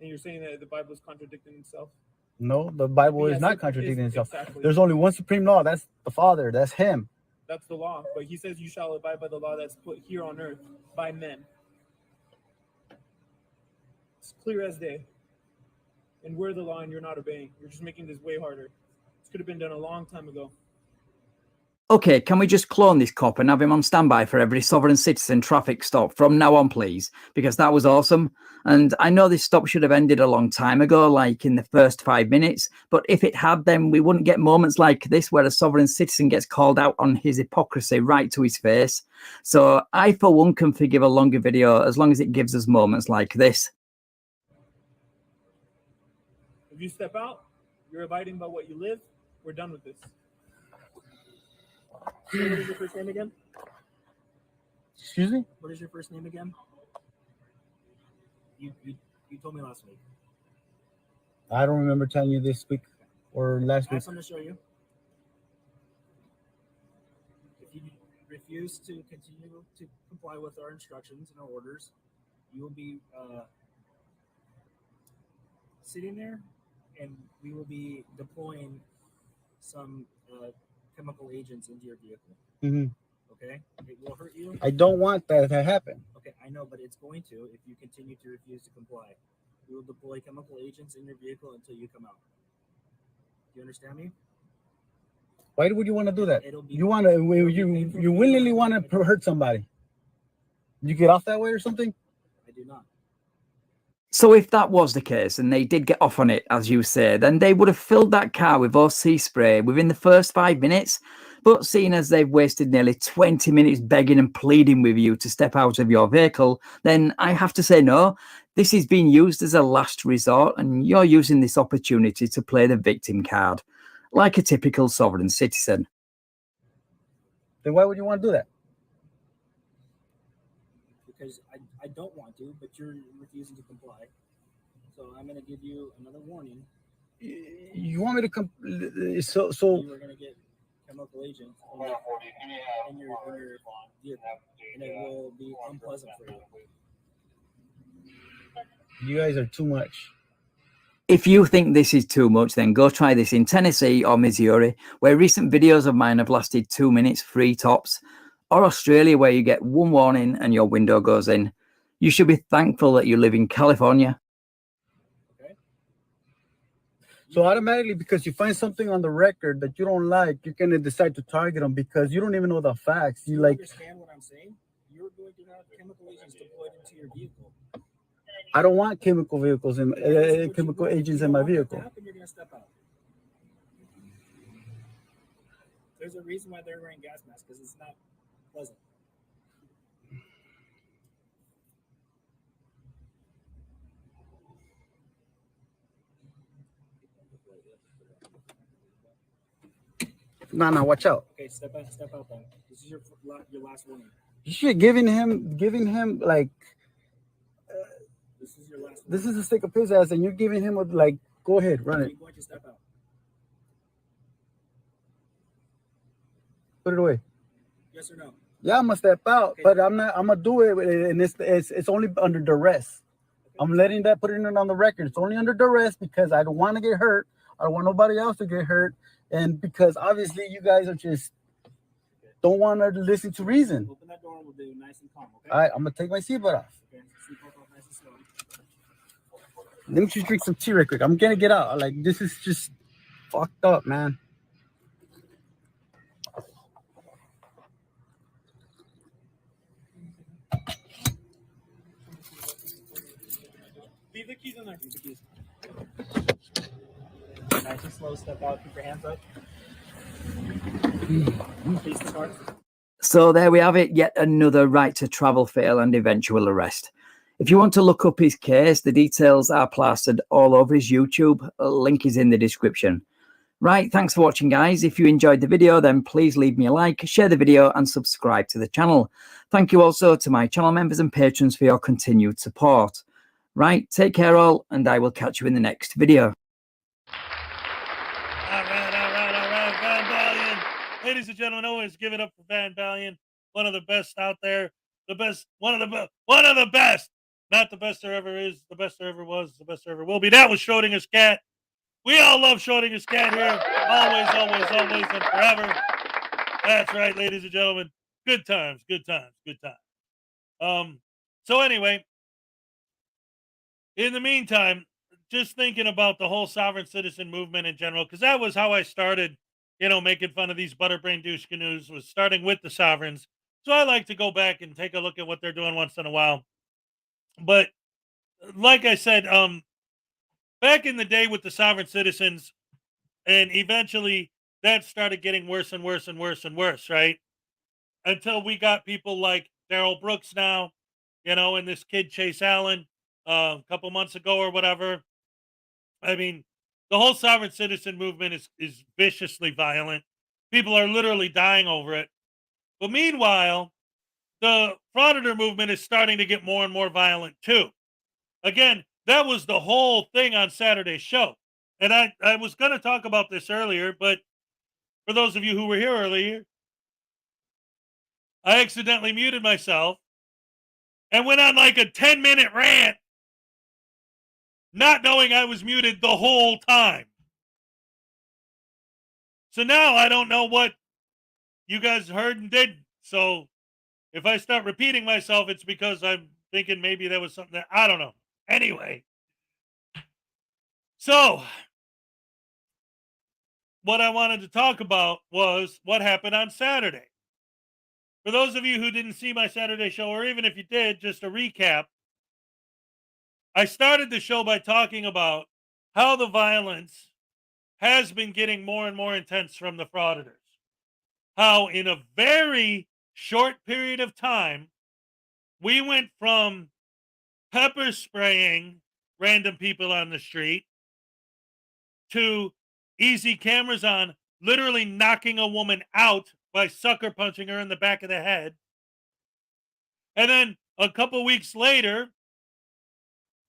And you're saying that the Bible is contradicting itself. No, the Bible is not contradicting itself. Exactly. There's only one supreme law. That's the Father. That's Him. That's the law. But he says you shall abide by the law that's put here on earth by men. It's clear as day. And we're the law and you're not obeying. You're just making this way harder. This could have been done a long time ago. Okay, can we just clone this cop and have him on standby for every sovereign citizen traffic stop from now on, please? Because that was awesome. And I know this stop should have ended a long time ago, like in the first 5 minutes. But if it had, then we wouldn't get moments like this where a sovereign citizen gets called out on his hypocrisy right to his face. So I, for one, can forgive a longer video as long as it gives us moments like this. If you step out, you're abiding by what you live. We're done with this. What is your first name again? Excuse me? What is your first name again? You told me last week. I don't remember telling you this week or last I week. have something to show you. If you refuse to continue to comply with our instructions and our orders, you will be sitting there, and we will be deploying some chemical agents into your vehicle. Okay? It will hurt you. I don't want that to happen. Okay, I know, but it's going to if you continue to refuse to comply. We will deploy chemical agents in your vehicle until you come out. Do you understand me? Why would you want to do that? It'll be- You want to, you willingly want to hurt somebody. You get off that way or something? I do not. So if that was the case and they did get off on it, as you say, then they would have filled that car with OC spray within the first 5 minutes. But seeing as they've wasted nearly 20 minutes begging and pleading with you to step out of your vehicle, then I have to say no. This is being used as a last resort, and you're using this opportunity to play the victim card, like a typical sovereign citizen. Then why would you want to do that? Because I don't want to, but you're refusing to comply. So I'm going to give you another warning. You want me to come? So You are going to get chemical agents in your vehicle, and it will be unpleasant for you. You guys are too much. If you think this is too much, then go try this in Tennessee or Missouri, where recent videos of mine have lasted 2 minutes free tops, or Australia, where you get one warning and your window goes in. You should be thankful that you live in California. Okay. So automatically, because you find something on the record that you don't like, you're going to decide to target them because you don't even know the facts. You like. Understand what I'm saying? You're going to have chemical agents deployed into your vehicle. I don't want chemical vehicles and chemical agents in my vehicle. You're going to step out. There's a reason why they're wearing gas masks, because it's not pleasant. No, watch out. Okay, step out then. This is your last warning. You should giving him like. This is your last warning. This is a stick of his ass, and you're giving him like, go ahead, run Are it. you going to step out? Put it away. Yes or no? Yeah, I'm gonna step out, Okay. but I'm not. I'm gonna do it, and it's only under duress. I'm letting that putting it on the record. It's only under duress because I don't want to get hurt. I don't want nobody else to get hurt, and because obviously you guys are just don't want to listen to reason. Open that door and we'll do nice and calm, okay? All right, I'm gonna take my seatbelt off. Okay, seatbelt off nice and slow. Let me just drink some tea real quick. I'm gonna get out. Like, this is just fucked up, man. Leave the keys in there. Leave the keys. Nice and slow, step out, keep your hands up. Face the car. So there we have it, yet another right to travel fail and eventual arrest. If you want to look up his case, the details are plastered all over his YouTube. A link is in the description. Right, thanks for watching, guys. If you enjoyed the video, then please leave me a like, share the video, and subscribe to the channel. Thank you also to my channel members and patrons for your continued support. Right, take care all, and I will catch you in the next video. All right, Van Balian. Ladies and gentlemen, always give it up for Van Balian. One of the best out there. The best, one of the best. Not the best there ever is, the best there ever was, the best there ever will be. That was Schrodinger's cat. We all love Schrodinger's cat here. Always, and forever. That's right, ladies and gentlemen. Good times. So anyway, in the meantime, just thinking about the whole sovereign citizen movement in general, because that was how I started, making fun of these butterbrain douche canoes, was starting with the sovereigns. So I like to go back and take a look at what they're doing once in a while. But like I said, back in the day with the sovereign citizens, and eventually that started getting worse and worse, right? Until we got people like Daryl Brooks now, and this kid Chase Allen a couple months ago or whatever. I mean, the whole sovereign citizen movement is viciously violent. People are literally dying over it. But meanwhile, the Frauditor movement is starting to get more and more violent too. Again, that was the whole thing on Saturday's show. And I was going to talk about this earlier, but for those of you who were here earlier, I accidentally muted myself and went on like a 10-minute rant, not knowing I was muted the whole time. So now I don't know what you guys heard and did. So if I start repeating myself, it's because I'm thinking maybe that was something that I don't know. Anyway. So what I wanted to talk about was what happened on Saturday. For those of you who didn't see my Saturday show, or even if you did, just a recap. I started the show by talking about how the violence has been getting more and more intense from the Frauditors. how in a very short period of time, we went from pepper spraying random people on the street to easy cameras on literally knocking a woman out by sucker punching her in the back of the head. And then a couple weeks later,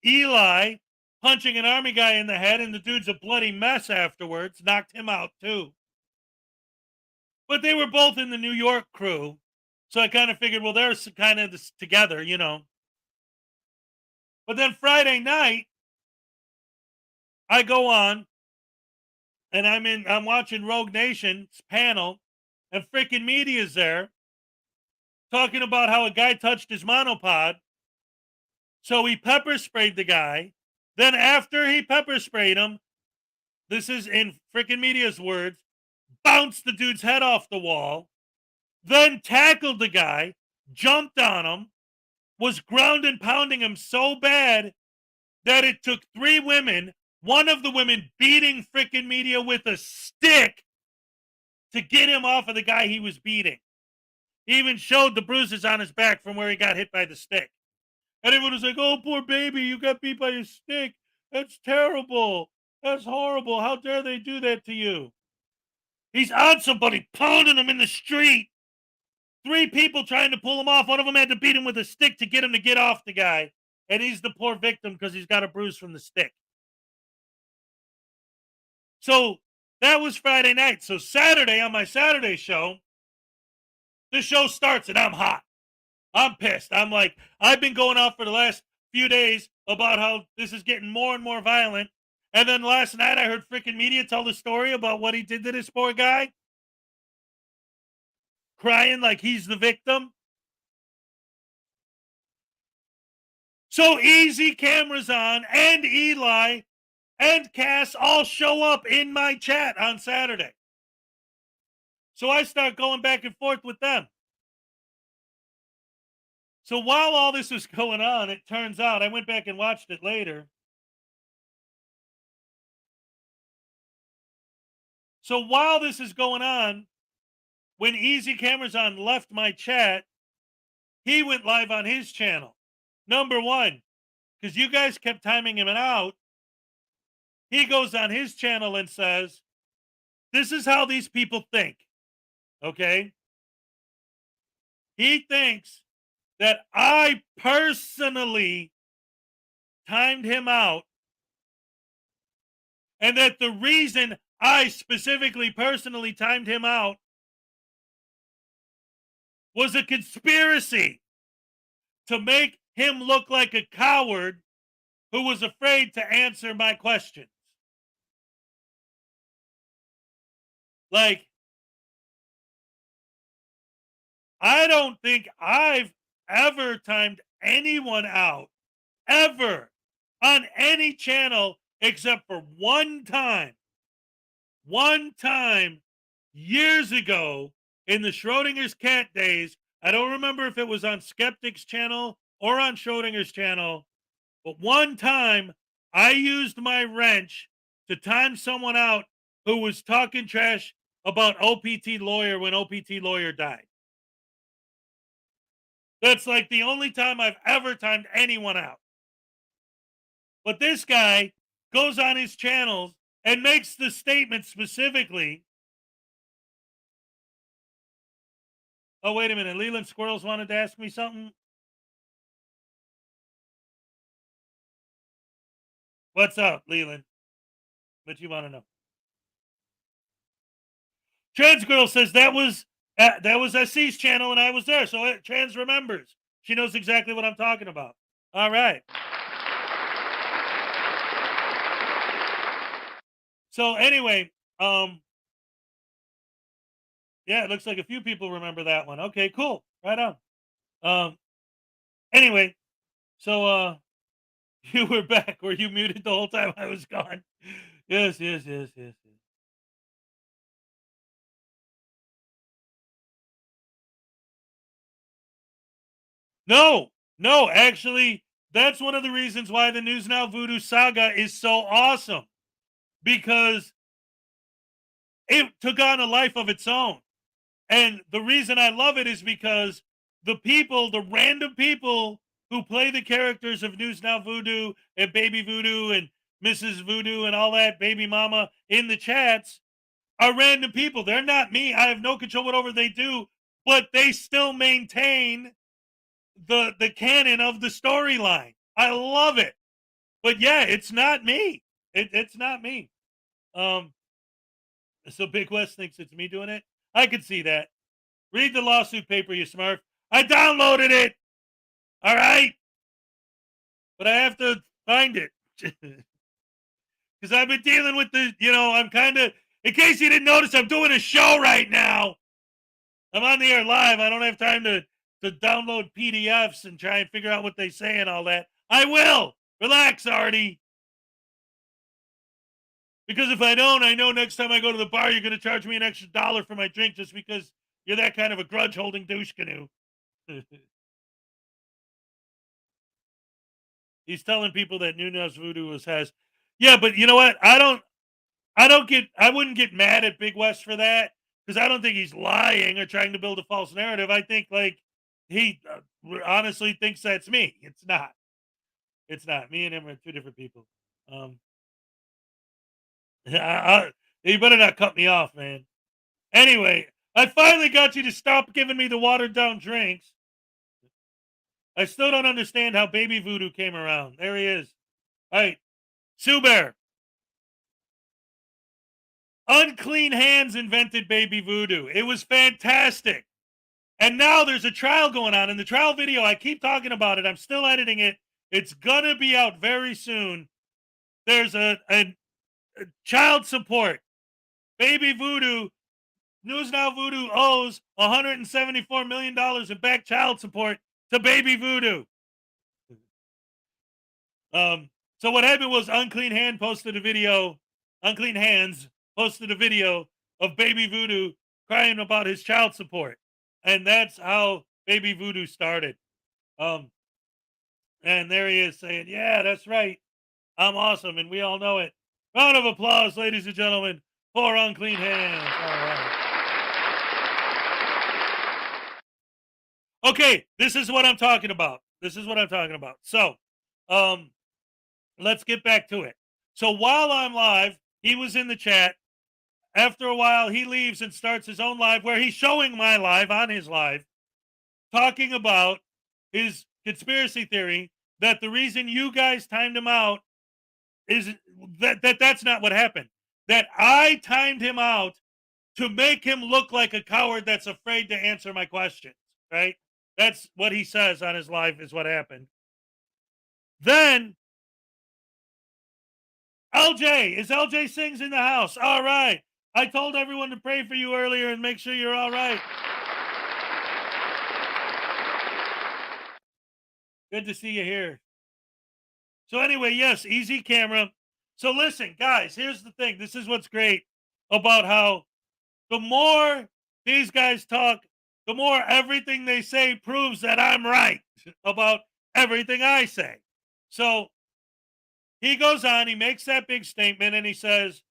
Eli punching an army guy in the head, and the dude's a bloody mess afterwards, knocked him out too. But they were both in the New York crew, so I kind of figured, well, they're kind of together, you know. But then Friday night, I go on, and I'm watching Rogue Nation's panel, and freaking media's there, talking about how a guy touched his monopod, so he pepper sprayed the guy. Then after he pepper sprayed him, this is in freaking media's words, bounced the dude's head off the wall, then tackled the guy, jumped on him, was ground and pounding him so bad that it took 3 women, one of the women beating freaking media with a stick to get him off of the guy he was beating. He even showed the bruises on his back from where he got hit by the stick. And everyone was like, oh, poor baby, you got beat by a stick. That's terrible. That's horrible. How dare they do that to you? He's on somebody, pounding him in the street. 3 people trying to pull him off. One of them had to beat him with a stick to get him to get off the guy. And he's the poor victim because he's got a bruise from the stick. So that was Friday night. So Saturday, on my Saturday show, the show starts and I'm hot. I'm pissed. I'm like, I've been going off for the last few days about how this is getting more and more violent. And then last night I heard freaking media tell the story about what he did to this poor guy. Crying like he's the victim. So Easy Cameras On and Eli and Cass all show up in my chat on Saturday. So I start going back and forth with them. So while all this was going on, it turns out, I went back and watched it later. So while this is going on, when Easy Cameras On left my chat, he went live on his channel. Number one, because you guys kept timing him out, he goes on his channel and says, this is how these people think. Okay? He thinks that I personally timed him out, and that the reason I specifically personally timed him out was a conspiracy to make him look like a coward who was afraid to answer my questions. Like, I don't think I've ever timed anyone out, ever, on any channel except for one time. One time, years ago, in the Schrodinger's cat days. I don't remember if it was on Skeptic's channel or on Schrodinger's channel, but one time I used my wrench to time someone out who was talking trash about OPT Lawyer when OPT Lawyer died. That's like the only time I've ever timed anyone out. But this guy goes on his channels and makes the statement specifically. Oh, wait a minute. Leland Squirrels wanted to ask me something. What's up, Leland? What you want to know? Trans Girl says that was SC's channel and I was there. So Trans remembers. She knows exactly what I'm talking about. All right. So anyway, yeah, it looks like a few people remember that one. Okay, cool. Right on. Anyway, so you were back. Were you muted the whole time I was gone? Yes. No, actually, that's one of the reasons why the News Now Voodoo Saga is so awesome. Because it took on a life of its own. And the reason I love it is because the random people who play the characters of News Now Voodoo and Baby Voodoo and Mrs. Voodoo and all that, Baby Mama, in the chats are random people. They're not me. I have no control whatever they do, but they still maintain the canon of the storyline. I love it. But yeah, it's not me. It's not me. So Big West thinks it's me doing it. I could see that. Read the lawsuit paper, you smurf. I downloaded it. All right. But I have to find it. Because I've been dealing with I'm kind of, in case you didn't notice, I'm doing a show right now. I'm on the air live. I don't have time to download PDFs and try and figure out what they say and all that. I will. Relax, Artie. Because if I don't, I know next time I go to the bar, you're going to charge me an extra $1 for my drink just because you're that kind of a grudge-holding douche canoe. He's telling people that Nunes Voodoo has. Yeah, but you know what? I wouldn't get mad at Big West for that because I don't think he's lying or trying to build a false narrative. I think he honestly thinks that's me. It's not. It's not. Me and him are two different people. You better not cut me off, man. Anyway, I finally got you to stop giving me the watered down drinks. I still don't understand how Baby Voodoo came around. There he is. All right. Sue Bear. Unclean Hands invented Baby Voodoo. It was fantastic. And now there's a trial going on. In the trial video, I keep talking about it. I'm still editing it. It's going to be out very soon. There's a child support. Baby Voodoo, News Now Voodoo owes $174 million in back child support to Baby Voodoo. So what happened was Unclean Hands posted a video of Baby Voodoo crying about his child support. And that's how Baby Voodoo started. And there he is saying, yeah, that's right. I'm awesome, and we all know it. Round of applause, ladies and gentlemen, for Unclean Hands. All right. Okay, this is what I'm talking about. So, let's get back to it. So while I'm live, he was in the chat. After a while, he leaves and starts his own live where he's showing my live on his live, talking about his conspiracy theory that the reason you guys timed him out is that's not what happened. That I timed him out to make him look like a coward that's afraid to answer my questions, right? That's what he says on his live is what happened. Then LJ Singh's in the house. All right. I told everyone to pray for you earlier and make sure you're all right. Good to see you here. So anyway, yes, easy camera. So listen, guys, here's the thing. This is what's great about how the more these guys talk, the more everything they say proves that I'm right about everything I say. So he goes on, he makes that big statement, and he says,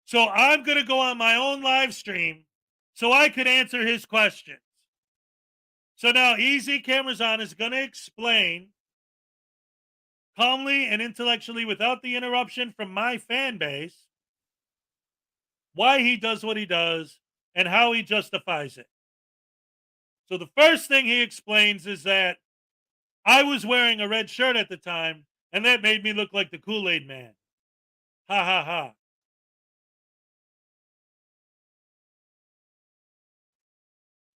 so I'm going to go on my own live stream so I could answer his questions. So now Easy Cameras On is going to explain calmly and intellectually without the interruption from my fan base why he does what he does and how he justifies it. So the first thing he explains is that I was wearing a red shirt at the time, and that made me look like the Kool-Aid man. Ha ha ha.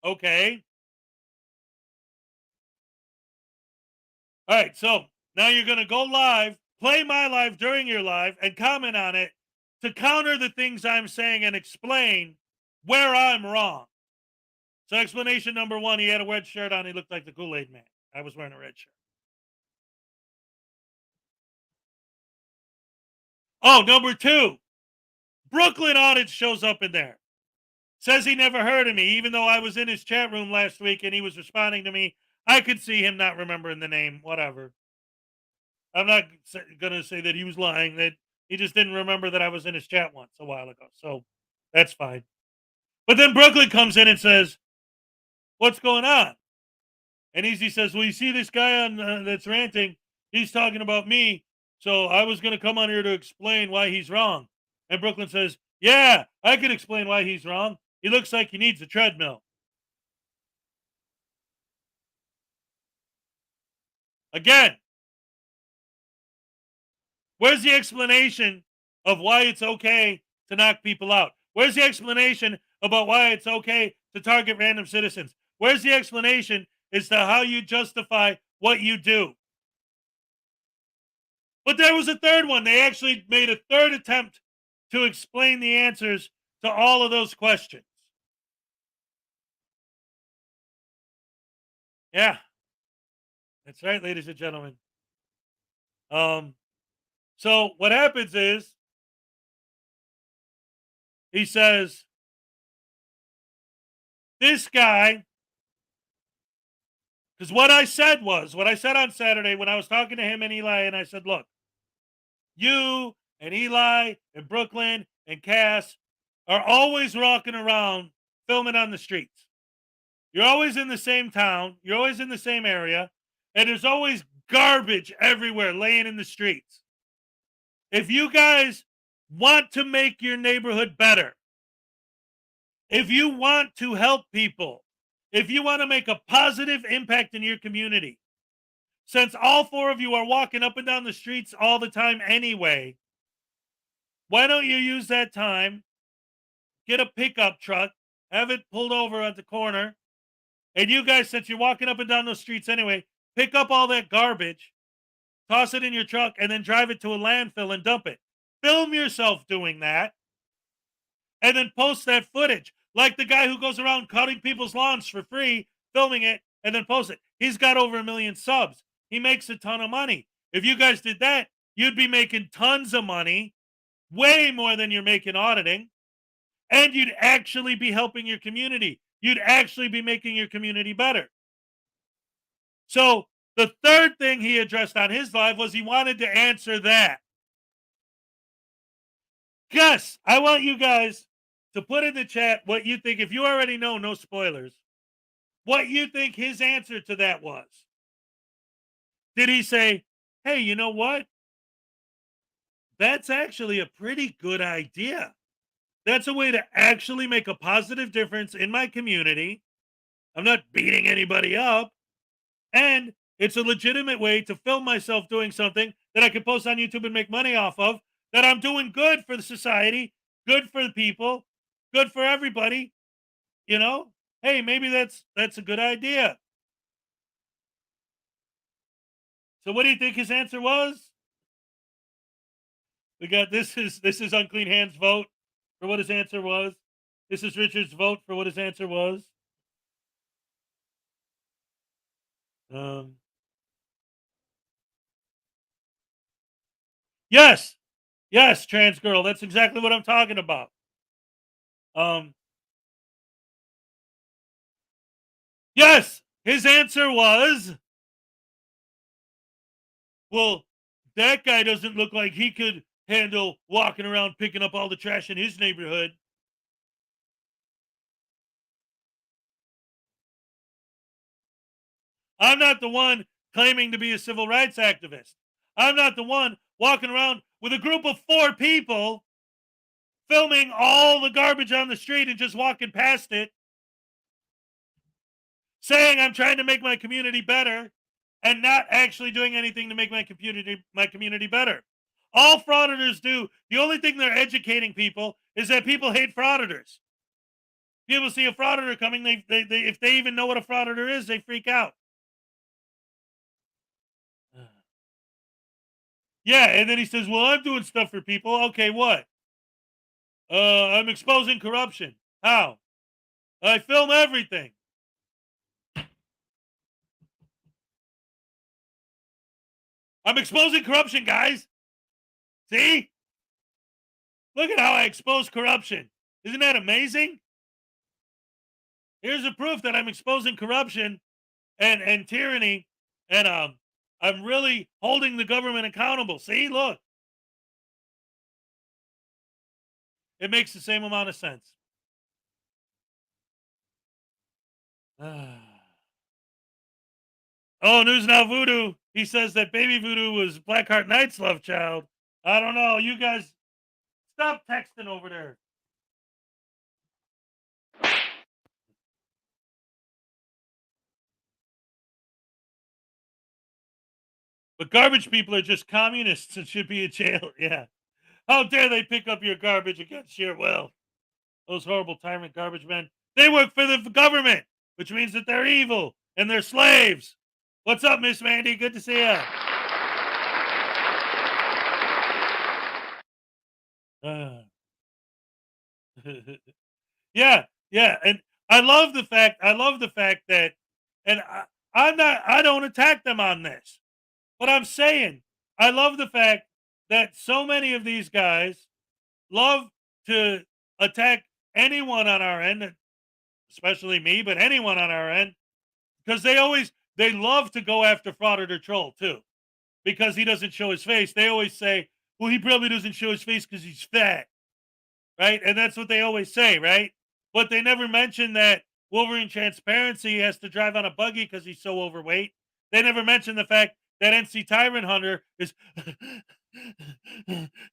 Okay. All right, so now you're going to go live, play my live during your live, and comment on it to counter the things I'm saying and explain where I'm wrong. So explanation number one, he had a red shirt on. He looked like the Kool-Aid man. I was wearing a red shirt. Oh, number two, Brooklyn Audit shows up in there. Says he never heard of me, even though I was in his chat room last week and he was responding to me. I could see him not remembering the name, whatever. I'm not going to say that he was lying, that he just didn't remember that I was in his chat once a while ago. So that's fine. But then Brooklyn comes in and says, what's going on? And Easy says, well, you see this guy on that's ranting, he's talking about me, so I was going to come on here to explain why he's wrong. And Brooklyn says, yeah, I can explain why he's wrong. He looks like he needs a treadmill. Again, where's the explanation of why it's okay to knock people out? Where's the explanation about why it's okay to target random citizens? Where's the explanation as to how you justify what you do? But there was a third one. They actually made a third attempt to explain the answers to all of those questions. Yeah. That's right, ladies and gentlemen. So what happens is he says, this guy, because what I said on Saturday when I was talking to him and Eli, and I said, look, you and Eli and Brooklyn and Cass are always walking around filming on the streets. You're always in the same town. You're always in the same area. And there's always garbage everywhere laying in the streets. If you guys want to make your neighborhood better, if you want to help people, if you want to make a positive impact in your community, since all four of you are walking up and down the streets all the time anyway, why don't you use that time, get a pickup truck, have it pulled over at the corner, and you guys, since you're walking up and down those streets anyway, pick up all that garbage, toss it in your truck, and then drive it to a landfill and dump it. Film yourself doing that, and then post that footage. Like the guy who goes around cutting people's lawns for free, filming it, and then post it. He's got over 1 million subs. He makes a ton of money. If you guys did that, you'd be making tons of money, way more than you're making auditing, and you'd actually be helping your community. You'd actually be making your community better. So the third thing he addressed on his live was he wanted to answer that. Gus, I want you guys to put in the chat what you think. If you already know, no spoilers, what you think his answer to that was. Did he say, hey, you know what? That's actually a pretty good idea. That's a way to actually make a positive difference in my community. I'm not beating anybody up. And it's a legitimate way to film myself doing something that I can post on YouTube and make money off of, that I'm doing good for the society, good for the people, good for everybody. You know, hey, maybe that's a good idea. So what do you think his answer was? We got this is Unclean Hands' vote for what his answer was. This is Richard's vote for what his answer was. Yes, trans girl. That's exactly what I'm talking about. Yes, his answer was, well, that guy doesn't look like he could handle walking around picking up all the trash in his neighborhood. I'm not the one claiming to be a civil rights activist. I'm not the one walking around with a group of 4 people filming all the garbage on the street and just walking past it, saying I'm trying to make my community better and not actually doing anything to make my community better. All frauditors do, the only thing they're educating people is that people hate frauditors. People see a frauditor coming, they if they even know what a frauditor is, they freak out. Yeah, and then he says, well, I'm doing stuff for people. Okay, what? I'm exposing corruption. How? I film everything. I'm exposing corruption, guys. See? Look at how I expose corruption. Isn't that amazing? Here's a proof that I'm exposing corruption and tyranny, and I'm really holding the government accountable. See, look. It makes the same amount of sense. Oh, News Now Voodoo. He says that Baby Voodoo was Blackheart Knight's love child. I don't know. You guys stop texting over there. But garbage people are just communists and should be in jail. Yeah. How dare they pick up your garbage against your will? Those horrible tyrant garbage men. They work for the government, which means that they're evil and they're slaves. What's up, Miss Mandy? Good to see you. Yeah, and I love the fact that, and I don't attack them on this, but I'm saying I love the fact that so many of these guys love to attack anyone on our end, especially me, but anyone on our end, because they love to go after Frauditor Troll too, because he doesn't show his face. They always say, well, he probably doesn't show his face because he's fat, right? And that's what they always say, right? But they never mention that Wolverine Transparency has to drive on a buggy because he's so overweight. They never mention the fact that NC Tyrant Hunter is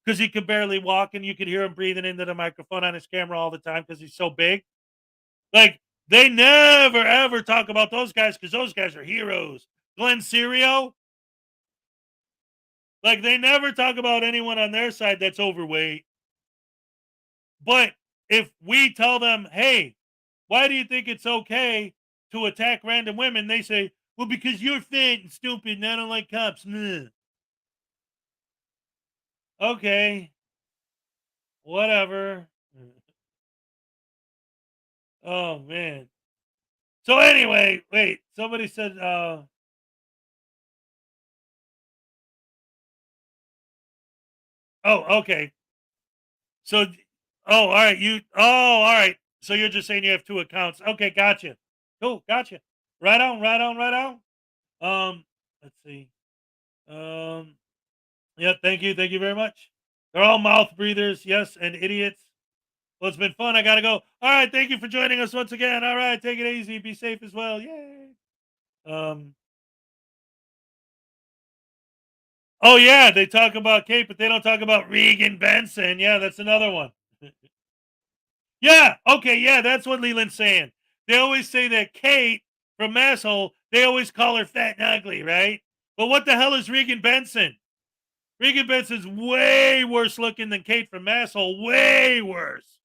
because he can barely walk and you can hear him breathing into the microphone on his camera all the time because he's so big. Like, they never, ever talk about those guys because those guys are heroes. Glenn Serio, like, they never talk about anyone on their side that's overweight. But if we tell them, hey, why do you think it's okay to attack random women? They say, well, because you're fat and stupid and I don't like cops. Nah. Okay. Whatever. Oh, man. So anyway, wait, somebody said, oh, okay. So, all right. All right. So you're just saying you have two accounts. Okay, gotcha. Cool, gotcha. Right on. Let's see. Yeah, thank you very much. They're all mouth breathers, yes, and idiots. Well, it's been fun. I gotta go. All right, thank you for joining us once again. All right, take it easy. Be safe as well. Yay. Oh yeah, they talk about Kate, but they don't talk about Regan Benson. Yeah, that's another one. Yeah, okay, yeah, that's what Leland's saying. They always say that Kate from Masshole, they always call her fat and ugly, right? But what the hell is Regan Benson? Regan Benson's way worse looking than Kate from Masshole. Way worse.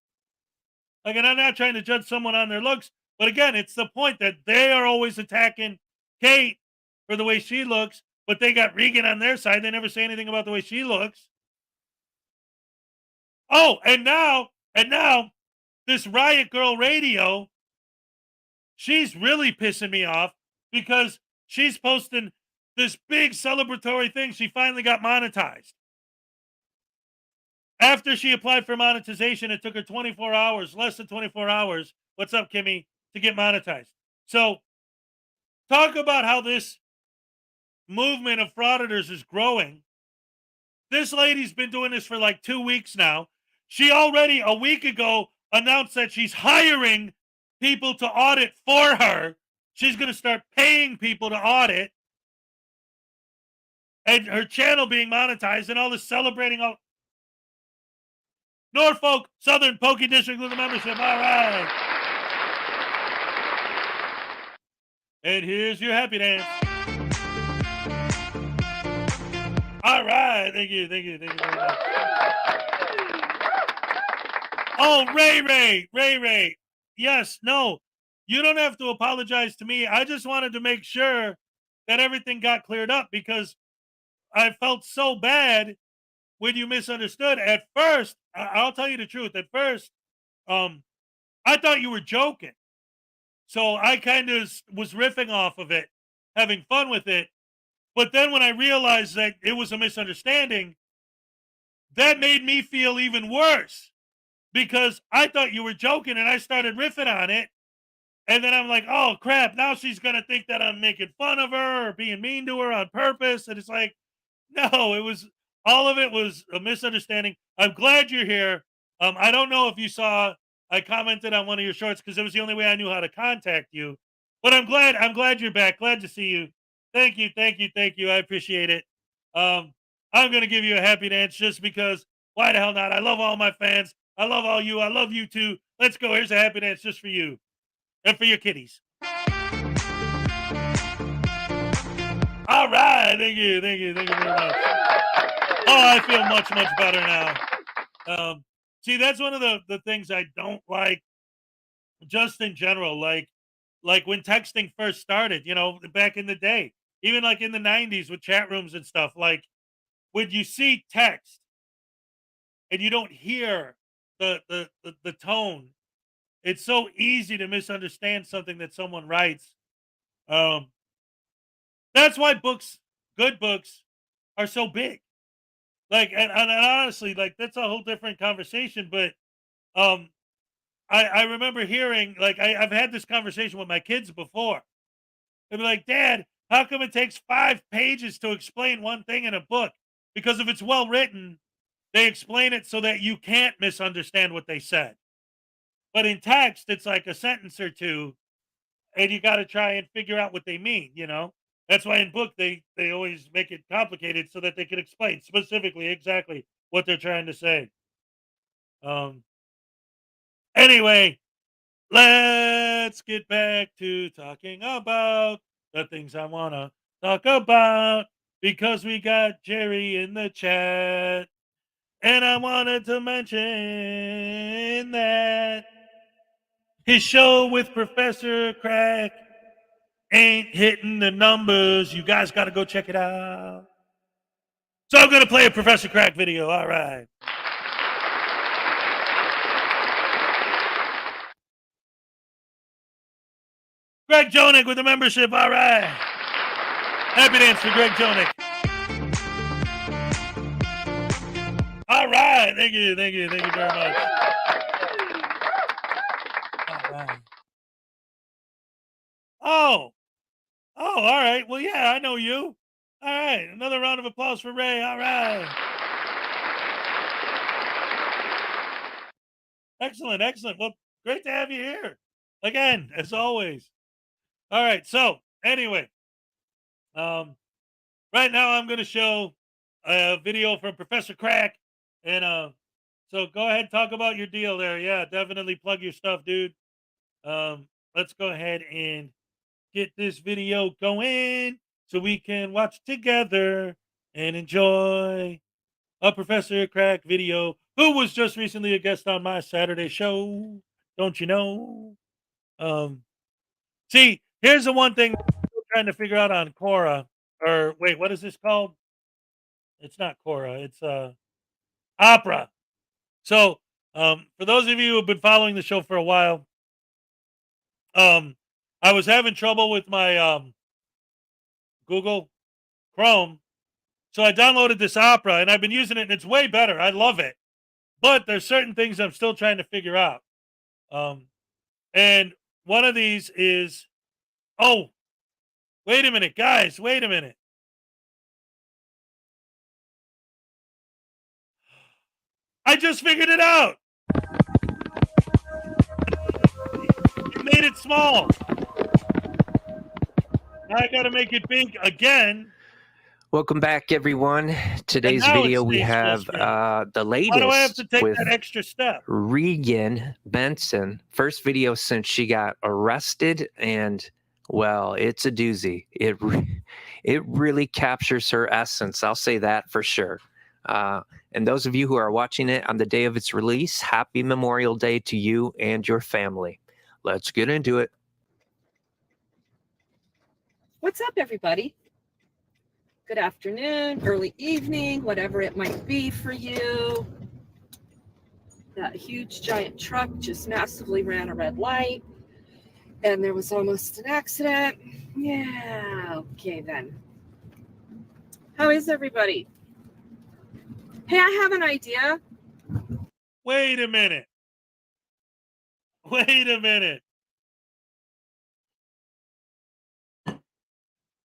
Like, and I'm not trying to judge someone on their looks, but again, it's the point that they are always attacking Kate for the way she looks, but they got Regan on their side. They never say anything about the way she looks. Oh, and now, this Riot Girl Radio, she's really pissing me off because she's posting this big celebratory thing. She finally got monetized. After she applied for monetization, it took her 24 hours, less than 24 hours. What's up, Kimmy? To get monetized. So, talk about how this movement of frauditors is growing. This lady's been doing this for like 2 weeks now. She already a week ago announced that she's hiring people to audit for her. She's going to start paying people to audit. And her channel being monetized and all this celebrating all. Norfolk Southern Pokey District with a membership. All right. And here's your happy dance. All right. Thank you very much. Oh, Ray. Yes, no. You don't have to apologize to me. I just wanted to make sure that everything got cleared up because I felt so bad when you misunderstood. At first, I'll tell you the truth. At first, I thought you were joking. So I kind of was riffing off of it, having fun with it. But then when I realized that it was a misunderstanding, that made me feel even worse because I thought you were joking and I started riffing on it. And then I'm like, oh, crap. Now she's going to think that I'm making fun of her or being mean to her on purpose. And it's like, no, all of it was a misunderstanding. I'm glad you're here. I don't know if you saw, I commented on one of your shorts because it was the only way I knew how to contact you. But I'm glad you're back. Glad to see you. Thank you. I appreciate it. I'm gonna give you a happy dance just because why the hell not? I love all my fans. I love all you. I love you too. Let's go. Here's a happy dance just for you and for your kitties. All right. Thank you very much. Oh, I feel much better now. See, that's one of the things I don't like just in general. Like when texting first started, back in the day, even like in the 90s with chat rooms and stuff, like when you see text and you don't hear the tone, it's so easy to misunderstand something that someone writes. That's why good books are so big. Like, and honestly, like that's a whole different conversation. But I remember hearing, like, I've had this conversation with my kids before. They'd be like, Dad, how come it takes 5 pages to explain one thing in a book? Because if it's well written, they explain it so that you can't misunderstand what they said. But in text, it's like a sentence or two, and you got to try and figure out what they mean, That's why in book, they always make it complicated so that they can explain specifically exactly what they're trying to say. Anyway, let's get back to talking about the things I want to talk about because we got Jerry in the chat. And I wanted to mention that his show with Professor Crack ain't hitting the numbers. You guys got to go check it out. So I'm going to play a Professor Crack video. All right. Greg Jonick with the membership. All right. Happy dance for Greg Jonick. All right. Thank you very much. All right. Oh, all right. Well, yeah, I know you. All right. Another round of applause for Ray. All right. Excellent. Well, great to have you here. Again, as always. All right. So, anyway, right now I'm going to show a video from Professor Crack. And so go ahead, talk about your deal there. Yeah, definitely plug your stuff, dude. Let's go ahead and get this video going so we can watch together and enjoy a Professor Crack video who was just recently a guest on my Saturday show. Don't you know? See, here's the one thing I'm trying to figure out on Quora. Or wait, what is this called? It's not Quora. It's Opera. So, for those of you who have been following the show for a while, I was having trouble with my Google Chrome. So I downloaded this Opera and I've been using it and it's way better. I love it. But there's certain things I'm still trying to figure out. And one of these is, oh, wait a minute, guys, wait a minute. I just figured it out. You made it small. Now I got to make it big again. Welcome back, everyone. Today's now it video, we stays full have screen. the Why do I have to latest take with that extra step? Regan Benson. First video since she got arrested, and well, it's a doozy. It really captures her essence. I'll say that for sure. And those of you who are watching it on the day of its release, happy Memorial Day to you and your family. Let's get into it. What's up, everybody? Good afternoon, early evening, whatever it might be for you. That huge giant truck just massively ran a red light and there was almost an accident. Yeah, okay then. How is everybody? Hey, I have an idea. Wait a minute. Wait a minute.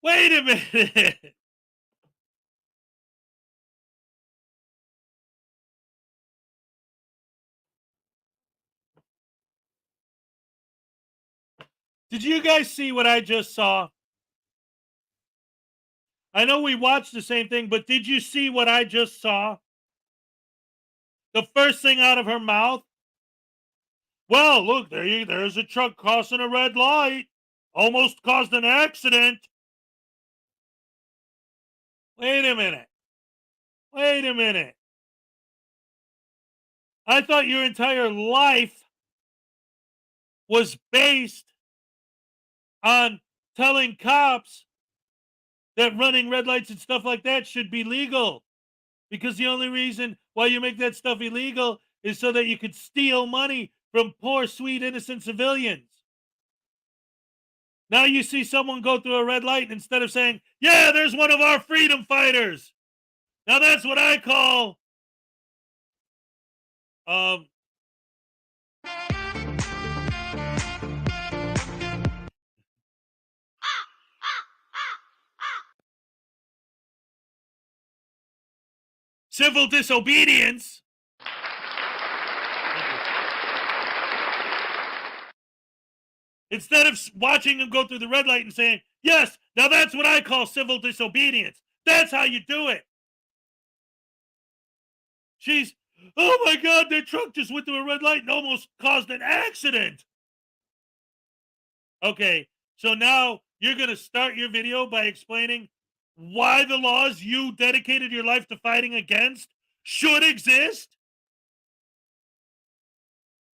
Wait a minute. Did you guys see what I just saw? I know we watched the same thing, but did you see what I just saw? The first thing out of her mouth? Well, look, there's a truck crossing a red light. Almost caused an accident. Wait a minute. Wait a minute. I thought your entire life was based on telling cops that running red lights and stuff like that should be legal. Because the only reason why you make that stuff illegal is so that you could steal money from poor, sweet, innocent civilians. Now you see someone go through a red light, and instead of saying, yeah, there's one of our freedom fighters. Now that's what I call civil disobedience. Instead of watching him go through the red light and saying, yes, now that's what I call civil disobedience. That's how you do it. She's, oh my God, their truck just went through a red light and almost caused an accident. Okay, so now you're going to start your video by explaining why the laws you dedicated your life to fighting against should exist?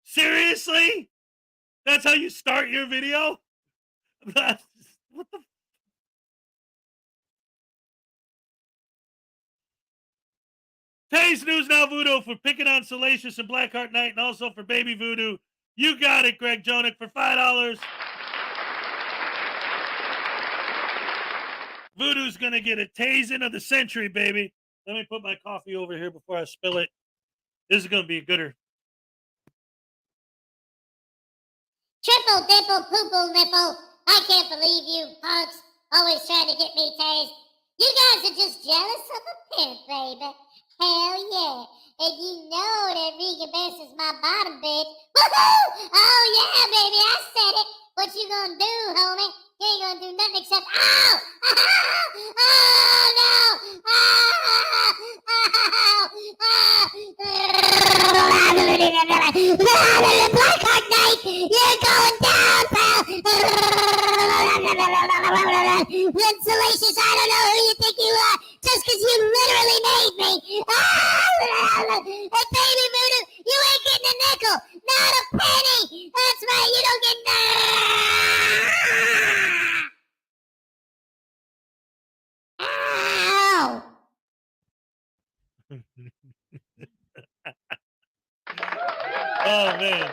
Seriously? That's how you start your video? What the? Today's News Now Voodoo for picking on Salacious and Blackheart Night, and also for Baby Voodoo. You got it, Greg Jonick, for $5. Voodoo's gonna get a tasing of the century, baby. Let me put my coffee over here before I spill it. This is gonna be a gooder. Triple dipple poople nipple. I can't believe you punks always trying to get me tased. You guys are just jealous of a pimp, baby. Hell yeah. And you know that Regan Bass is my bottom bitch. Woohoo! Oh yeah, baby, I said it. What you gonna do, homie? You ain't gonna do nothing except ow! Oh no! Blackheart Night! You're going down, pal! Salacious, I don't know who you think you are, just because you literally made me! And Baby Voodoo, you ain't getting a nickel! Not a penny! That's right, you don't get Ow! Oh, man.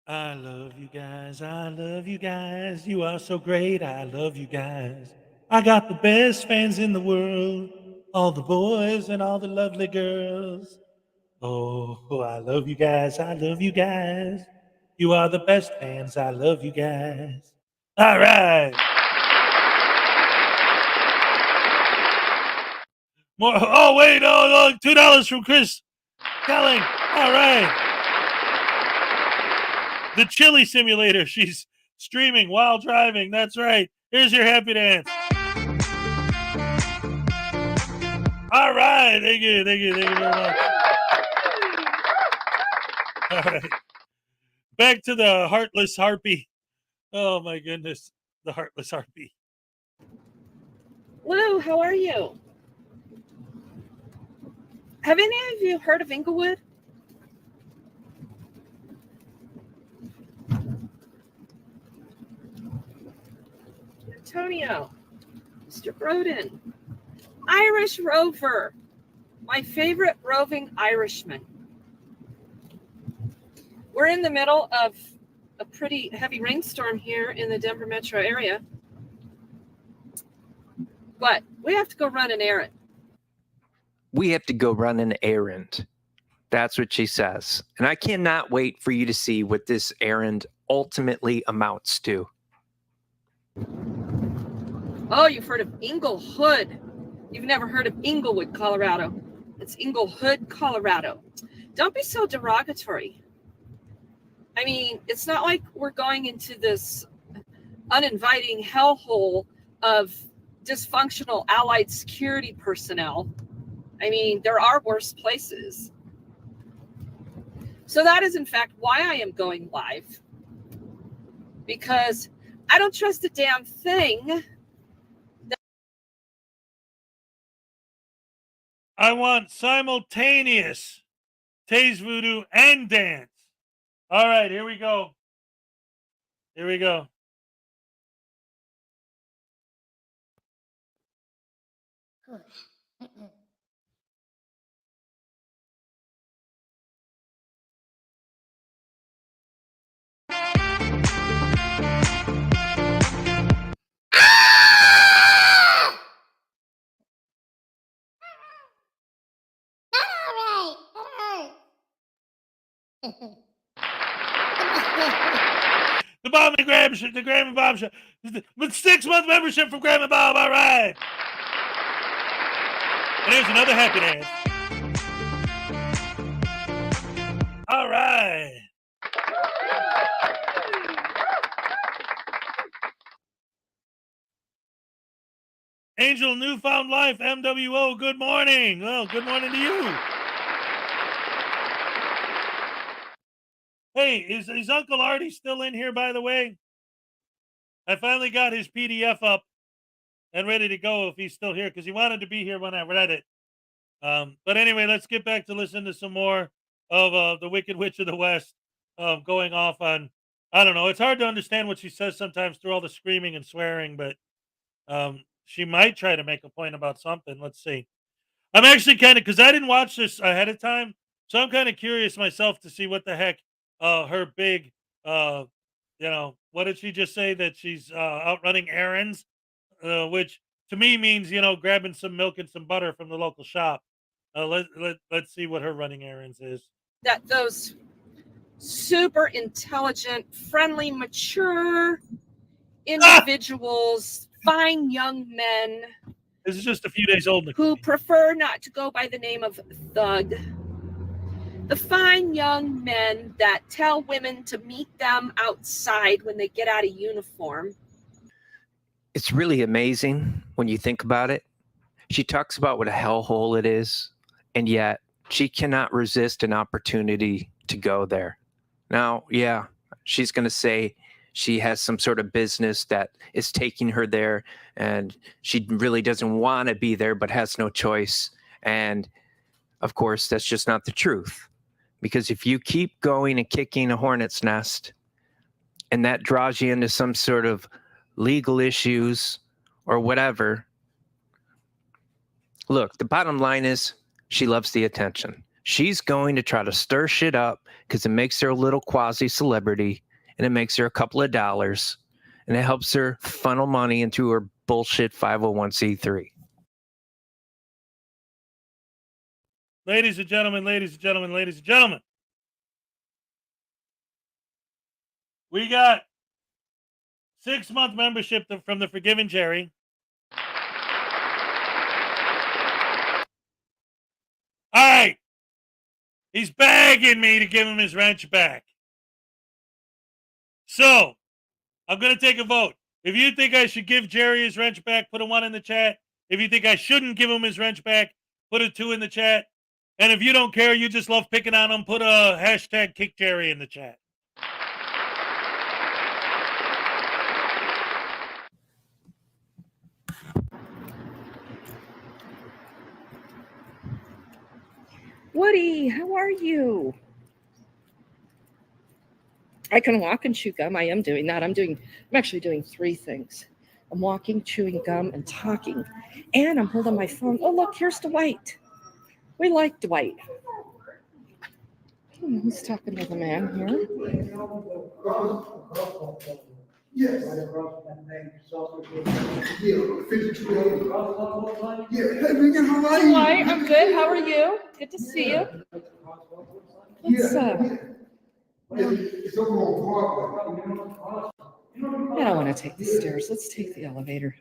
I love you guys. I love you guys. You are so great. I love you guys. I got the best fans in the world. All the boys and all the lovely girls. Oh, I love you guys. I love you guys. You are the best fans. I love you guys. All right. More. Oh, wait. Oh, $2 from Chris Kelling. All right. The chili simulator. She's streaming while driving. That's right. Here's your happy dance. All right. Thank you. Thank you. Thank you very much. All right. Back to the heartless harpy. Oh, my goodness. The heartless harpy. Lou, how are you? Have any of you heard of Inglewood? Antonio, Mr. Broden, Irish Rover, my favorite roving Irishman. We're in the middle of a pretty heavy rainstorm here in the Denver metro area, but we have to go run an errand. We have to go run an errand. That's what she says. And I cannot wait for you to see what this errand ultimately amounts to. Oh, you've heard of Inglewood. You've never heard of Inglewood, Colorado. It's Inglewood, Colorado. Don't be so derogatory. I mean, it's not like we're going into this uninviting hellhole of dysfunctional allied security personnel. I mean, there are worse places. So that is, in fact, why I am going live. Because I don't trust a damn thing. I want simultaneous Taze Voodoo and dance. All right, here we go. Here we go. The Bob and Graham Show, the Graham and Bob Show. With 6-month membership from Graham and Bob. All right. And here's another happy dance. All right. Angel Newfound Life, MWO, good morning. Well, good morning to you. Hey, is Uncle Artie still in here, by the way? I finally got his PDF up and ready to go if he's still here, because he wanted to be here when I read it. But anyway, let's get back to listen to some more of the Wicked Witch of the West going off on, I don't know. It's hard to understand what she says sometimes through all the screaming and swearing, but she might try to make a point about something. Let's see. I'm actually kind of, because I didn't watch this ahead of time, so I'm kind of curious myself to see what the heck her big, what did she just say? That she's out running errands, which to me means, grabbing some milk and some butter from the local shop. Let's see what her running errands is. That those super intelligent, friendly, mature individuals, fine young men. This is just a few days old. Who prefer not to go by the name of thug. The fine young men that tell women to meet them outside when they get out of uniform. It's really amazing when you think about it. She talks about what a hellhole it is, and yet she cannot resist an opportunity to go there. Now, yeah, she's going to say she has some sort of business that is taking her there, and she really doesn't want to be there, but has no choice. And of course, that's just not the truth. Because if you keep going and kicking a hornet's nest, and that draws you into some sort of legal issues or whatever, look, the bottom line is she loves the attention. She's going to try to stir shit up because it makes her a little quasi-celebrity, and it makes her a couple of dollars, and it helps her funnel money into her bullshit 501c3. Ladies and gentlemen, ladies and gentlemen, ladies and gentlemen. We got 6-month membership from the Forgiven Jerry. All right. He's begging me to give him his wrench back. So, I'm going to take a vote. If you think I should give Jerry his wrench back, put a 1 in the chat. If you think I shouldn't give him his wrench back, put a 2 in the chat. And if you don't care, you just love picking on him, put a hashtag kick Jerry in the chat. Woody, how are you? I can walk and chew gum. I am doing that. I'm actually doing 3 things. I'm walking, chewing gum, and talking. And I'm holding my phone. Oh, look, here's Dwight. We like Dwight. Who's talking to the man here? Yes. Dwight, I'm good. How are you? Good to see you. Let's, I don't want to take the stairs. Let's take the elevator.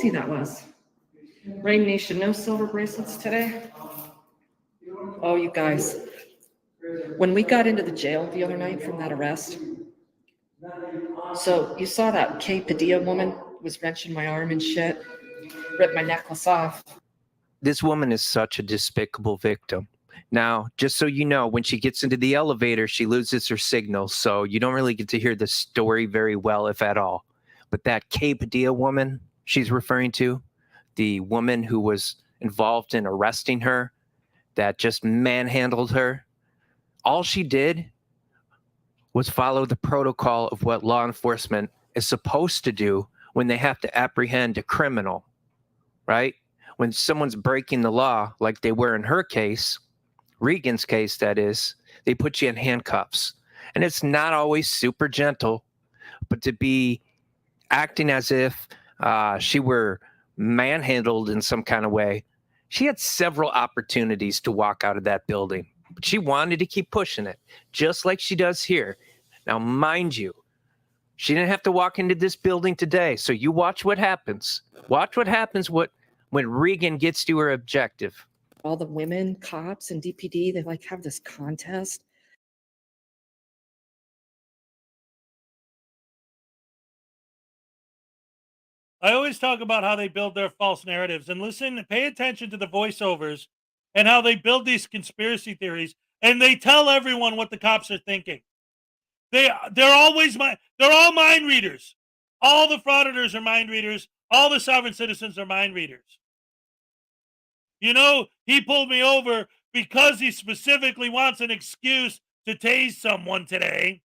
oopsie that was. Rain Nation, no silver bracelets today. Oh, you guys. When we got into the jail the other night from that arrest, so you saw that Kay Padilla woman was wrenching my arm and shit, ripped my necklace off. This woman is such a despicable victim. Now, just so you know, when she gets into the elevator, she loses her signal, so you don't really get to hear the story very well, if at all. But that Kay Padilla woman she's referring to, the woman who was involved in arresting her, that just manhandled her, all she did was follow the protocol of what law enforcement is supposed to do when they have to apprehend a criminal, right? When someone's breaking the law, like they were in her case, Regan's case, that is, they put you in handcuffs. And it's not always super gentle, but to be acting as if she were manhandled in some kind of way, she had several opportunities to walk out of that building. But she wanted to keep pushing it, just like she does here. Now, mind you, she didn't have to walk into this building today, so you watch what happens. Watch what happens when Regan gets to her objective. All the women cops and DPD, they like have this contest. I always talk about how they build their false narratives, and listen, pay attention to the voiceovers and how they build these conspiracy theories, and they tell everyone what the cops are thinking. They're all mind readers. All the frauditors are mind readers. All the sovereign citizens are mind readers. You know, he pulled me over because he specifically wants an excuse to tase someone today.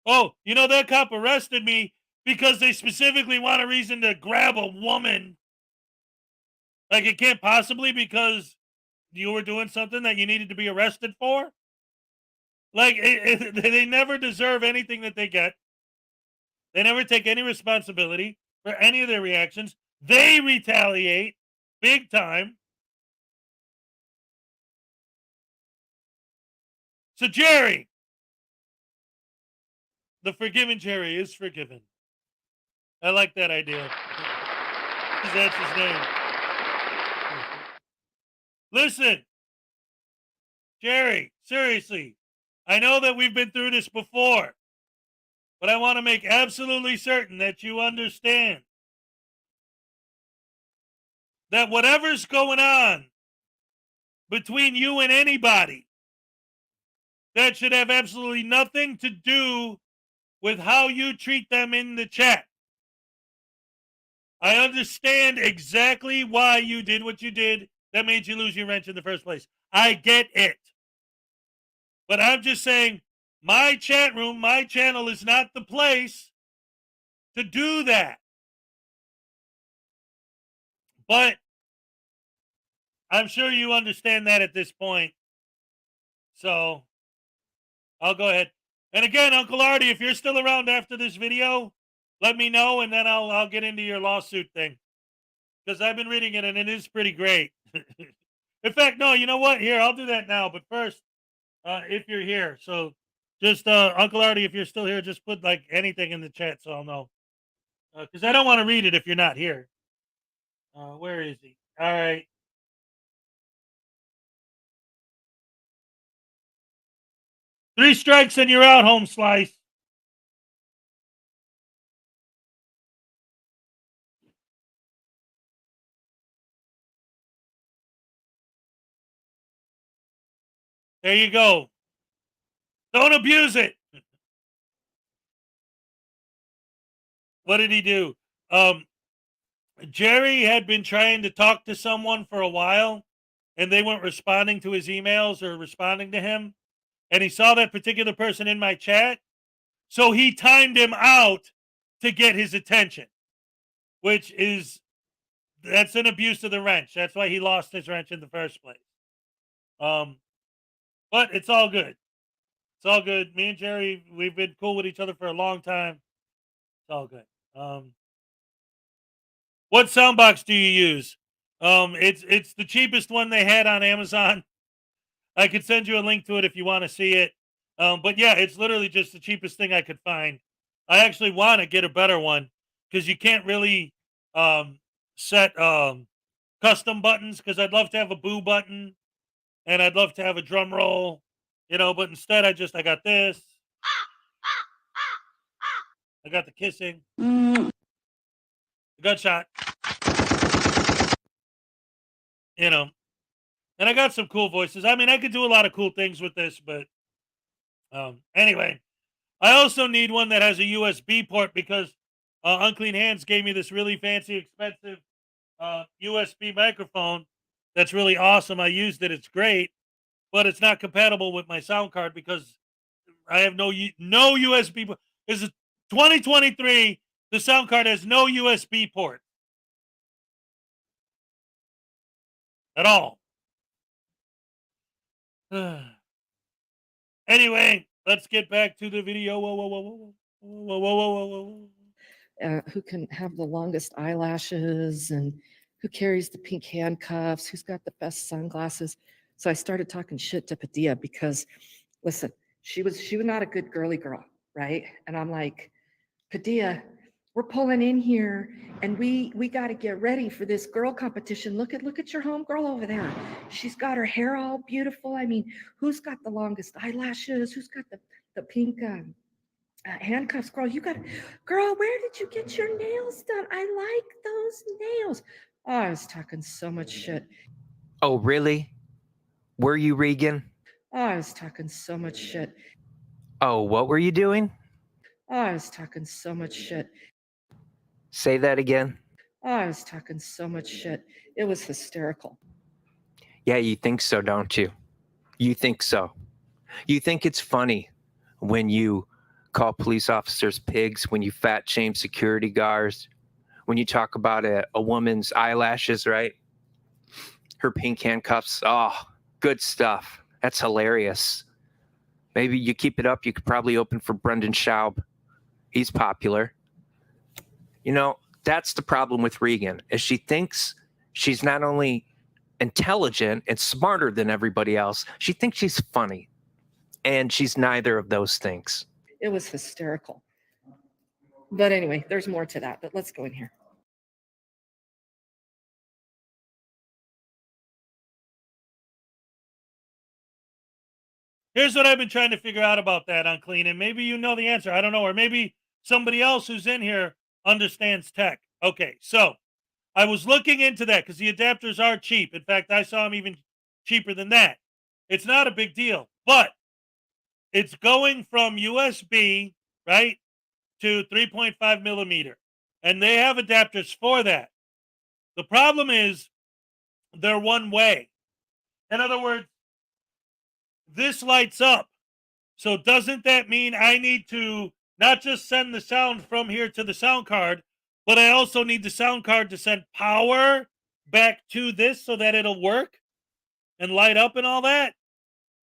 Oh, you know, that cop arrested me because they specifically want a reason to grab a woman. Like, it can't possibly because you were doing something that you needed to be arrested for. Like, they never deserve anything that they get. They never take any responsibility for any of their reactions. They retaliate big time. So, Jerry, the forgiven Jerry is forgiven. I like that idea. Because that's his name. Listen, Jerry, seriously, I know that we've been through this before, but I want to make absolutely certain that you understand that whatever's going on between you and anybody, that should have absolutely nothing to do with how you treat them in the chat. I understand exactly why you did what you did that made you lose your wrench in the first place. I get it. But I'm just saying, my chat room, my channel is not the place to do that. But I'm sure you understand that at this point. So I'll go ahead. And again, Uncle Artie, if you're still around after this video, let me know, and then I'll get into your lawsuit thing. Because I've been reading it, and it is pretty great. In fact, no, you know what? Here, I'll do that now. But first, if you're here, so just Uncle Artie, if you're still here, just put like anything in the chat so I'll know. Because I don't want to read it if you're not here. Where is he? All right. Three strikes and you're out, home slice. There you go. Don't abuse it. What did he do? Jerry had been trying to talk to someone for a while, and they weren't responding to his emails or responding to him. And he saw that particular person in my chat. So he timed him out to get his attention, that's an abuse of the wrench. That's why he lost his wrench in the first place. But it's all good. It's all good. Me and Jerry, we've been cool with each other for a long time. It's all good. What soundbox do you use? It's the cheapest one they had on Amazon. I could send you a link to it if you want to see it. But yeah, it's literally just the cheapest thing I could find. I actually want to get a better one because you can't really set custom buttons because I'd love to have a boo button and I'd love to have a drum roll, you know, but instead I got this. I got the kissing, the gunshot, you know, and I got some cool voices. I mean, I could do a lot of cool things with this, but anyway, I also need one that has a USB port because Unclean Hands gave me this really fancy, expensive USB microphone that's really awesome. I used it. It's great, but it's not compatible with my sound card because I have no USB. This is 2023. The sound card has no USB port at all. Anyway, let's get back to the video. Who can have the longest eyelashes and who carries the pink handcuffs, who's got the best sunglasses. So I started talking shit to Padilla because, listen, she was not a good girly girl, right? And I'm like, Padilla, we're pulling in here and we got to get ready for this girl competition. Look at your homegirl over there. She's got her hair all beautiful. I mean, who's got the longest eyelashes? Who's got the pink handcuffs? Girl, girl, where did you get your nails done? I like those nails. Oh, I was talking so much shit. Oh, really? Were you, Regan? Oh, I was talking so much shit. Oh, what were you doing? Oh, I was talking so much shit. Say that again. Oh, I was talking so much shit. It was hysterical. Yeah, you think so, don't you? You think so. You think it's funny when you call police officers pigs, when you fat shame security guards, when you talk about a woman's eyelashes, right? Her pink handcuffs. Oh, good stuff. That's hilarious. Maybe you keep it up, you could probably open for Brendan Schaub. He's popular. You know, that's the problem with Regan, is she thinks she's not only intelligent and smarter than everybody else, she thinks she's funny. And she's neither of those things. It was hysterical. But anyway, there's more to that, but let's go in here. Here's what I've been trying to figure out about that, Unclean, and maybe you know the answer. I don't know, or maybe somebody else who's in here understands tech. Okay, so I was looking into that because the adapters are cheap. In fact, I saw them even cheaper than that. It's not a big deal, but it's going from USB, right, to 3.5 millimeter, and they have adapters for that. The problem is they're one way. In other words, this lights up. So doesn't that mean I need to not just send the sound from here to the sound card, but I also need the sound card to send power back to this so that it'll work and light up and all that?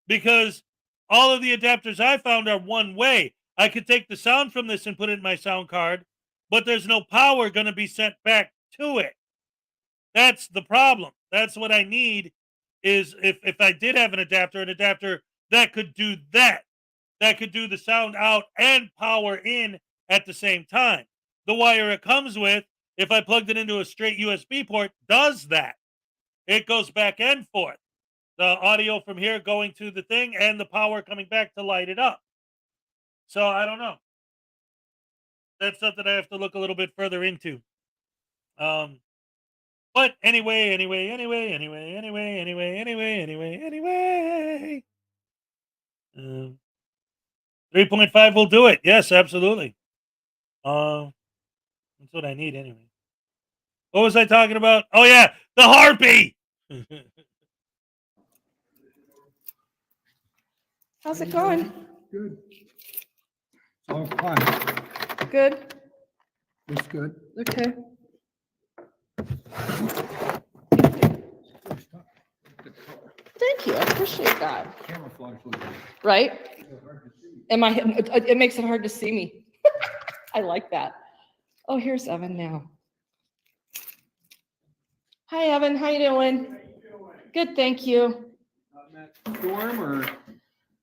Because all of the adapters I found are one way. I could take the sound from this and put it in my sound card, but there's no power going to be sent back to it. That's the problem. That's what I need, is if I did have an adapter that could do that could do the sound out and power in at the same time. The wire it comes with, if I plugged it into a straight USB port, does that. It goes back and forth. The audio from here going to the thing and the power coming back to light it up. So I don't know. That's something I have to look a little bit further into. But anyway. 3.5 will do it. Yes, absolutely. That's what I need anyway. What was I talking about? Oh yeah, the harpy. How's it going? Good. Oh, fine. Good. It's good. Okay. Thank you. I appreciate that. Camouflage. Right? It makes it hard to see me. I like that. Oh, here's Evan now. Hi, Evan. How you doing? Good, thank you. Storm or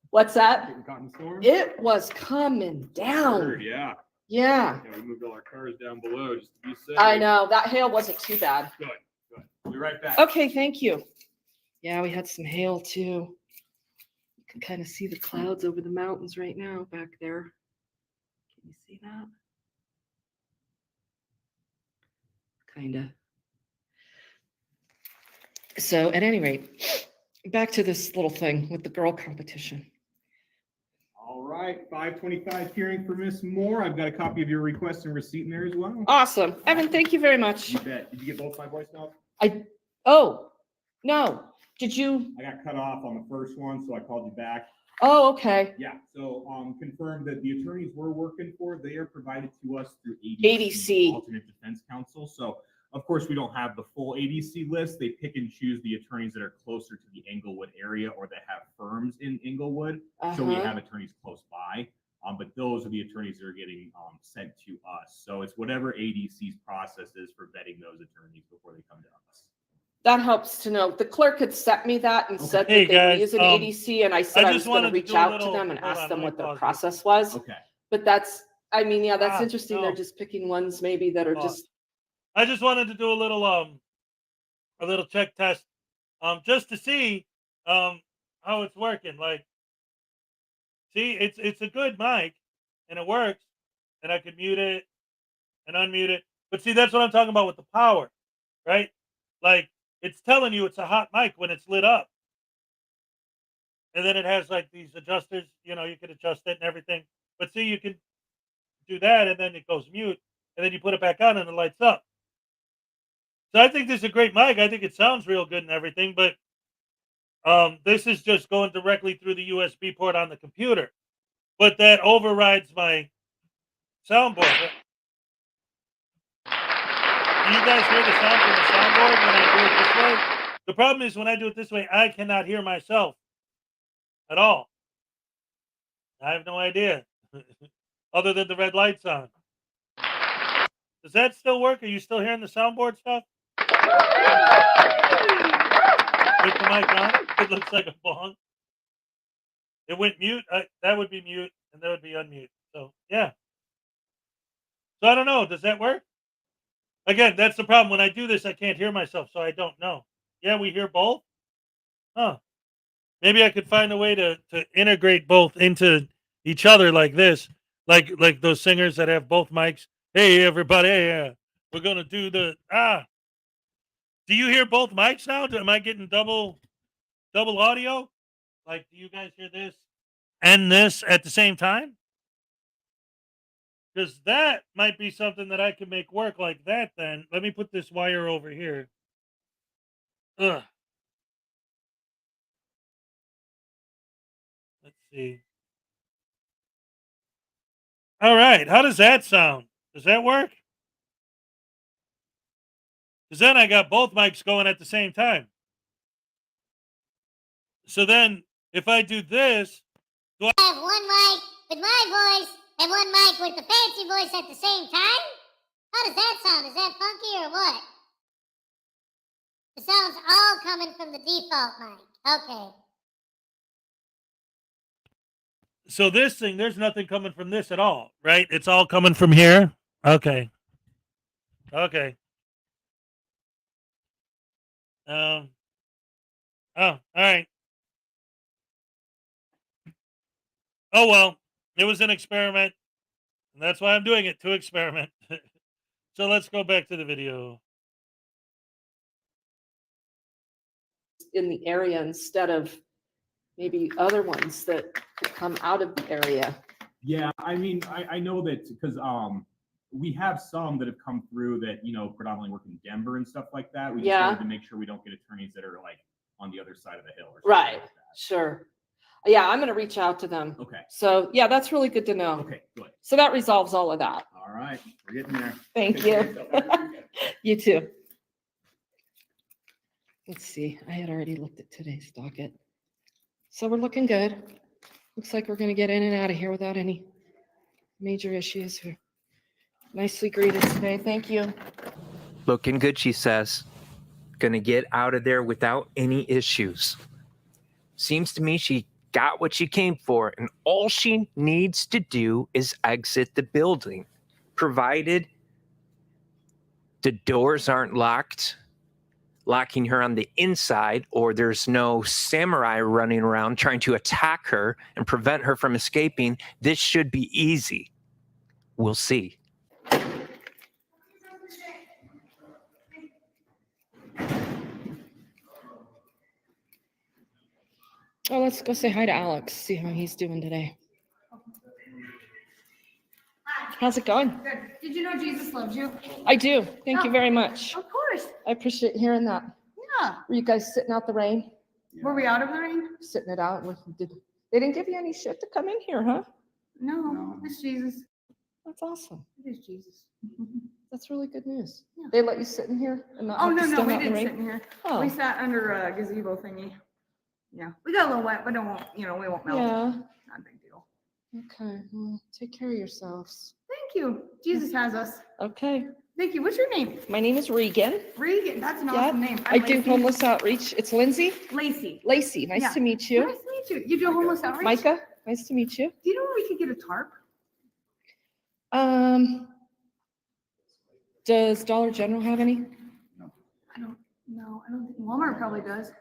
what's that? getting caught in storm? It was coming down. Yeah. Yeah, Yeah, we moved all our cars down below just to be safe. I know. That hail wasn't too bad. Good, good. We'll be right back. Okay, thank you. Yeah, we had some hail too. You can kind of see the clouds over the mountains right now back there. Can you see that? Kind of. So at any rate, back to this little thing with the girl competition. All right, 525 hearing for Miss Moore. I've got a copy of your request and receipt in there as well. Awesome. Evan, thank you very much. You bet. Did you get both my voicemails? Oh, no. Did you? I got cut off on the first one, so I called you back. Oh, okay. Yeah, so confirmed that the attorneys we're working for, they are provided to us through ADC. Alternate Defense Counsel. So of course we don't have the full ADC list. They pick and choose the attorneys that are closer to the Englewood area or that have firms in Englewood. So we have attorneys close by. But those are the attorneys that are getting sent to us. So it's whatever ADC's process is for vetting those attorneys before they come to us. That helps to know. The clerk had sent me that and said Hey, that they were guys, using ADC, and I said I was going to reach out to them and ask them what their process was. Okay. But that's, I mean, yeah, that's interesting. no. They're just picking ones maybe that are just. I just wanted to do a little check test, just to see how it's working. Like, see, it's a good mic, and it works, and I could mute it and unmute it. But see, that's what I'm talking about with the power, right? Like, it's telling you it's a hot mic when it's lit up, and then it has like these adjusters. You know, you can adjust it and everything. But see, you can do that, and then it goes mute, and then you put it back on, and it lights up. So I think this is a great mic. I think it sounds real good and everything, but this is just going directly through the USB port on the computer. But that overrides my soundboard. Do you guys hear the sound from the soundboard when I do it this way? The problem is when I do it this way, I cannot hear myself at all. I have no idea, other than the red lights on. Does that still work? Are you still hearing the soundboard stuff? With the mic on, it looks like a bong. It went mute. That would be mute, and that would be unmute. So yeah. So I don't know. Does that work? Again, that's the problem. When I do this, I can't hear myself, so I don't know. Yeah, we hear both. Huh? Maybe I could find a way to integrate both into each other like this, like those singers that have both mics. Hey, everybody, we're gonna do the Do you hear both mics now? Am I getting double audio? Like, do you guys hear this and this at the same time? Because that might be something that I can make work like that then. Let me put this wire over here. Ugh. Let's see. All right. How does that sound? Does that work? Because then I got both mics going at the same time. So then if I do this, I have one mic with my voice and one mic with the fancy voice at the same time? How does that sound? Is that funky or what? The sound's all coming from the default mic. Okay. so this thing, there's nothing coming from this at all, right? It's all coming from here. Okay. Okay. Oh, all right. Oh, well, it was an experiment. And that's why I'm doing it, to experiment. So let's go back to the video. In the area instead of maybe other ones that could come out of the area. Yeah, I mean, I know that because we have some that have come through that, you know, predominantly work in Denver and stuff like that. We just wanted to make sure we don't get attorneys that are like on the other side of the hill or something. Right. Like that. Sure. Yeah, I'm going to reach out to them. Okay. So yeah, that's really good to know. Okay, good. So that resolves all of that. All right, we're getting there. Thank Take you. care of yourself. Have a good weekend. You too. Let's see. I had already looked at today's docket. So we're looking good. Looks like we're going to get in and out of here without any major issues. We're nicely greeted today. Thank you. Looking good, she says. Gonna get out of there without any issues. Seems to me she got what she came for, and all she needs to do is exit the building. provided the doors aren't locking her on the inside, or there's no samurai running around trying to attack her and prevent her from escaping, this should be easy. We'll see. Oh, let's go say hi to Alex, see how he's doing today. How's it going? Good. Did you know Jesus loves you? I do. Thank you very much. Of course. I appreciate hearing that. Yeah. Were you guys sitting out the rain? Were we out of the rain? Sitting it out. They didn't give you any shit to come in here, huh? No, it's Jesus. That's awesome. It is Jesus. That's really good news. Yeah. They let you sit in here and not Oh, have to no, stand we out in the didn't rain? sit in here. Oh. We sat under a gazebo thingy. Yeah, we got a little wet, but we won't melt. Yeah. Not a big deal. Okay. Well, take care of yourselves. Thank you. Jesus has us. Okay. Thank you. What's your name? My name is Regan. Regan. That's an Yeah. awesome name. I do Lacey. homeless outreach. It's Lindsay. Lacey. Lacey. Nice Yeah. to meet you. Nice to meet you. You do homeless outreach? Micah. Nice to meet you. Do you know where we could get a tarp? Does Dollar General have any? I don't know. I don't think Walmart probably does.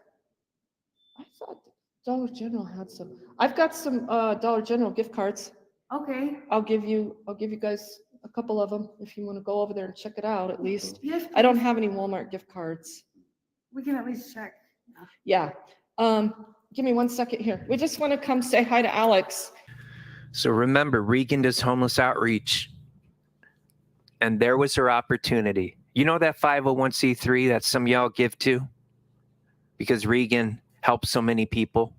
I thought Dollar General had some. I've got some Dollar General gift cards. Okay. I'll give you guys a couple of them if you want to go over there and check it out at least. Yes, I don't please. have any Walmart gift cards. We can at least check. Yeah. Give me 1 second here. We just want to come say hi to Alex. So remember, Regan does homeless outreach. And there was her opportunity. You know that 501c3 that some of y'all give to? Because Regan helps so many people.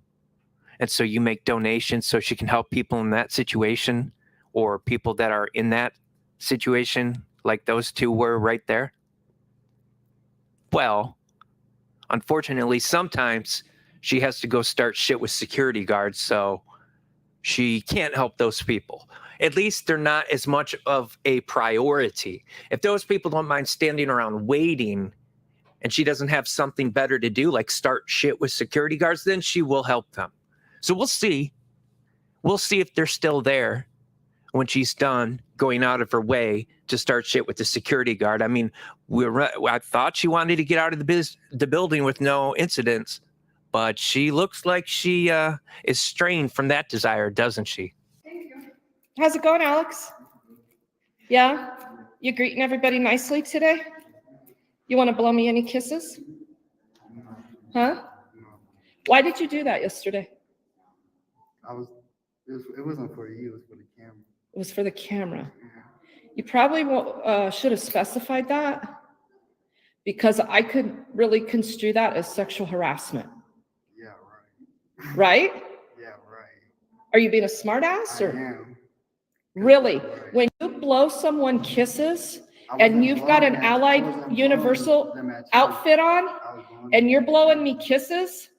And so you make donations so she can help people in that situation, or people that are in that situation like those two were right there. Well, unfortunately, sometimes she has to go start shit with security guards, so she can't help those people. At least they're not as much of a priority. If those people don't mind standing around waiting and she doesn't have something better to do, like start shit with security guards, then she will help them. So we'll see. We'll see if they're still there when she's done going out of her way to start shit with the security guard. I mean, I thought she wanted to get out of the building with no incidents, but she looks like she is strained from that desire, doesn't she? How's it going, Alex? Yeah? You greeting everybody nicely today? You want to blow me any kisses? Huh? Why did you do that yesterday? It wasn't for you, it was for the camera. It was for the camera. You probably should have specified that, because I could really construe that as sexual harassment. Yeah, right. Right? Yeah, right. Are you being a smartass or? I am. Really? When you blow someone kisses and you've got an Allied Universal outfit on and you're blowing me kisses,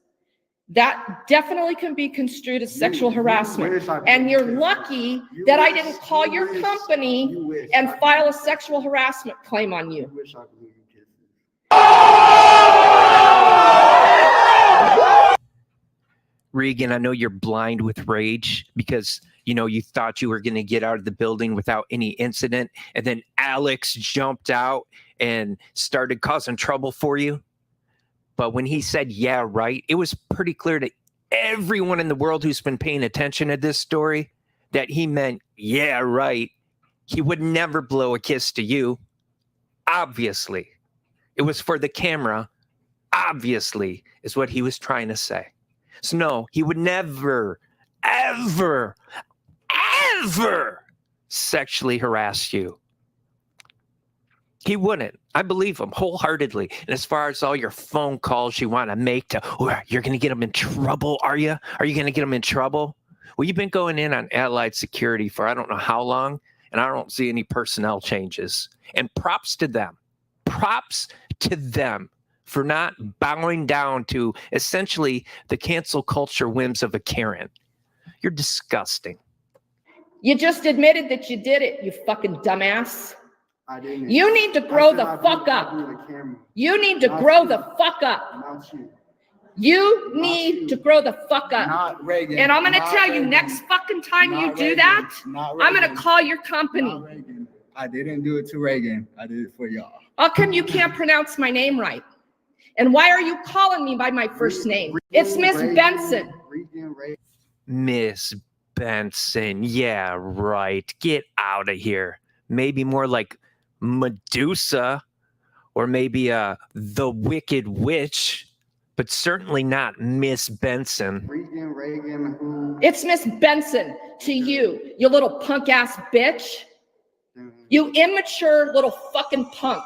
that definitely can be construed as sexual harassment. And you're lucky that I didn't call your company and file a sexual harassment claim on you. Regan, I know you're blind with rage because, you thought you were going to get out of the building without any incident. And then Alex jumped out and started causing trouble for you. But when he said, yeah, right, it was pretty clear to everyone in the world who's been paying attention to this story that he meant, yeah, right. He would never blow a kiss to you. Obviously. It was for the camera. Obviously, is what he was trying to say. So no, he would never, ever, ever sexually harass you. He wouldn't. I believe him wholeheartedly. And as far as all your phone calls you want to make to, you're going to get him in trouble, are you? Are you going to get him in trouble? Well, you've been going in on Allied Security for I don't know how long, and I don't see any personnel changes. And props to them. Props to them for not bowing down to essentially the cancel culture whims of a Karen. You're disgusting. You just admitted that you did it, you fucking dumbass. I didn't. You need to grow the fuck up. You need to grow the fuck up. You need to grow the fuck up. And I'm going to tell you, next fucking time you do that, I'm going to call your company. I didn't do it to Reagan. I did it for y'all. How come you can't pronounce my name right? And why are you calling me by my first name? It's Miss Benson. Miss Benson. Yeah, right. Get out of here. Maybe more like Medusa, or maybe the Wicked Witch, but certainly not Miss Benson. Reagan, who? It's Miss Benson to you, you little punk ass bitch. You immature little fucking punk.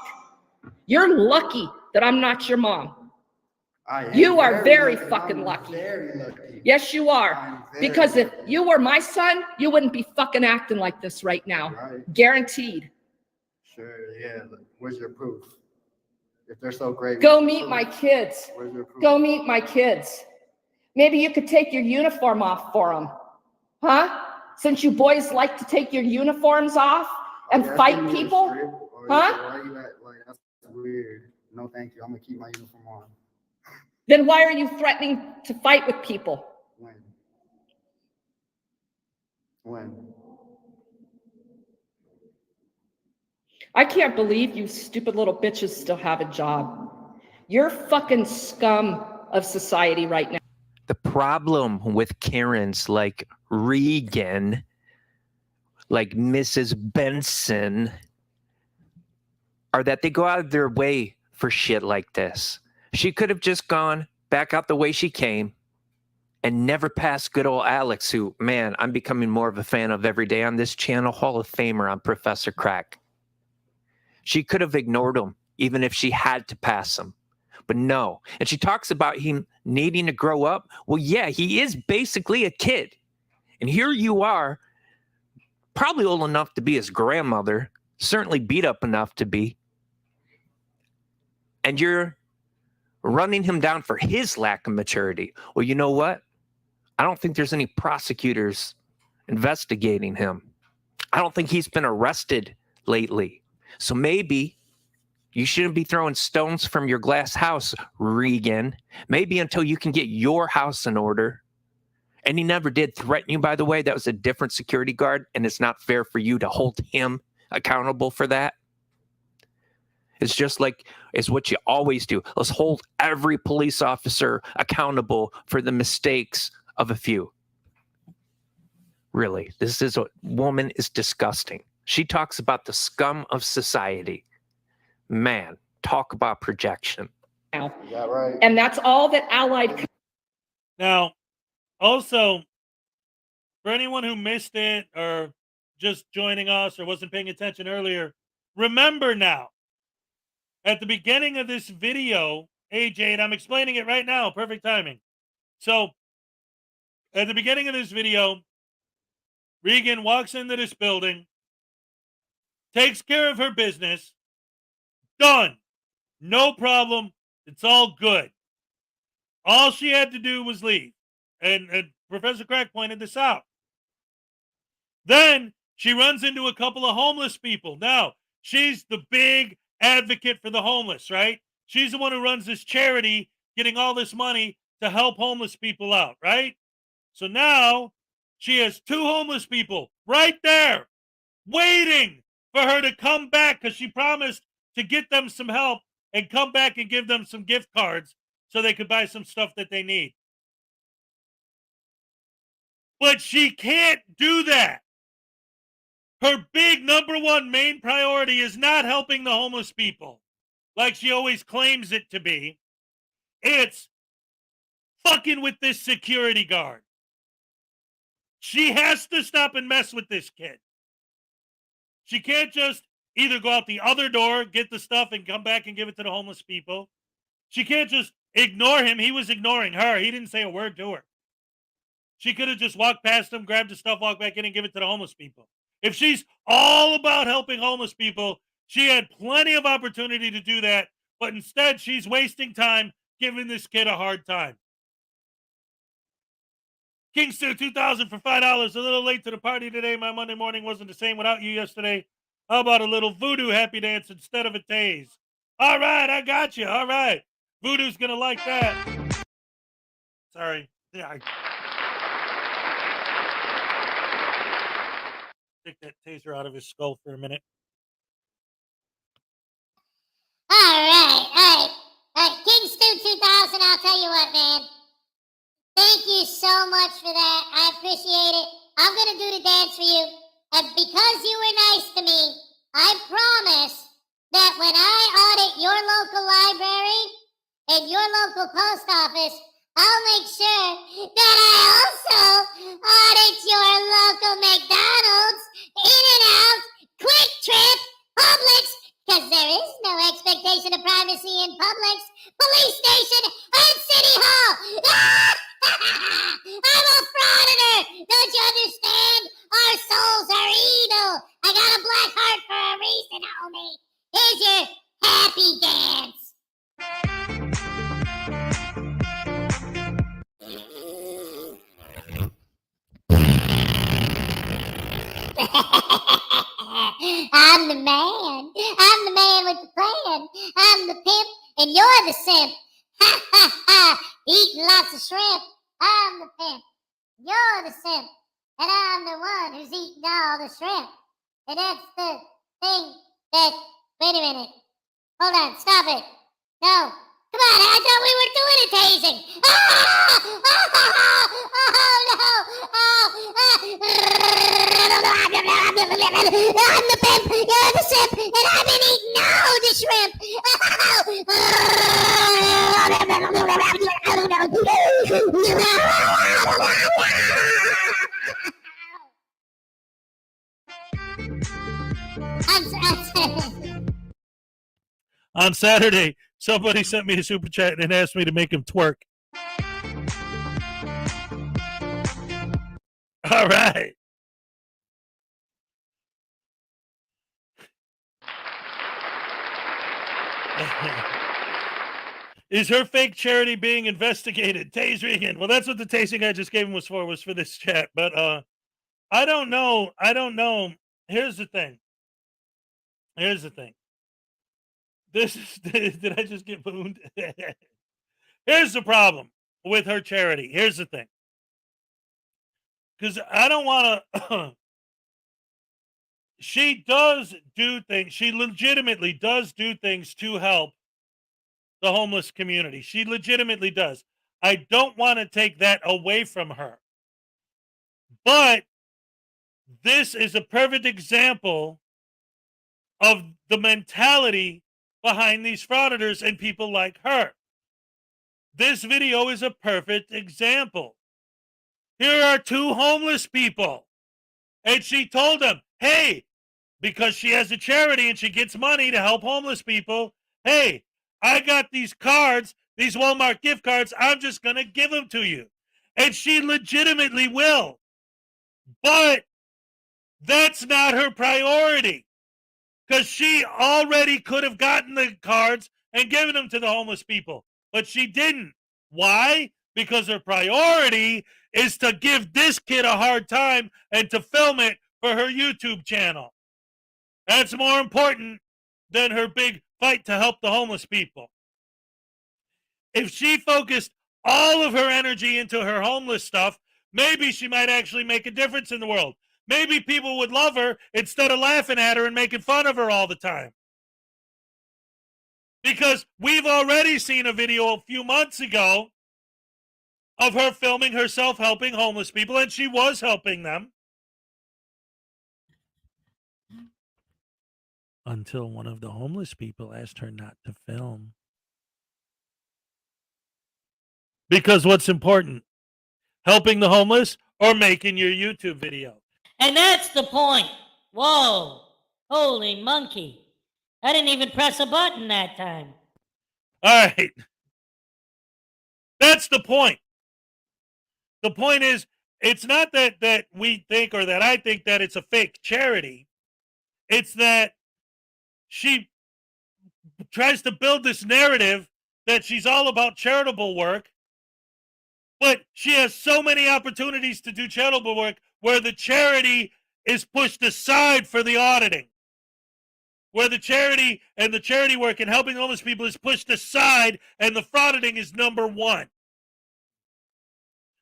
You're lucky that I'm not your mom. You are very fucking lucky. Yes, you are. Because if you were my son, you wouldn't be fucking acting like this right now. Guaranteed. Sure, yeah. Where's your proof? If they're so great. Go meet my kids. Go meet my kids. Maybe you could take your uniform off for them. Huh? Since you boys like to take your uniforms off and fight people? Huh? That's weird. No, thank you. I'm gonna keep my uniform on. Then why are you threatening to fight with people? When? I can't believe you stupid little bitches still have a job. You're fucking scum of society right now. The problem with Karens like Regan, like Mrs. Benson, are that they go out of their way for shit like this. She could have just gone back out the way she came and never passed good old Alex, who, man, I'm becoming more of a fan of every day on this channel, Hall of Famer on Professor Crack. She could have ignored him, even if she had to pass him. But no. And she talks about him needing to grow up. Well, yeah, he is basically a kid. And here you are, probably old enough to be his grandmother, certainly beat up enough to be. And you're running him down for his lack of maturity. Well, you know what? I don't think there's any prosecutors investigating him. I don't think he's been arrested lately. So maybe you shouldn't be throwing stones from your glass house, Regan. Maybe until you can get your house in order. And he never did threaten you, by the way. That was a different security guard, and it's not fair for you to hold him accountable for that. It's just like, it's what you always do. Let's hold every police officer accountable for the mistakes of a few. Really, this is a woman is disgusting. She talks about the scum of society. Man, talk about projection. Now. Is that right? And that's all that Allied. Now, also, for anyone who missed it or just joining us or wasn't paying attention earlier, remember now, at the beginning of this video, AJ, and I'm explaining it right now, perfect timing. So, at the beginning of this video, Regan walks into this building, takes care of her business, done. No problem. It's all good. All she had to do was leave. And Professor Crack pointed this out. Then she runs into a couple of homeless people. Now, she's the big advocate for the homeless, right? She's the one who runs this charity, getting all this money to help homeless people out, right? So now she has two homeless people right there waiting for her to come back because she promised to get them some help and come back and give them some gift cards so they could buy some stuff that they need. But she can't do that. Her big number one main priority is not helping the homeless people like she always claims it to be. It's fucking with this security guard. She has to stop and mess with this kid. She can't just either go out the other door, get the stuff, and come back and give it to the homeless people. She can't just ignore him. He was ignoring her. He didn't say a word to her. She could have just walked past him, grabbed the stuff, walked back in, and give it to the homeless people. If she's all about helping homeless people, she had plenty of opportunity to do that, but instead she's wasting time giving this kid a hard time. Kingston 2000 for $5. A little late to the party today. My Monday morning wasn't the same without you yesterday. How about a little voodoo happy dance instead of a tase? All right, I got you. All right. Voodoo's going to like that. Sorry. Yeah. Take that taser out of his skull for a minute. what, man? Thank you so much for that. I appreciate it. I'm going to do the dance for you. And because you were nice to me, I promise that when I audit your local library and your local post office, I'll make sure that I also audit your local McDonald's, In-N-Out, Quick Trip, Publix, because there is no expectation of privacy in Publix, police station, and City Hall. I'm a frauditor. Don't you understand? Our souls are evil. I got a black heart for a reason, homie. Here's your happy dance. I'm the man. I'm the man with the plan. I'm the pimp, and you're the simp. Ha ha ha! Eating lots of shrimp. I'm the pimp. You're the simp, and I'm the one who's eating all the shrimp. And that's the thing that. Wait a minute. Hold on. Stop it. No. Come on, I thought we were doing a tasing. I'm the pimp, you're the simp, and I've been eating all the shrimp. On Saturday, somebody sent me a super chat and asked me to make him twerk. All right. Is her fake charity being investigated? Tase Regan. Well, that's what the tasting I just gave him was for this chat. But I don't know. Here's the thing. This is, did I just get booed? Here's the problem with her charity. Here's the thing. Because I don't want to. She does do things. She legitimately does do things to help the homeless community. She legitimately does. I don't want to take that away from her. But this is a perfect example of the mentality behind these frauditors and people like her. This video is a perfect example. Here are two homeless people. And she told them, hey, because she has a charity and she gets money to help homeless people, hey, I got these cards, these Walmart gift cards, I'm just going to give them to you. And she legitimately will. But that's not her priority. Because she already could have gotten the cards and given them to the homeless people. But she didn't. Why? Because her priority is to give this kid a hard time and to film it for her YouTube channel. That's more important than her big fight to help the homeless people. If she focused all of her energy into her homeless stuff, maybe she might actually make a difference in the world. Maybe people would love her instead of laughing at her and making fun of her all the time. Because we've already seen a video a few months ago of her filming herself helping homeless people, and she was helping them. Until one of the homeless people asked her not to film. Because what's important? Helping the homeless or making your YouTube video? And that's the point. Whoa. Holy monkey. I didn't even press a button that time. All right. That's the point. The point is, it's not that we think or that I think that it's a fake charity. It's that she tries to build this narrative that she's all about charitable work, but she has so many opportunities to do charitable work where the charity is pushed aside for the auditing. Where the charity and the charity work and helping homeless people is pushed aside and the frauditing is number one.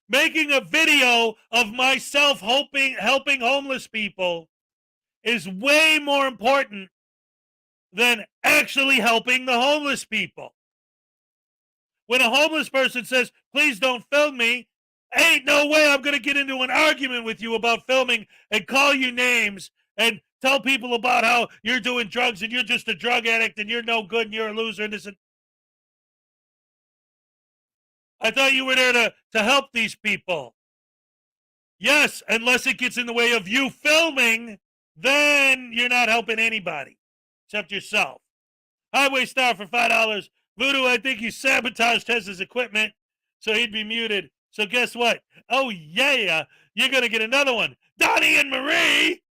Making a video of myself helping homeless people is way more important than actually helping the homeless people. When a homeless person says, please don't film me, ain't no way I'm going to get into an argument with you about filming and call you names and tell people about how you're doing drugs and you're just a drug addict and you're no good and you're a loser and this and I thought you were there to help these people. Yes, unless it gets in the way of you filming, then you're not helping anybody except yourself. Highway Star for $5. Voodoo, I think you sabotaged his equipment, so he'd be muted. So guess what? Oh, yeah, you're going to get another one. Donnie and Marie!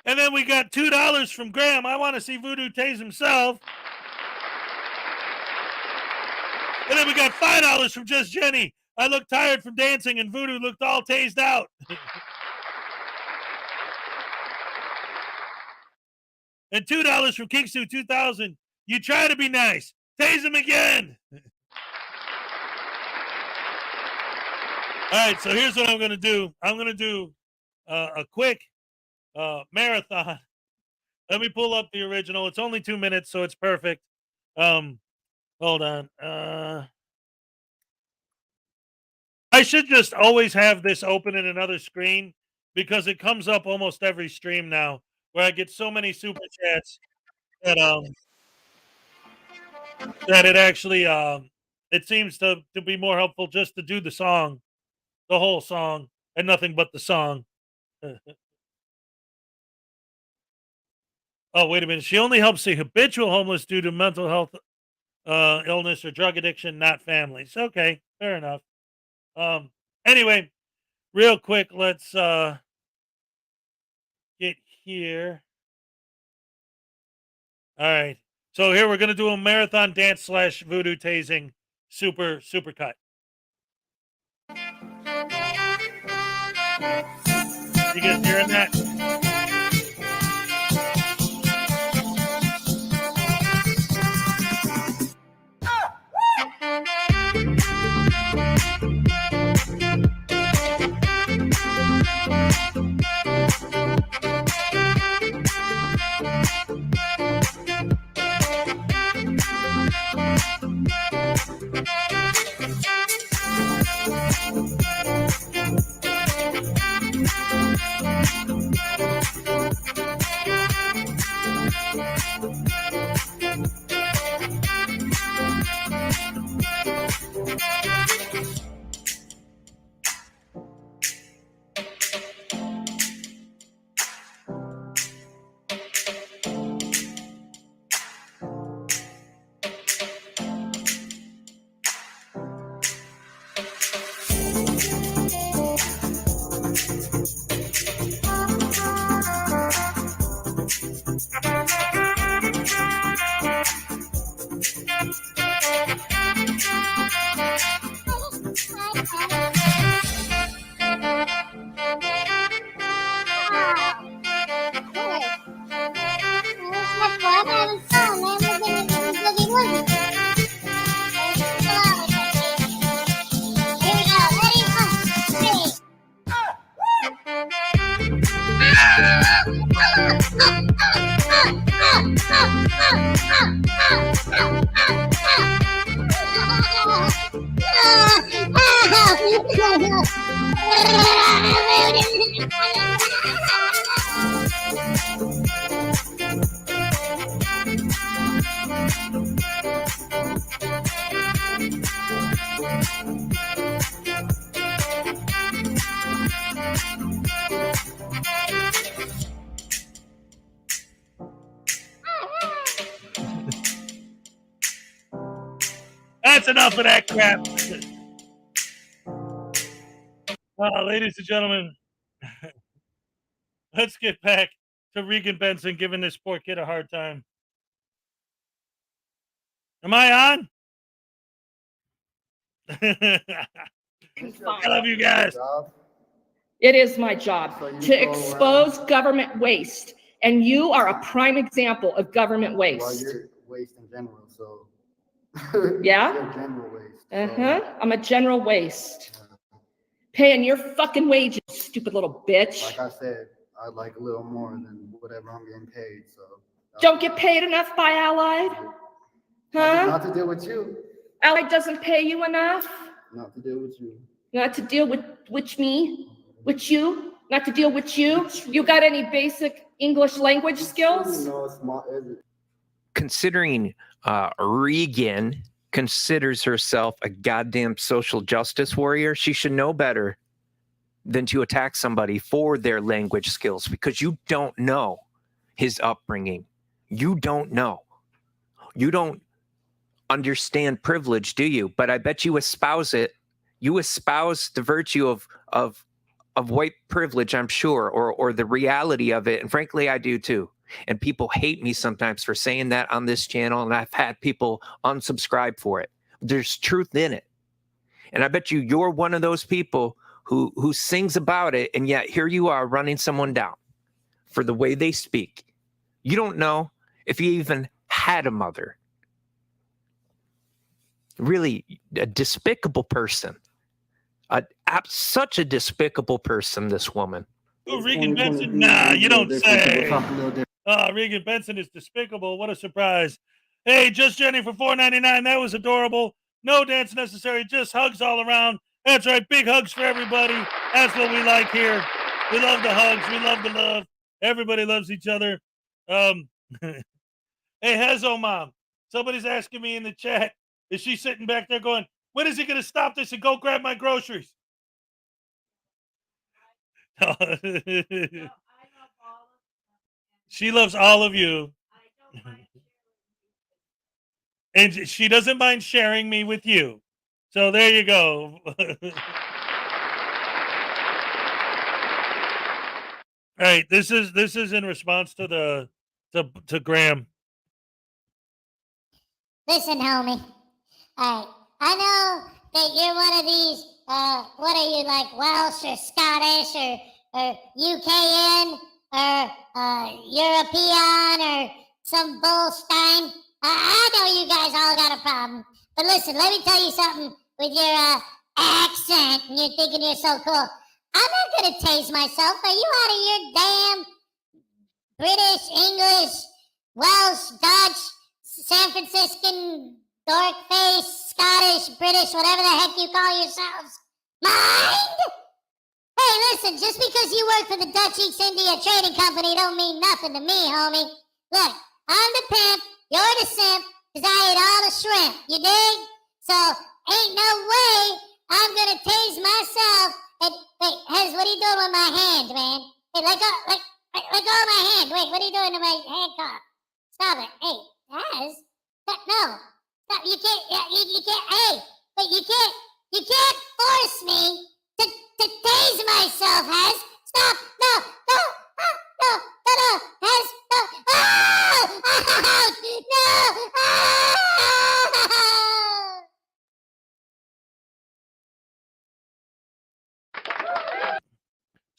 And then we got $2 from Graham. I want to see Voodoo tase himself. And then we got $5 from Just Jenny. I look tired from dancing, and Voodoo looked all tased out. And $2 from Kingsu 2000. You try to be nice. Tase him again. All right, so here's what I'm going to do. I'm going to do a quick marathon. Let me pull up the original. It's only 2 minutes, so it's perfect. Hold on. I should just always have this open in another screen because it comes up almost every stream now where I get so many super chats that it actually it seems to be more helpful just to do the song, the whole song, and nothing but the song. Oh, wait a minute. She only helps the habitual homeless due to mental health illness or drug addiction, not families. Okay, fair enough. Anyway, real quick, let's get here. All right. So here we're going to do a marathon dance / voodoo tasing super cut. You guys hearing that? That's enough of that crap. Ladies and gentlemen, let's get back to Regan Benson giving this poor kid a hard time. Am I on? I love you guys. It is my job to expose government waste, and you are a prime example of government waste. Well, you're waste in general, so. Yeah? You're general waste. I'm a general waste. Paying your fucking wages, stupid little bitch. Like I said, I'd like a little more than whatever I'm getting paid. So Don't get paid enough by Allied? Huh? not to deal with you. Allied doesn't pay you enough? Not to deal with you. Not to deal with me? With you? Not to deal with you? You got any basic English language skills? Considering Regan considers herself a goddamn social justice warrior, she should know better than to attack somebody for their language skills, because you don't know his upbringing. You don't know. You don't understand privilege, do you? But I bet you espouse it. You espouse the virtue of white privilege, I'm sure, or the reality of it. And frankly, I do too. And people hate me sometimes for saying that on this channel, and I've had people unsubscribe for it. There's truth in it. And I bet you're one of those people who sings about it, and yet here you are running someone down for the way they speak. You don't know if you even had a mother. Really a despicable person. Such a despicable person, this woman. Oh, Regan Benson? Nah, you don't say. Regan Benson is despicable. What a surprise. Hey, just Jenny for $4.99. That was adorable. No dance necessary, just hugs all around. That's right, big hugs for everybody. That's what we like here. We love the hugs. We love the love. Everybody loves each other. Hey, Hezo Mom, somebody's asking me in the chat, is she sitting back there going, when is he going to stop this and go grab my groceries? She loves all of you. And she doesn't mind sharing me with you. So there you go. All right, this is in response to to Graham. Listen, homie. All right, I know that you're one of these. What are you, like Welsh or Scottish or UKN or European or some bullstein? I know you guys all got a problem. But listen, let me tell you something with your accent, and you're thinking you're so cool. I'm not going to tase myself. Are you out of your damn British, English, Welsh, Dutch, San Franciscan, dork face, Scottish, British, whatever the heck you call yourselves? Mind? Hey, listen, just because you work for the Dutch East India Trading Company don't mean nothing to me, homie. Look, I'm the pimp, you're the simp, because I ate all the shrimp, you dig? So, ain't no way I'm gonna tase myself. And, wait, Hez, what are you doing with my hand, man? Hey, let go of my hand. Wait, what are you doing to my handcuff? Stop it. Hey, Hez? No. Stop, you can't, you can't, hey, wait, you can't force me to tase myself, Hez. Stop, no, Hez, no,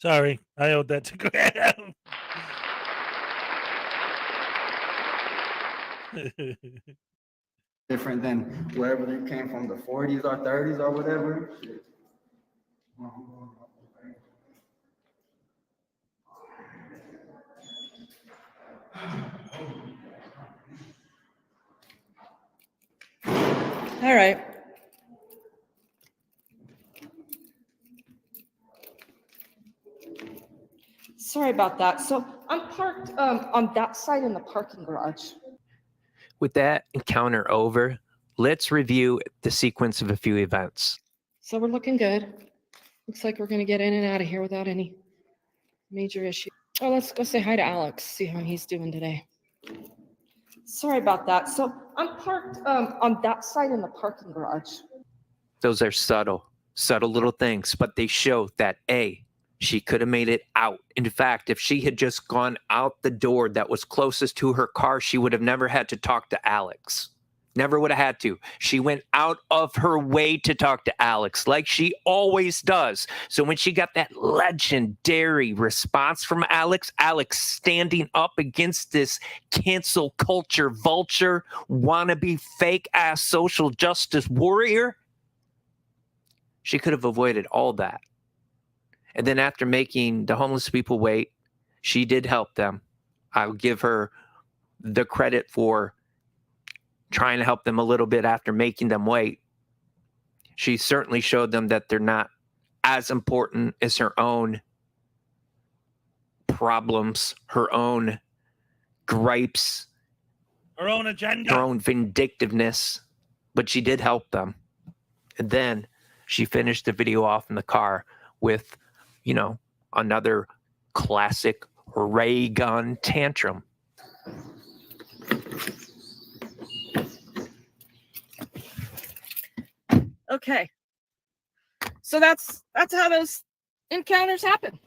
Sorry, I owed that to Graham. Different than wherever they came from, the 40s or 30s or whatever. All right. Sorry about that. So I'm parked on that side in the parking garage. With that encounter over, let's review the sequence of a few events. So we're looking good. Looks like we're going to get in and out of here without any major issue. Oh, let's go say hi to Alex, see how he's doing today. Sorry about that. So I'm parked on that side in the parking garage. Those are subtle little things, but they show that A, she could have made it out. In fact, if she had just gone out the door that was closest to her car, she would have never had to talk to Alex. Never would have had to. She went out of her way to talk to Alex, like she always does. So when she got that legendary response from Alex standing up against this cancel culture vulture, wannabe fake-ass social justice warrior, she could have avoided all that. And then after making the homeless people wait, She did help them. I'll give her the credit for trying to help them a little bit after making them wait. She certainly showed them that they're not as important as her own problems, her own gripes, Her own agenda. her own vindictiveness, but she did help them. And then she finished the video off in the car with, you know, another classic ray gun tantrum. Okay. So that's how those encounters happen.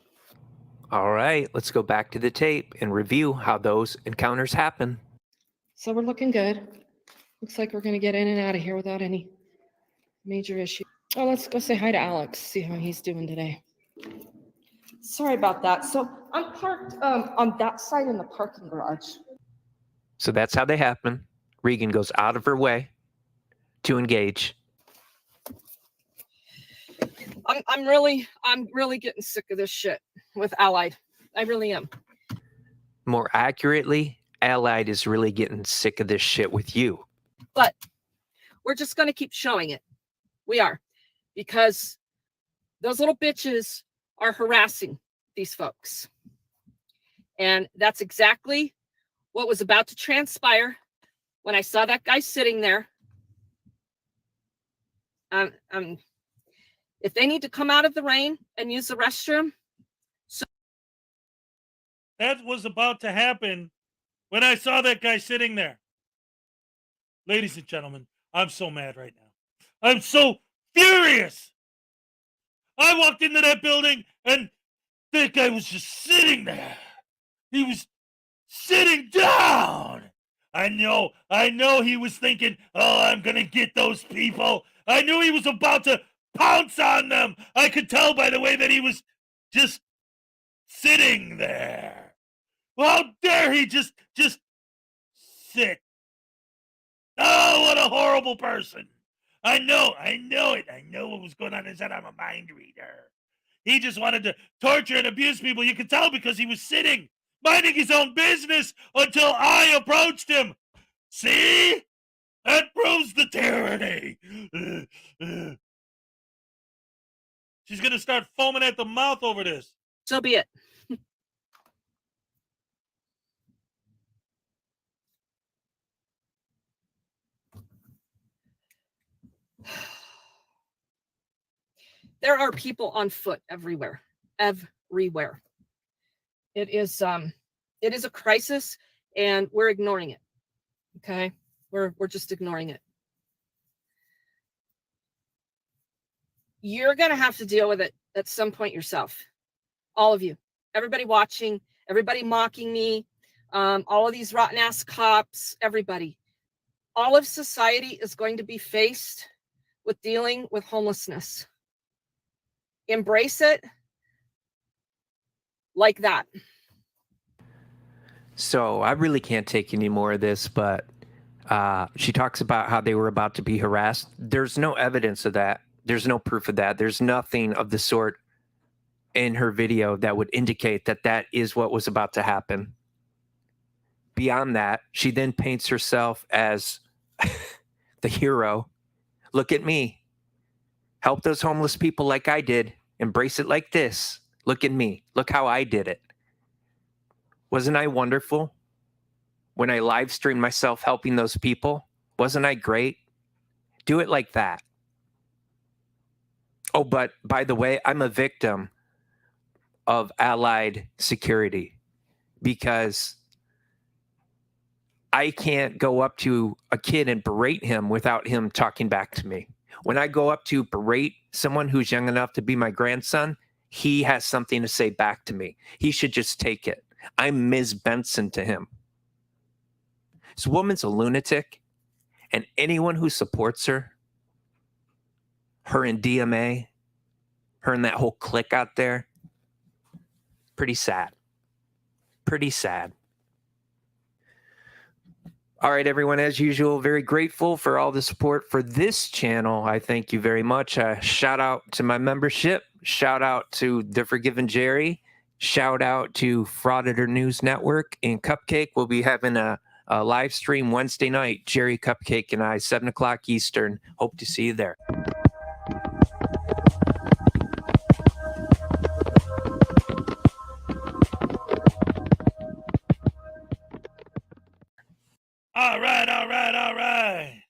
All right, let's go back to the tape and review how those encounters happen. So we're looking good. Looks like we're gonna get in and out of here without any major issue. Oh, let's go say hi to Alex, see how he's doing today. Sorry about that. So I'm parked on that side in the parking garage. So that's how they happen. Regan goes out of her way to engage. I'm really getting sick of this shit with Allied. I really am. More accurately, Allied is really getting sick of this shit with you. But we're just going to keep showing it. We are. Because those little bitches are harassing these folks. And that's exactly what was about to transpire when I saw that guy sitting there. If they need to come out of the rain and use the restroom. That was about to happen when I saw that guy sitting there. Ladies and gentlemen, I'm so mad right now. I'm so furious. I walked into that building and that guy was just sitting there. He was sitting down. I know he was thinking, oh, I'm going to get those people. I knew he was about to pounce on them. I could tell by the way that he was just sitting there. How dare he just sit? Oh, what a horrible person. I know it. I know what was going on in his head. I'm a mind reader. He just wanted to torture and abuse people. You could tell because he was sitting, minding his own business until I approached him. See? That proves the tyranny. She's going to start foaming at the mouth over this. So be it. There are people on foot everywhere. Everywhere. It is a crisis and we're ignoring it. Okay? We're just ignoring it. You're going to have to deal with it at some point yourself. All of you. Everybody watching, everybody mocking me, all of these rotten ass cops, everybody. All of society is going to be faced with dealing with homelessness. Embrace it like that. So I really can't take any more of this, but she talks about how they were about to be harassed. There's no evidence of that. There's no proof of that. There's nothing of the sort in her video that would indicate that that is what was about to happen. Beyond that, she then paints herself as the hero. Look at me. Help those homeless people like I did. Embrace it like this. Look at me. Look how I did it. Wasn't I wonderful? When I live streamed myself helping those people, wasn't I great? Do it like that. Oh, but by the way, I'm a victim of Allied security because I can't go up to a kid and berate him without him talking back to me. When I go up to berate someone who's young enough to be my grandson, he has something to say back to me. He should just take it. I'm Ms. Benson to him. This woman's a lunatic, and anyone who supports her, her and DMA, her and that whole clique out there, pretty sad. Pretty sad. All right, everyone, as usual, very grateful for all the support for this channel. I thank you very much. Shout out to my membership. Shout out to The Forgiven Jerry. Shout out to Frauditor News Network and Cupcake. We'll be having a live stream Wednesday night. Jerry Cupcake and I, 7 o'clock Eastern. Hope to see you there. All right, all right, all right.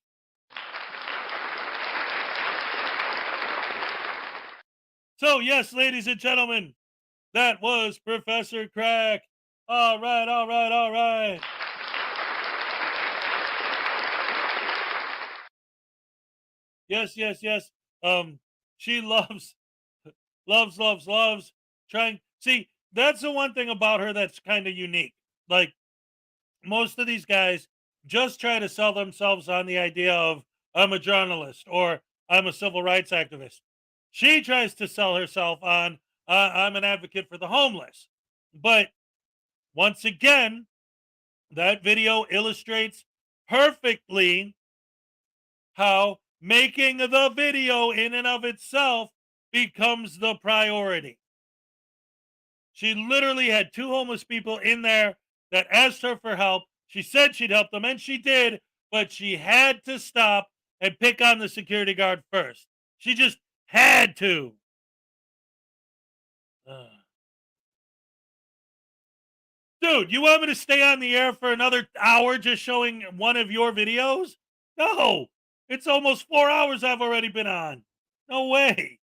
So, yes, ladies and gentlemen, that was Professor Crack. All right, all right, all right. Yes, yes, yes. She loves trying. See, that's the one thing about her that's kind of unique. Like, most of these guys just try to sell themselves on the idea of I'm a journalist or I'm a civil rights activist. She tries to sell herself on I'm an advocate for the homeless. But once again, that video illustrates perfectly how making the video in and of itself becomes the priority. She literally had 2 homeless people in there that asked her for help. She said she'd help them, and she did, but she had to stop and pick on the security guard first. She just had to. Dude, you want me to stay on the air for another hour just showing one of your videos? No. It's almost 4 hours I've already been on. No way.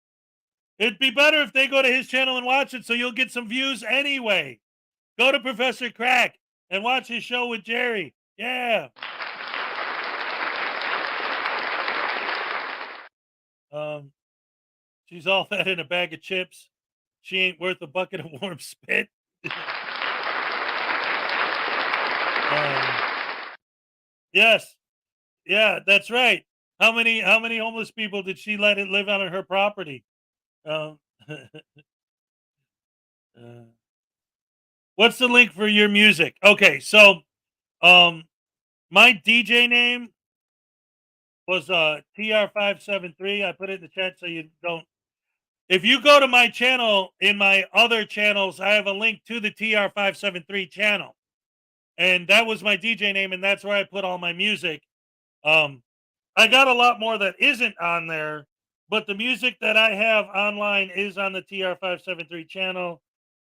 It'd be better if they go to his channel and watch it so you'll get some views anyway. Go to Professor Crack and watch his show with Jerry. Yeah. She's all that in a bag of chips. She ain't worth a bucket of warm spit. Yes. Yeah, that's right. How many homeless people did she let it live on her property? What's the link for your music? Okay, so my DJ name was TR573. I put it in the chat so you don't. If you go to my channel, in my other channels, I have a link to the TR573 channel. And that was my DJ name, and that's where I put all my music. I got a lot more that isn't on there, but the music that I have online is on the TR573 channel,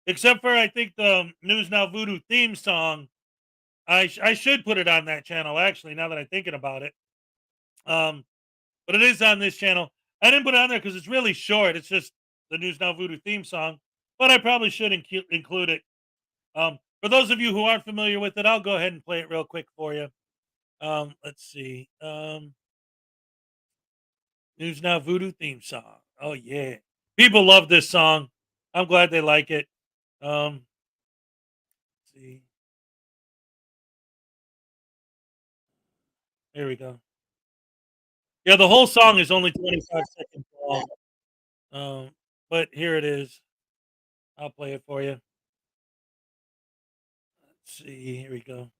except for I think the News Now Voodoo theme song. I should put it on that channel, actually, now that I'm thinking about it. But it is on this channel. I didn't put it on there because it's really short. It's just the News Now Voodoo theme song, but I probably should include it. For those of you who aren't familiar with it, I'll go ahead and play it real quick for you. Let's see. News Now Voodoo theme song. Oh yeah, people love this song. I'm glad they like it. Let's see. Here we go. Yeah, the whole song is only 25 seconds long. But here it is. I'll play it for you. Let's see. Here we go.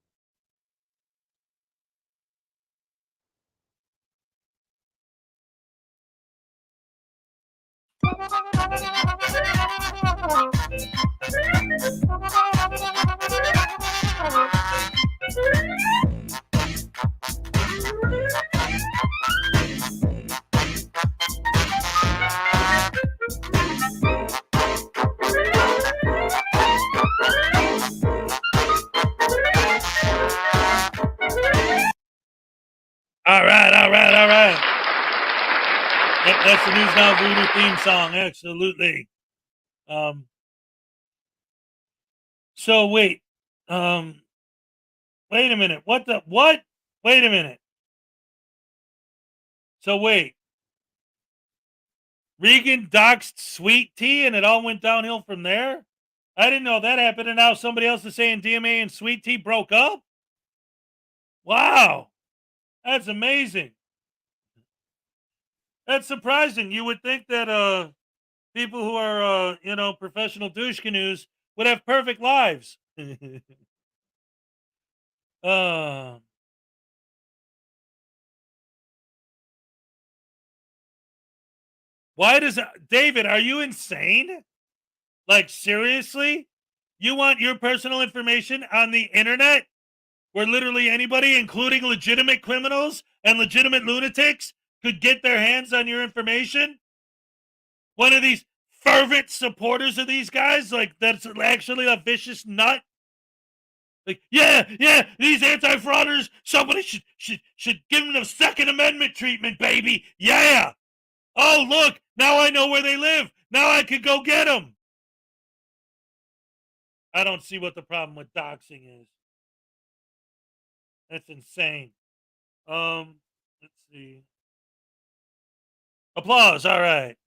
All right, all right, all right. That's the News Now Voodoo theme song. Absolutely. So wait. Wait a minute. What? Wait a minute. So wait. Regan doxed Sweet Tea and it all went downhill from there? I didn't know that happened, and now somebody else is saying DMA and Sweet Tea broke up? Wow. That's amazing. That's surprising. You would think that people who are professional douche canoes would have perfect lives. Why does David, are you insane? Like, seriously? You want your personal information on the internet? Where literally anybody, including legitimate criminals and legitimate lunatics, could get their hands on your information? One of these fervent supporters of these guys, like, that's actually a vicious nut? Like, yeah, these anti-frauders, somebody should give them the Second Amendment treatment, baby. Yeah. Oh, look, now I know where they live. Now I could go get them. I don't see what the problem with doxing is. That's insane. Let's see. Applause. All right.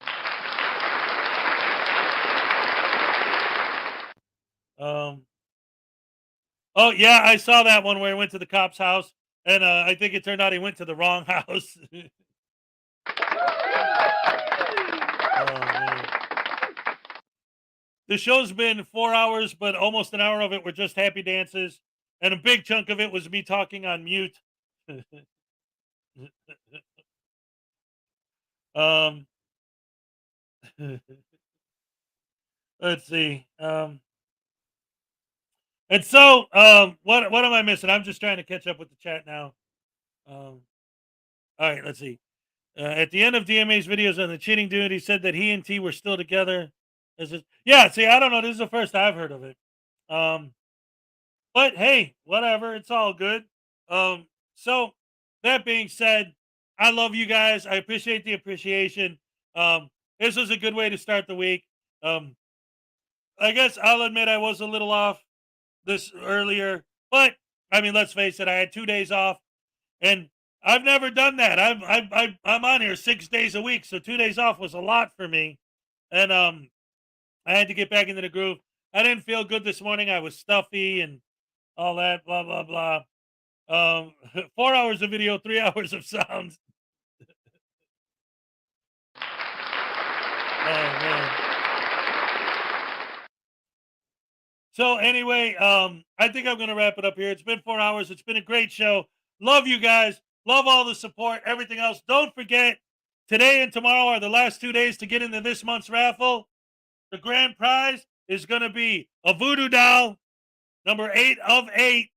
Oh yeah, I saw that one where he went to the cop's house, and I think it turned out he went to the wrong house. Oh, man. The show's been 4 hours, but almost an hour of it were just happy dances, and a big chunk of it was me talking on mute. Let's see. And so, what am I missing? I'm just trying to catch up with the chat now. All right, let's see. At the end of DMA's videos on the cheating dude, he said that he and T were still together. Yeah, see, I don't know. This is the first I've heard of it. But hey, whatever. It's all good. So that being said, I love you guys. I appreciate the appreciation. This was a good way to start the week. I guess I'll admit I was a little off this earlier, but I mean, let's face it, I had 2 days off, and I've never done that. I'm on here 6 days a week, so 2 days off was a lot for me, and I had to get back into the groove. I didn't feel good this morning. I was stuffy and all that, blah blah blah. 4 hours of video, 3 hours of sound. Oh man. So anyway, I think I'm gonna wrap it up here. It's been 4 hours. It's been a great show. Love you guys. Love all the support. Everything else. Don't forget, today and tomorrow are the last 2 days to get into this month's raffle. The grand prize is gonna be a voodoo doll, number 8 of 8.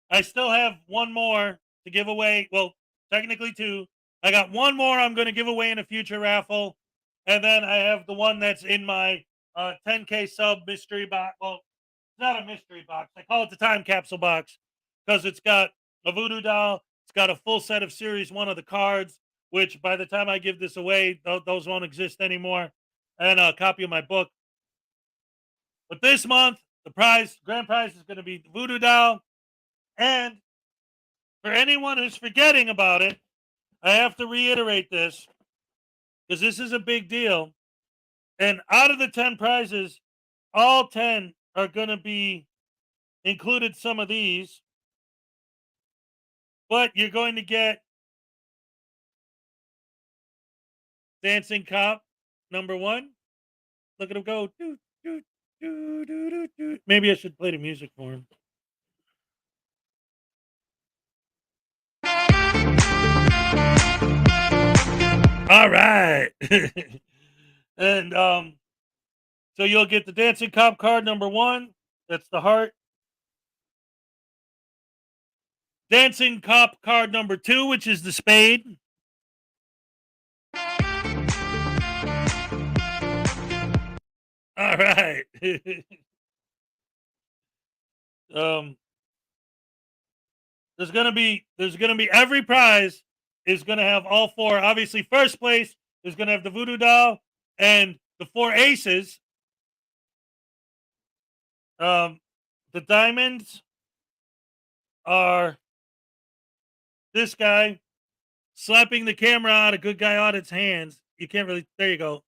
I still have one more to give away. Well, technically 2. I got one more I'm going to give away in a future raffle. And then I have the one that's in my 10K sub mystery box. Well, it's not a mystery box. I call it the time capsule box because it's got a voodoo doll. It's got a full set of Series 1 of the cards, which by the time I give this away, those won't exist anymore. And a copy of my book. But this month, the grand prize is going to be the voodoo doll. And for anyone who's forgetting about it, I have to reiterate this because this is a big deal. And out of the 10 prizes, all 10 are going to be included some of these. But you're going to get Dancing Cop, number 1. Look at him go. Doo, doo, doo, doo, doo, doo. Maybe I should play the music for him. All right. And so you'll get the Dancing Cop card number 1. That's the heart. Dancing Cop card number 2, which is the spade. All right. There's gonna be every prize is gonna have all 4. Obviously, first place is gonna have the voodoo doll and the 4 aces. The diamonds are this guy slapping the camera out of Good Guy Audit's hands. You can't really. There you go.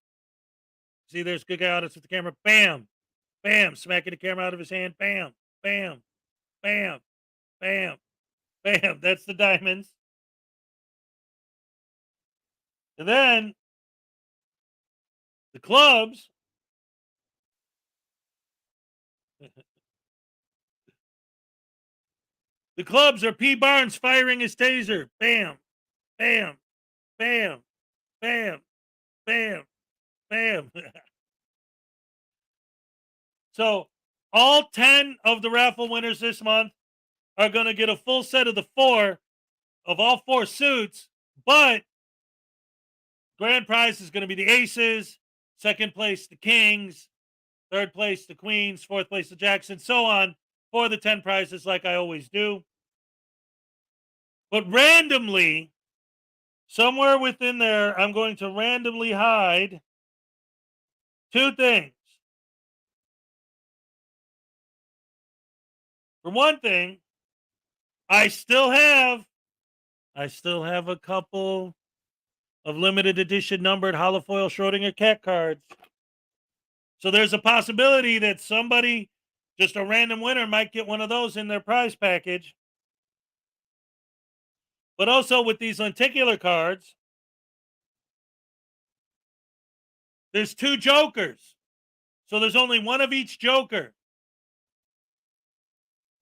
See, there's Good Guy Audit's with the camera. Bam, bam, smacking the camera out of his hand. Bam, bam, bam, bam, bam. That's the diamonds. And then the clubs. The clubs are P. Barnes firing his taser. Bam, bam, bam, bam, bam, bam. So all 10 of the raffle winners this month are going to get a full set of all four suits, but grand prize is going to be the aces, second place the kings, third place the queens, fourth place the jacks, and so on for the 10 prizes like I always do. But randomly, somewhere within there, I'm going to randomly hide two things. For one thing, I still have a couple of limited edition numbered holofoil Schrodinger cat cards. So there's a possibility that somebody, just a random winner, might get one of those in their prize package. But also with these lenticular cards, there's two jokers. So there's only one of each joker.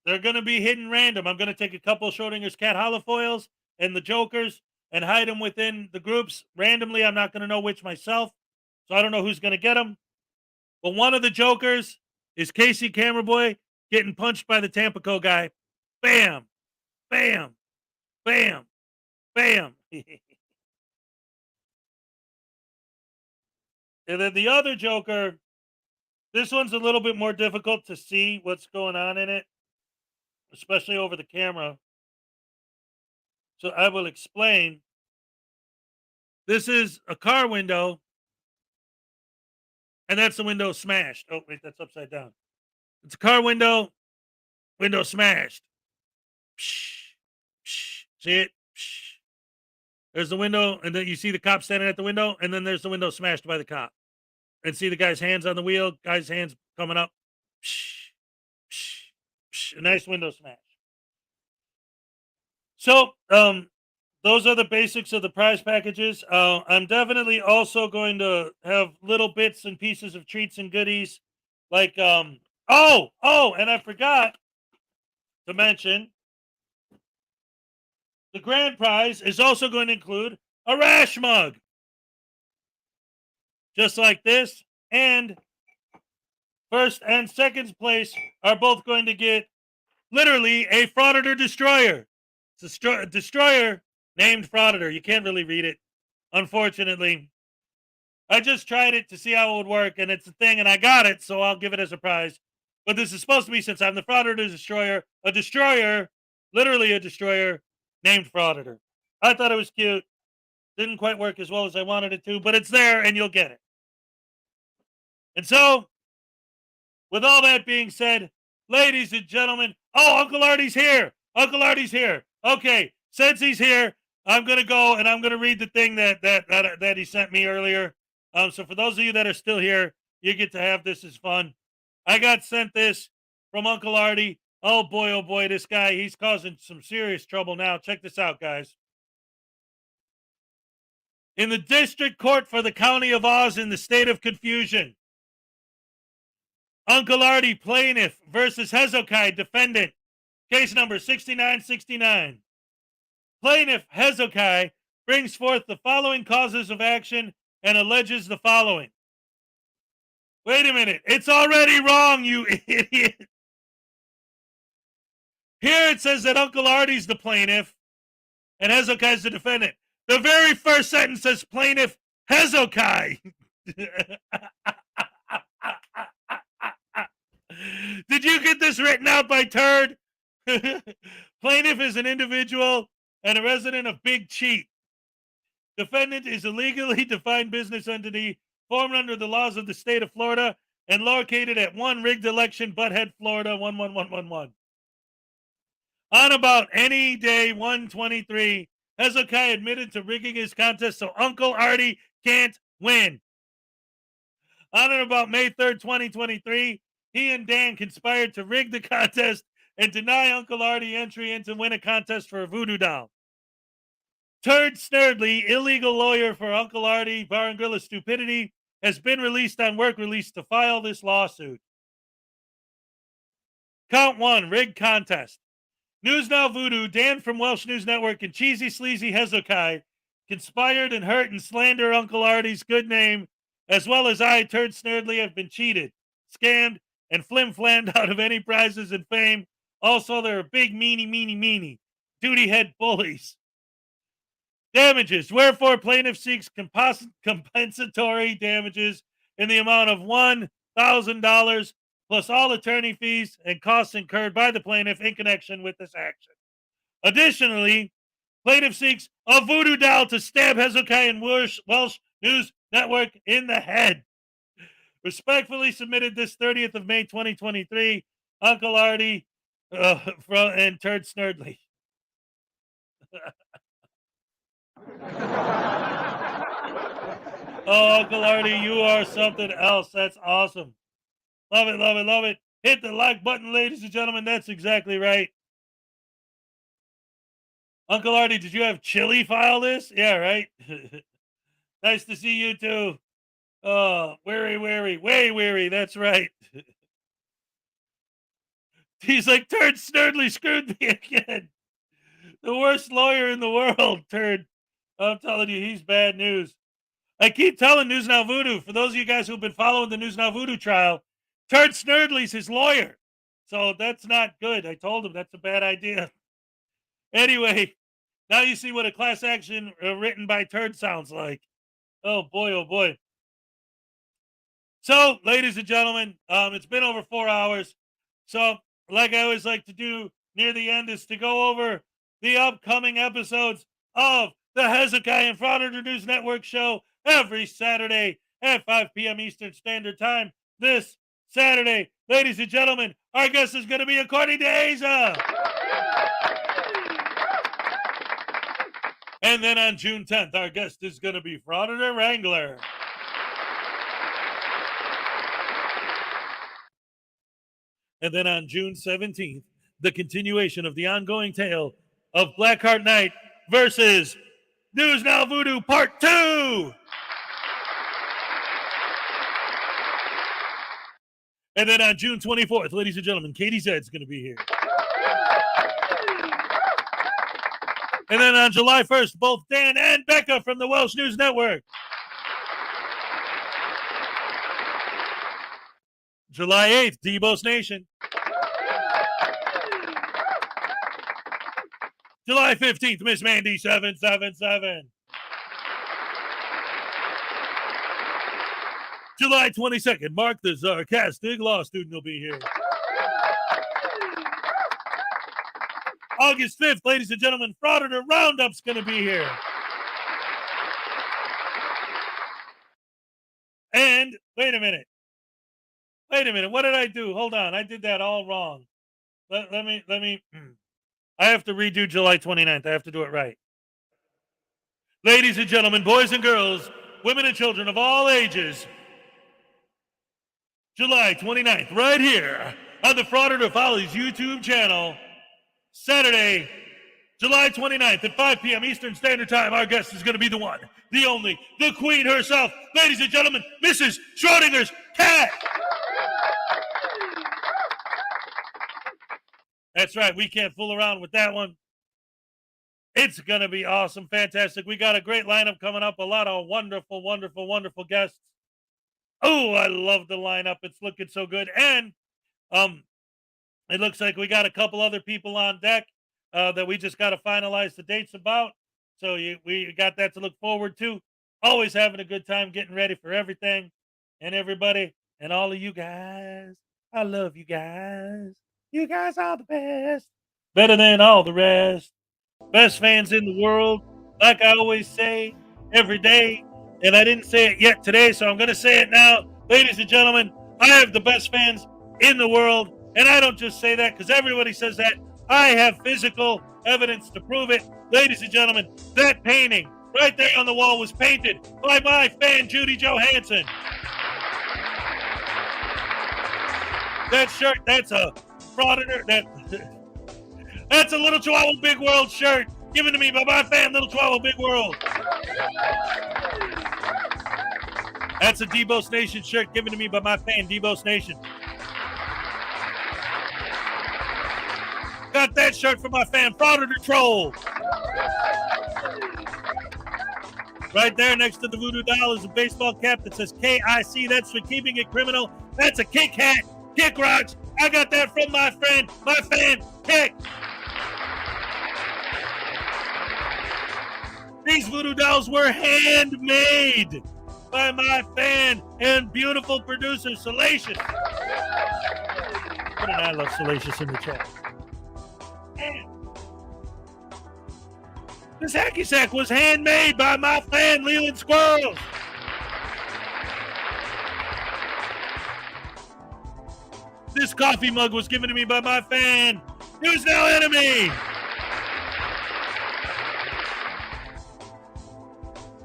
They're going to be hidden random. I'm going to take a couple of Schrodinger's cat holofoils and the jokers and hide them within the groups randomly. I'm not going to know which myself, so I don't know who's going to get them. But one of the jokers is Casey Cameraboy getting punched by the Tampico guy. Bam, bam, bam, bam. And then the other joker, this one's a little bit more difficult to see what's going on in it, especially over the camera. So I will explain. This is a car window, and that's the window smashed. Oh, wait, that's upside down. It's a car window smashed. Psh, psh, see it? Psh. There's the window, and then you see the cop standing at the window, and then there's the window smashed by the cop. And see the guy's hands on the wheel, guy's hands coming up. Psh, psh, psh, a nice window smash. So, those are the basics of the prize packages. I'm definitely also going to have little bits and pieces of treats and goodies. Like, and I forgot to mention, the grand prize is also going to include a rash mug. Just like this. And first and second place are both going to get literally a Frauditor destroyer. It's a destroyer named Frauditor. You can't really read it, unfortunately. I just tried it to see how it would work, and it's a thing, and I got it, so I'll give it as a prize. But this is supposed to be, since I'm the Frauditor destroyer, literally a destroyer named Frauditor. I thought it was cute. Didn't quite work as well as I wanted it to, but it's there, and you'll get it. And so, with all that being said, ladies and gentlemen, Uncle Artie's here. Uncle Artie's here. Okay, since he's here, I'm going to go and I'm going to read the thing that he sent me earlier. So for those of you that are still here, you get to have this as fun. I got sent this from Uncle Artie. Oh boy, this guy, he's causing some serious trouble now. Check this out, guys. In the District Court for the County of Oz in the State of Confusion, Uncle Artie plaintiff versus Hezokuai defendant. Case number 6969. Plaintiff Hezokuai brings forth the following causes of action and alleges the following. Wait a minute. It's already wrong, you idiot. Here it says that Uncle Artie's the plaintiff and Hezokuai's the defendant. The very first sentence says plaintiff Hezokuai. Did you get this written out by Turd? Plaintiff is an individual and a resident of Big Cheat. Defendant is a legally defined business entity formed under the laws of the state of Florida and located at 1 Rigged Election, Butthead, Florida, 11111. On about any day 123, Hezokuai admitted to rigging his contest so Uncle Artie can't win. On and about May 3rd, 2023, he and Dan conspired to rig the contest and deny Uncle Artie entry in to win a contest for a voodoo doll. Turd Snurdly, illegal lawyer for Uncle Artie, Bar and Grill of Stupidity, has been released on work release to file this lawsuit. Count 1, rigged contest. News Now Voodoo, Dan from Welsh News Network, and Cheesy Sleazy Hezokuai conspired and hurt and slander Uncle Artie's good name, as well as I, Turd Snurdly, have been cheated, scammed, and flim-flammed out of any prizes and fame. Also, they're big, meanie, duty head bullies. Damages. Wherefore, plaintiff seeks compensatory damages in the amount of $1,000 plus all attorney fees and costs incurred by the plaintiff in connection with this action. Additionally, plaintiff seeks a voodoo doll to stab Hezokuai and Welsh News Network in the head. Respectfully submitted this 30th of May, 2023, Uncle Artie and Turd Snurdly. Oh, Uncle Artie, you are something else. That's awesome. Love it, love it, love it. Hit the like button, ladies and gentlemen. That's exactly right. Uncle Artie, did you have Chili file this? Yeah, right? Nice to see you too. Oh, way weary. That's right. He's like, Turd Snurdly screwed me again. The worst lawyer in the world, Turd. I'm telling you, he's bad news. I keep telling News Now Voodoo, for those of you guys who've been following the News Now Voodoo trial, Turd Snurdly's his lawyer. So that's not good. I told him that's a bad idea. Anyway, now you see what a class action written by Turd sounds like. Oh boy, oh boy. So, ladies and gentlemen, it's been over 4 hours. So, like I always like to do near the end is to go over the upcoming episodes of the Hezokuai and Frauditor News Network show every Saturday at 5 p.m. Eastern Standard Time. This Saturday, ladies and gentlemen, our guest is going to be According to Asia. And then on June 10th, our guest is going to be Frauditor Wrangler. And then on June 17th, the continuation of the ongoing tale of Blackheart Knight versus News Now Voodoo Part 2. And then on June 24th, ladies and gentlemen, Katie Zed's going to be here. And then on July 1st, both Dan and Becca from the Welsh News Network. July 8th, Debo's Nation. July 15th, Miss Mandy 777. July 22nd, Mark the Sarcastic Law Student will be here. August 5th, ladies and gentlemen, Frauditor Roundup's going to be here. And, wait a minute. What did I do? Hold on. I did that all wrong. Let me. I have to redo July 29th. I have to do it right. Ladies and gentlemen, boys and girls, women and children of all ages, July 29th, right here on the Frauditor Follies YouTube channel, Saturday, July 29th at 5 p.m. Eastern Standard Time. Our guest is going to be the one, the only, the queen herself. Ladies and gentlemen, Mrs. Schrodinger's cat. That's right. We can't fool around with that one. It's going to be awesome. Fantastic. We got a great lineup coming up. A lot of wonderful, wonderful, wonderful guests. Oh, I love the lineup. It's looking so good. And it looks like we got a couple other people on deck that we just got to finalize the dates about. So we got that to look forward to. Always having a good time getting ready for everything and everybody and all of you guys. I love you guys. You guys are the best. Better than all the rest. Best fans in the world. Like I always say every day. And I didn't say it yet today, so I'm going to say it now. Ladies and gentlemen, I have the best fans in the world. And I don't just say that because everybody says that. I have physical evidence to prove it. Ladies and gentlemen, that painting right there on the wall was painted by my fan, Judy Johansson. That shirt, that's a Frauditor. That's a Little Chihuahua Big World shirt given to me by my fan, Little Chihuahua Big World. That's a Debo's Nation shirt given to me by my fan, Debo's Nation. Got that shirt from my fan, Frauditor Troll. Right there next to the voodoo doll is a baseball cap that says KIC. That's for keeping it criminal. That's a Kit Kat. Kick rocks. I got that from my fan, Kick. These voodoo dolls were handmade by my fan and beautiful producer, Salacious. What did I love Salacious in the chat? Man. This hacky sack was handmade by my fan, Leland Squirrels. This coffee mug was given to me by my fan, News Now Enemy.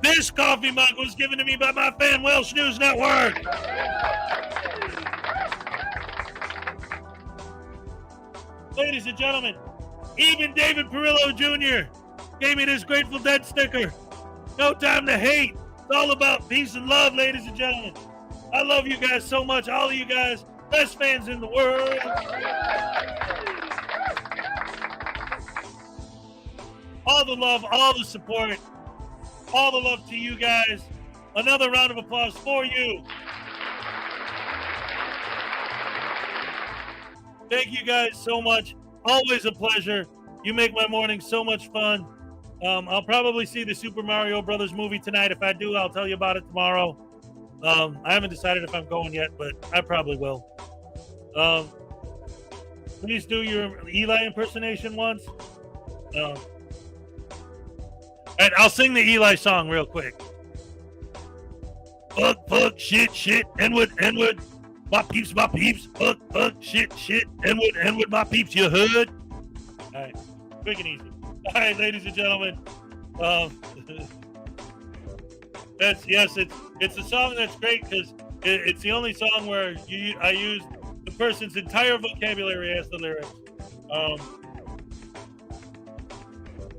This coffee mug was given to me by my fan, Welsh News Network. Ladies and gentlemen, even David Perillo Jr. gave me this Grateful Dead sticker. No time to hate. It's all about peace and love, ladies and gentlemen. I love you guys so much. All of you guys, best fans in the world. All the love, all the support, all the love to you guys. Another round of applause for you. Thank you guys so much. Always a pleasure. You make my morning so much fun. I'll probably see the Super Mario Brothers movie tonight. If I do, I'll tell you about it tomorrow. I haven't decided if I'm going yet, but I probably will. Please do your Eli impersonation once. And I'll sing the Eli song real quick. Fuck, shit, N-word, my peeps, fuck, shit, N-word, my peeps, you heard? All right, quick and easy. All right, ladies and gentlemen, it's a song that's great because it's the only song where I use the person's entire vocabulary as the lyrics.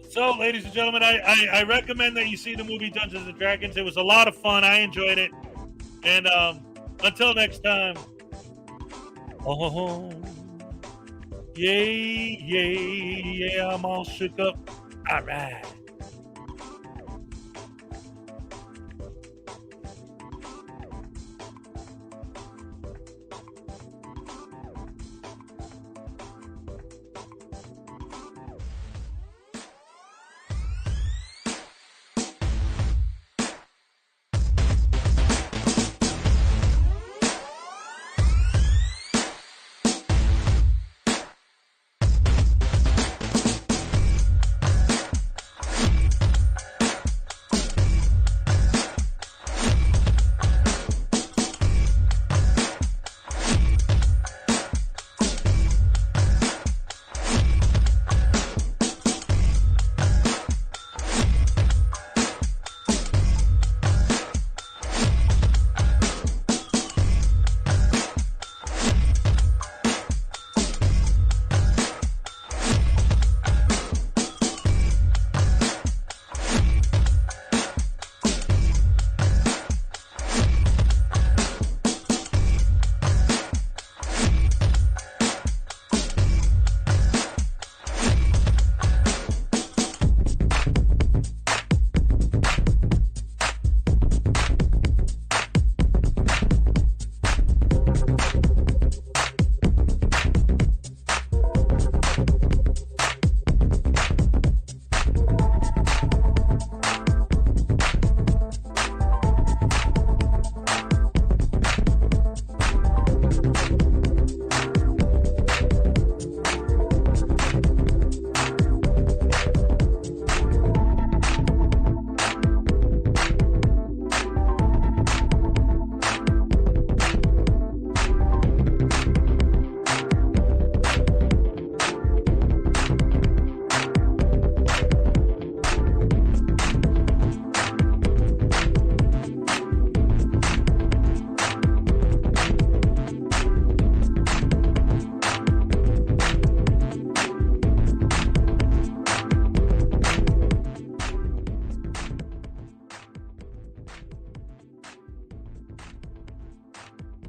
So, ladies and gentlemen, I recommend that you see the movie Dungeons and Dragons. It was a lot of fun. I enjoyed it. And until next time, yeah, I'm all shook up. All right.